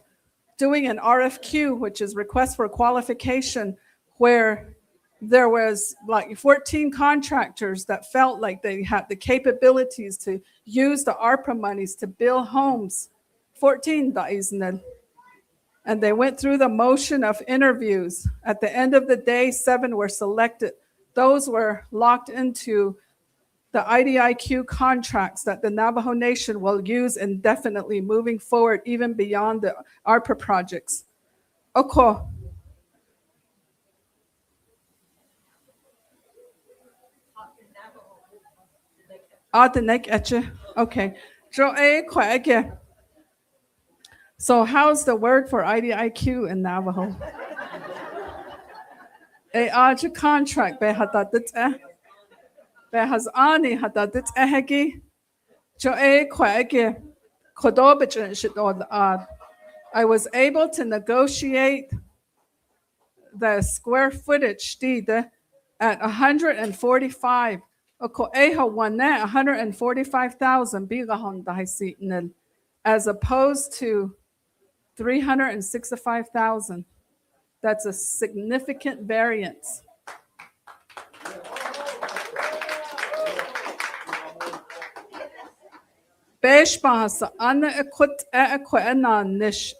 doing an RFQ, which is request for qualification, where there was like 14 contractors that felt like they had the capabilities to use the ARPA monies to build homes. 14 daisnel. And they went through the motion of interviews. At the end of the day, 7 were selected. Those were locked into the IDIQ contracts that the Navajo Nation will use indefinitely moving forward, even beyond the ARPA projects. Okay. Okay. So how's the word for IDIQ in Navajo? A contract has ani hadadit ehegi. I was able to negotiate the square footage at 145. 145,000 as opposed to 365,000. That's a significant variance.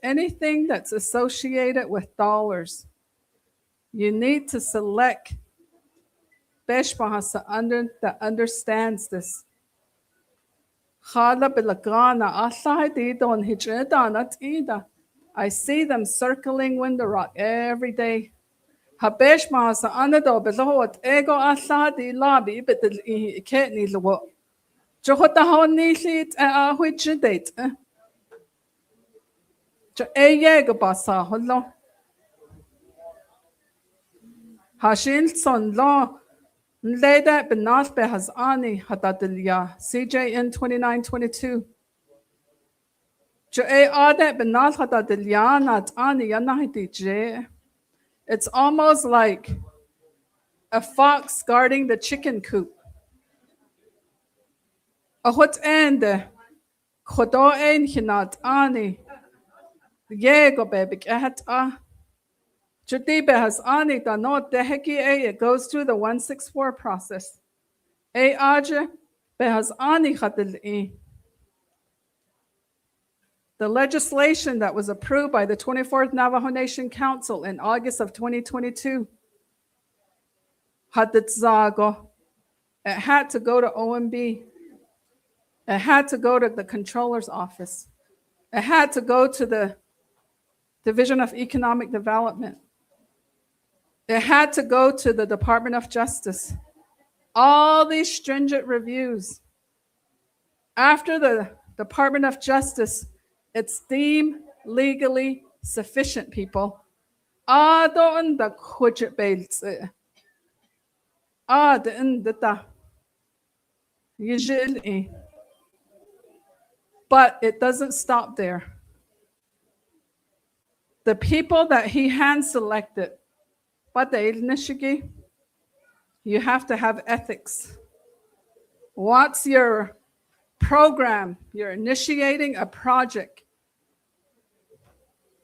Anything that's associated with dollars, you need to select that understands this. I see them circling Window Rock every day. CJN 2922. It's almost like a fox guarding the chicken coop. What end? Khodo ein hinat ani. Yego bebik ehat ah. It goes through the 164 process. The legislation that was approved by the 24th Navajo Nation Council in August of 2022, it had to go to OMB. It had to go to the controller's office. It had to go to the Division of Economic Development. It had to go to the Department of Justice. All these stringent reviews. After the Department of Justice, it's deemed legally sufficient, people. But it doesn't stop there. The people that he hand selected, you have to have ethics. What's your program? You're initiating a project.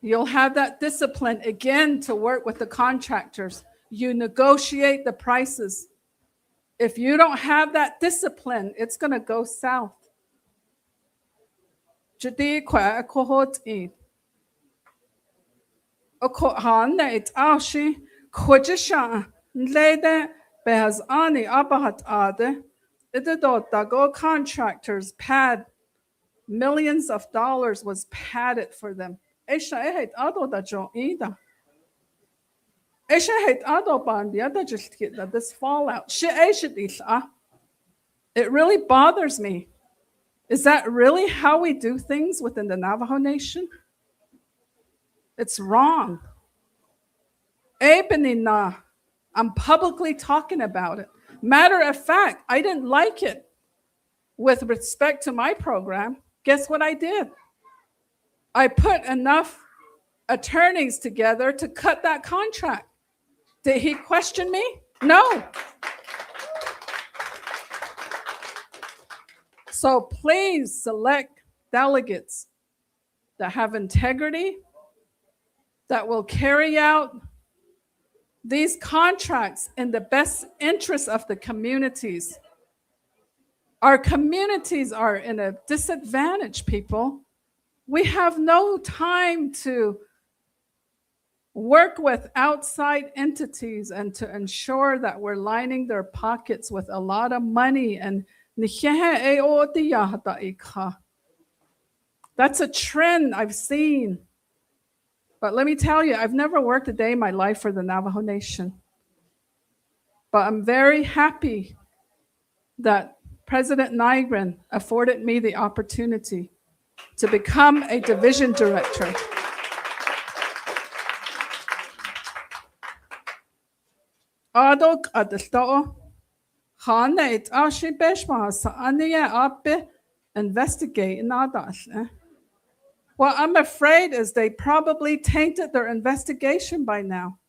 You'll have that discipline again to work with the contractors. You negotiate the prices. If you don't have that discipline, it's going to go south. Contractors pad millions of dollars was padded for them. This fallout. It really bothers me. Is that really how we do things within the Navajo Nation? It's wrong. I'm publicly talking about it. Matter of fact, I didn't like it with respect to my program. Guess what I did? I put enough attorneys together to cut that contract. Did he question me? No. So please select delegates that have integrity, that will carry out these contracts in the best interest of the communities. Our communities are in a disadvantage, people. We have no time to work with outside entities and to ensure that we're lining their pockets with a lot of money. And that's a trend I've seen. But let me tell you, I've never worked a day in my life for the Navajo Nation. But I'm very happy that President Nygren afforded me the opportunity to become a division director. Investigate. What I'm afraid is they probably tainted their investigation by now.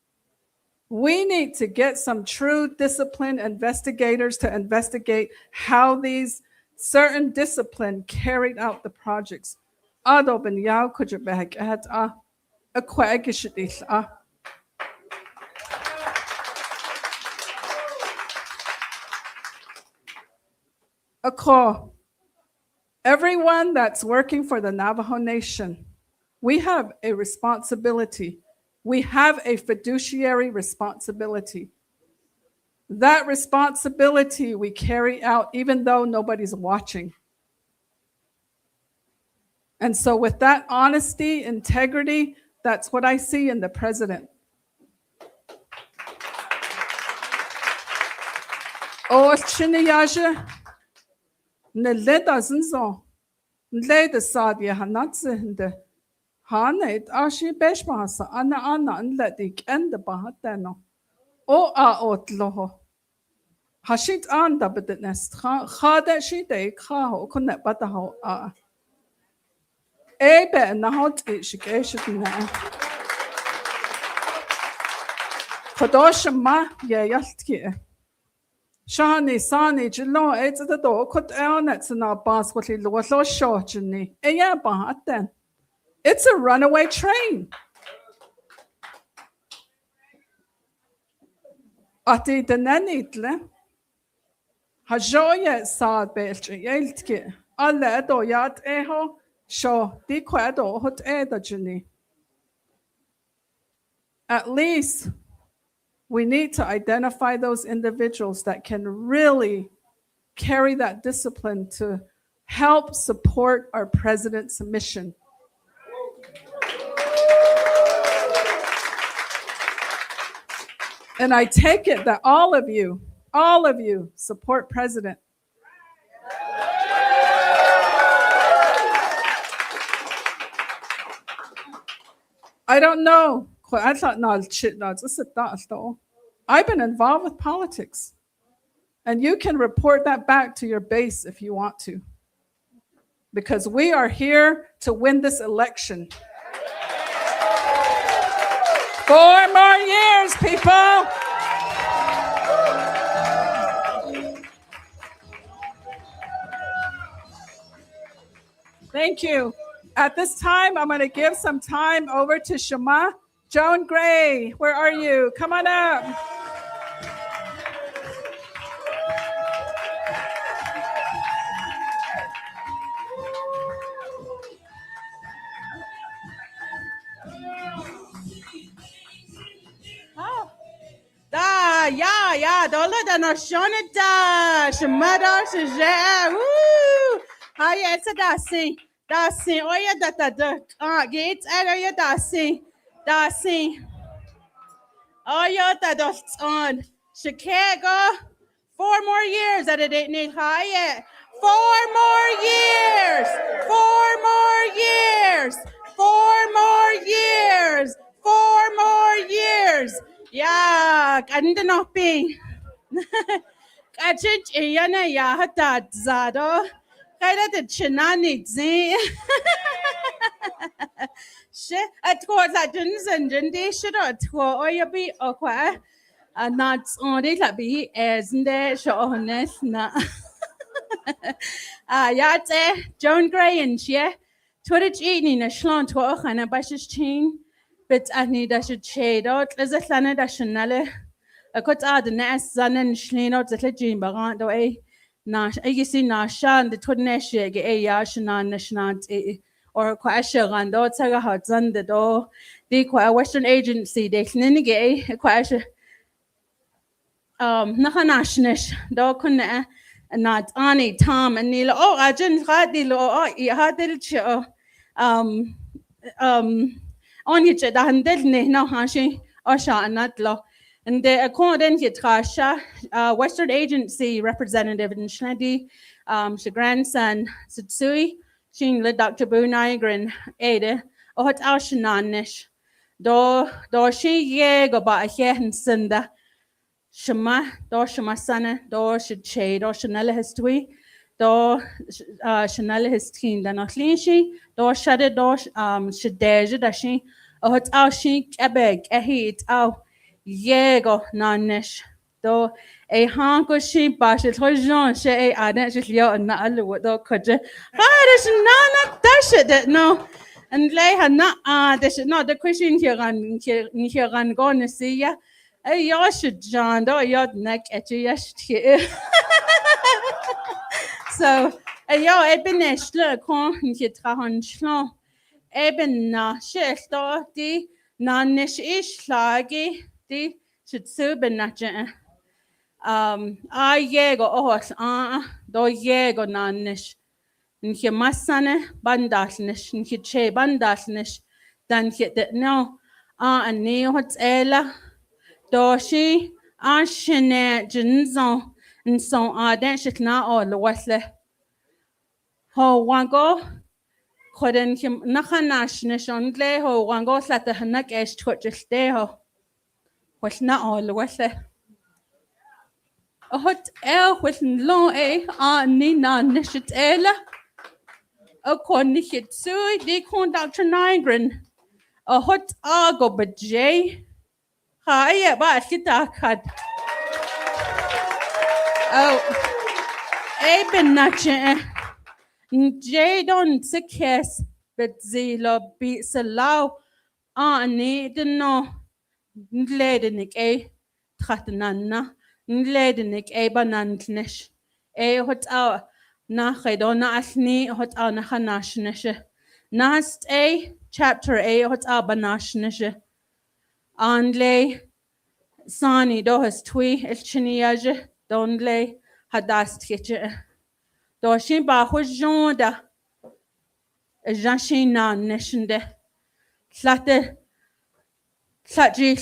We need to get some true disciplined investigators to investigate how these certain discipline carried out the projects. Everyone that's working for the Navajo Nation, we have a responsibility. We have a fiduciary responsibility. That responsibility we carry out even though nobody's watching. And so with that honesty, integrity, that's what I see in the president. Oh, Chiniyaja, Neleda Zinzo, Nleda Sadia Hanatzinde, Hanet Ashi Beshmasa, Anna, and Ledik and the Bahatano. O Otloho. Hashit anda but nest, Hada she de Kaho, Connect Bataho. Ebe and the hot education now. Kodoshama, Yastki. Shani, Sani, Jilo, it's the door, cut elnets and our bus, what he was so short, Jenny. Yeah, but then it's a runaway train. Ati the nanitle Hajoya sad belch, Yeltki, alle do yat eho, show the quado hot eda Jenny. At least we need to identify those individuals that can really carry that discipline to help support our president's mission. And I take it that all of you support President. I don't know. I've been involved with politics. And you can report that back to your base if you want to. Because we are here to win this election. 4 more years, people. Thank you. At this time, I'm going to give some time over to Shema. Joan Gray, where are you? Come on up. Dollar da nashona da shmada shje woo haya it's a dasi oya da gates area dasi oya da on Chicago 4 more years that it ain't need high 4 more years 4 more years 4 more years 4 more years. Yeah, ganda no ping. Kachich iyana ya hatat zado. Kaya the chinani zi. She at course I didn't send Jindy should at oya be okwa. Not only la be as nde honest na. Yate Joan Gray and she. Twitch eating a shlon to ochana bashish chin. But I need a should shade out as a planet nationale. A cut out the nest, sun and shlin out the legend, but aren't the way. Nash, I see Nashan, the Tudnesh, a Yashanan, Nashnant, or a quasher and dot saga hot on the door. The Western agency, they sningay, a quasher. Nahanashnish, dog couldn't not Annie, Tom, and Neil. Oh, I didn't had the law, you had the show. On each the handed no hashi or shot and not law. And the according to Trasha, Western Agency representative in Schneidy, she grandson Sutsui, she led Dr. Buu Nygren, Ada, or hot Alshananish. Do she ye go by a hair and cinder. Shema, do Shema sana, do should shade, or Chanel history. Do Chanel his teen than not leashy, do shudder, do should dare dashi, or hot our shink a beg, a heat out, yego nanish. Do a hanko sheep bash it was Jean, she I didn't just yell and not a what do could you? Ah, there's none dash it no. And lay her not this is not the question here and gonna see ya. Hey, y'all should John, do your neck at you yesterday. So, y'all, Eben Eschler, con, you trahan schlon. Eben na, shell, die, nanish ish lagi, die, should suben natchen. I yego ohos, do yego nanish. Nke masane, bandasnish, nke che bandasnish, dan hit that no, and neo hot ella. Doshi, Ashine, Jinzon, and so don't shit not all the Wesley. Ho wango, couldn't him Nakanash Nishongle, ho wango slat the Hanak Esh Twitch day ho. Was not all the Wesley. A hot air with long Nina Nishit Ella. A cornichit sui, decon Dr. Nygren. A hot argo but Jay. Hi, but kita cut. Oh, Eben Natchen. Jay don't sick yes, but zelo beats a low. Need to know. Nledenik a tratanana. Nledenik a banantnish. A hot hour. Nachedona asni hot hour nahanashnish. Nast a chapter a hot hour banashnish. Andley Sani do has twi el chiniage donley hadast kitche. Doshin ba hujonda. Jashina neshinde. Slate Sajil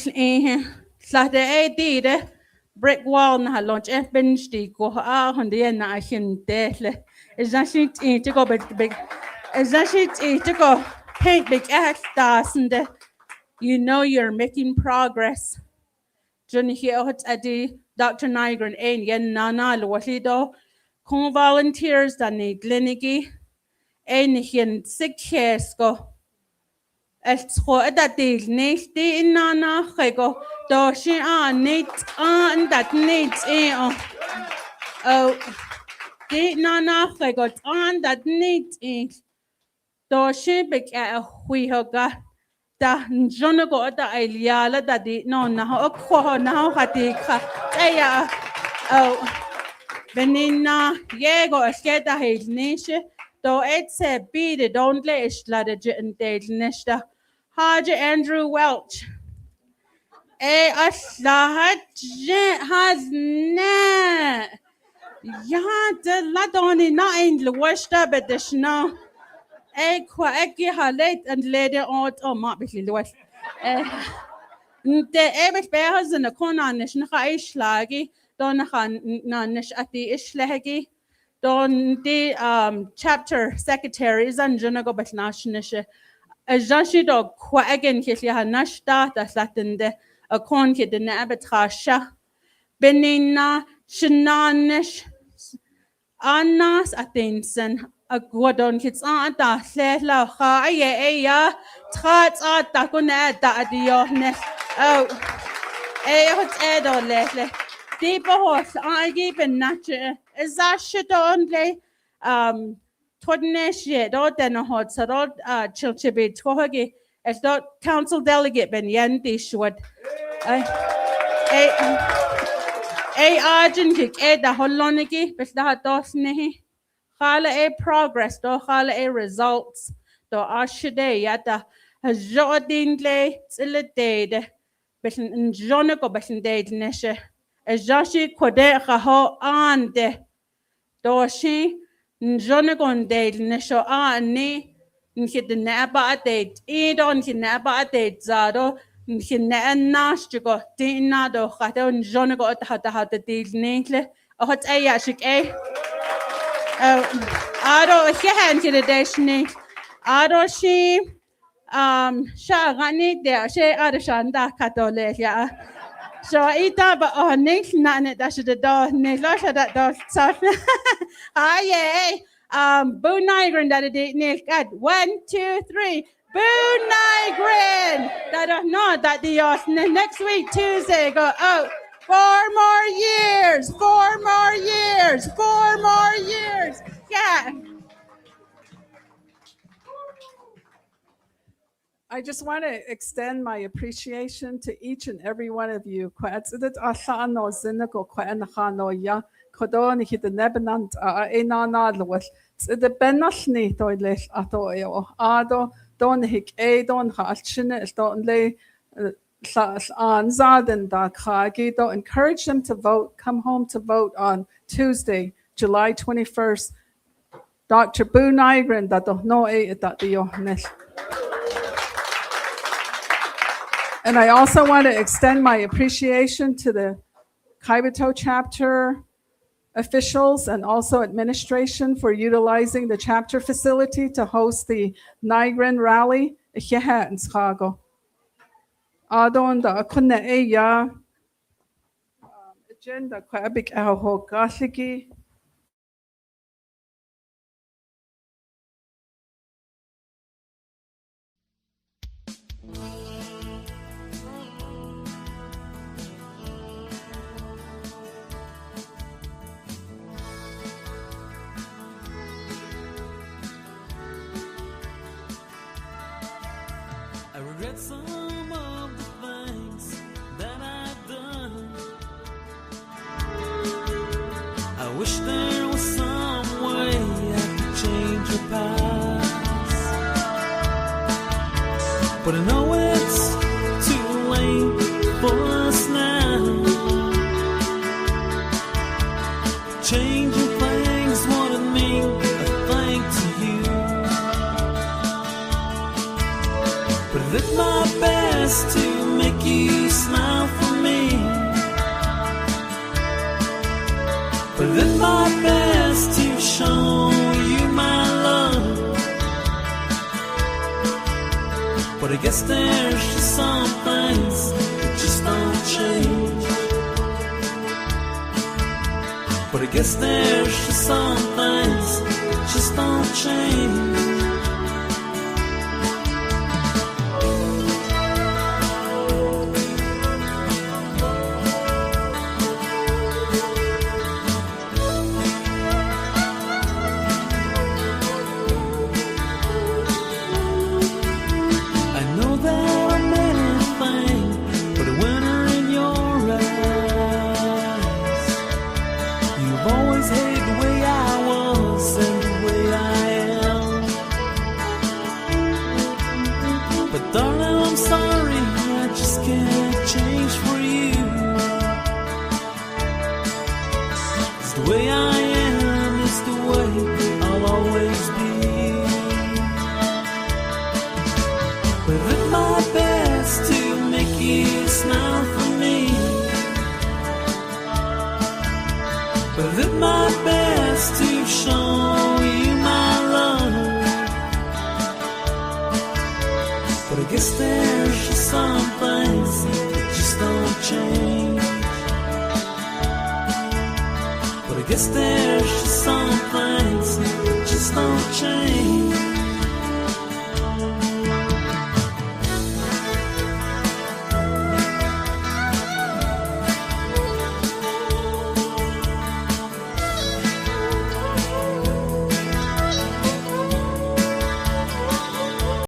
Slate dide. Brick wall na launch bench di go on the end I can deathly. Is that shit to go big? Is that shit to go paint big act and you know you're making progress. Johnny here at the Dr. Nygren and yen nana lohido. Con volunteers that need glenigi. And hin sick cares go. It's what that is next day in nana go. Do she needs that needs oh the nana go on that needs do she big we hoga da jona go da iliala da di no na o ko na hati ka aya oh benina yego sketa his niche do it's a beat don't let la de nesta Haja Andrew Welch أصلها هزنا يا دلادوني ناين لوشتا بدشنا كوا أكي هاليت أن ليدي أوت أو ما بيشي لوش نت بس بيهزن كونا نش نخا إيش لاقي دون نخا نش أتي إيش لاقي دون دي chapter secretary زن جنگو بس ناش نشه جاشي دو كوا أجن كيسي هالنشتا تسلتنده أكون كده نعبت خاشة بنينا شنانش الناس أتنسن أقودون كتس أنت سهلا خاية إيا تخات أنت كنا أديوهن أو إيه هتأدو ليه دي بهوس أجي بناتش إذا شدون لي تودنش يدو دنهود سرود تشلشبي توهجي as the council delegate ben yanti shwad ay arjun kik da holoniki bes da dos nehi khala a progress do khala a results do ashide yata hazodin le tsilede bes njonako bes date neshe ajashi kode kho ande do shi njonako date nesho ani Nkid naba adet, idon kinaba adet zado, nkinna nastigo, dinado, hato njonago at the deal neatly, or hot a yashik a. Ado a hand to the dashni, Ado she, shagani there, she adashanda catolesia. So ita ba oh next nane dash the door, nelasha that door, aye. Buu Nygren that it near God 1, 2, 3 Buu Nygren that no that the next week Tuesday go 4 more years 4 more years 4 more years yeah. I just want to extend my appreciation to each and every one of you. Kodoni hit the nebenant enanadlewis. The benasni toilet atoyo. Ado don hik a don halchine is don lay anzaden da kagi. Don't encourage them to vote. Come home to vote on Tuesday, July 21st. Dr. Buu Nygren that don't know that the And I also want to extend my appreciation to the Kaibeto chapter officials and also administration for utilizing the chapter facility to host the Nygren rally. Agenda kwabik aho gasliki. I regret some of the things that I've done. I wish there was some way I could change the past. But I know it's too late for us now. Changing things wanted me best to make you smile for me. But I did my best to show you my love. But I guess there's just some things that just don't change. But I guess there's just some things that just don't change. The way I am is the way I'll always be. But I did my best to make you smile for me. But I did my best to show you my love. But I guess there's just some things that just don't change. I guess there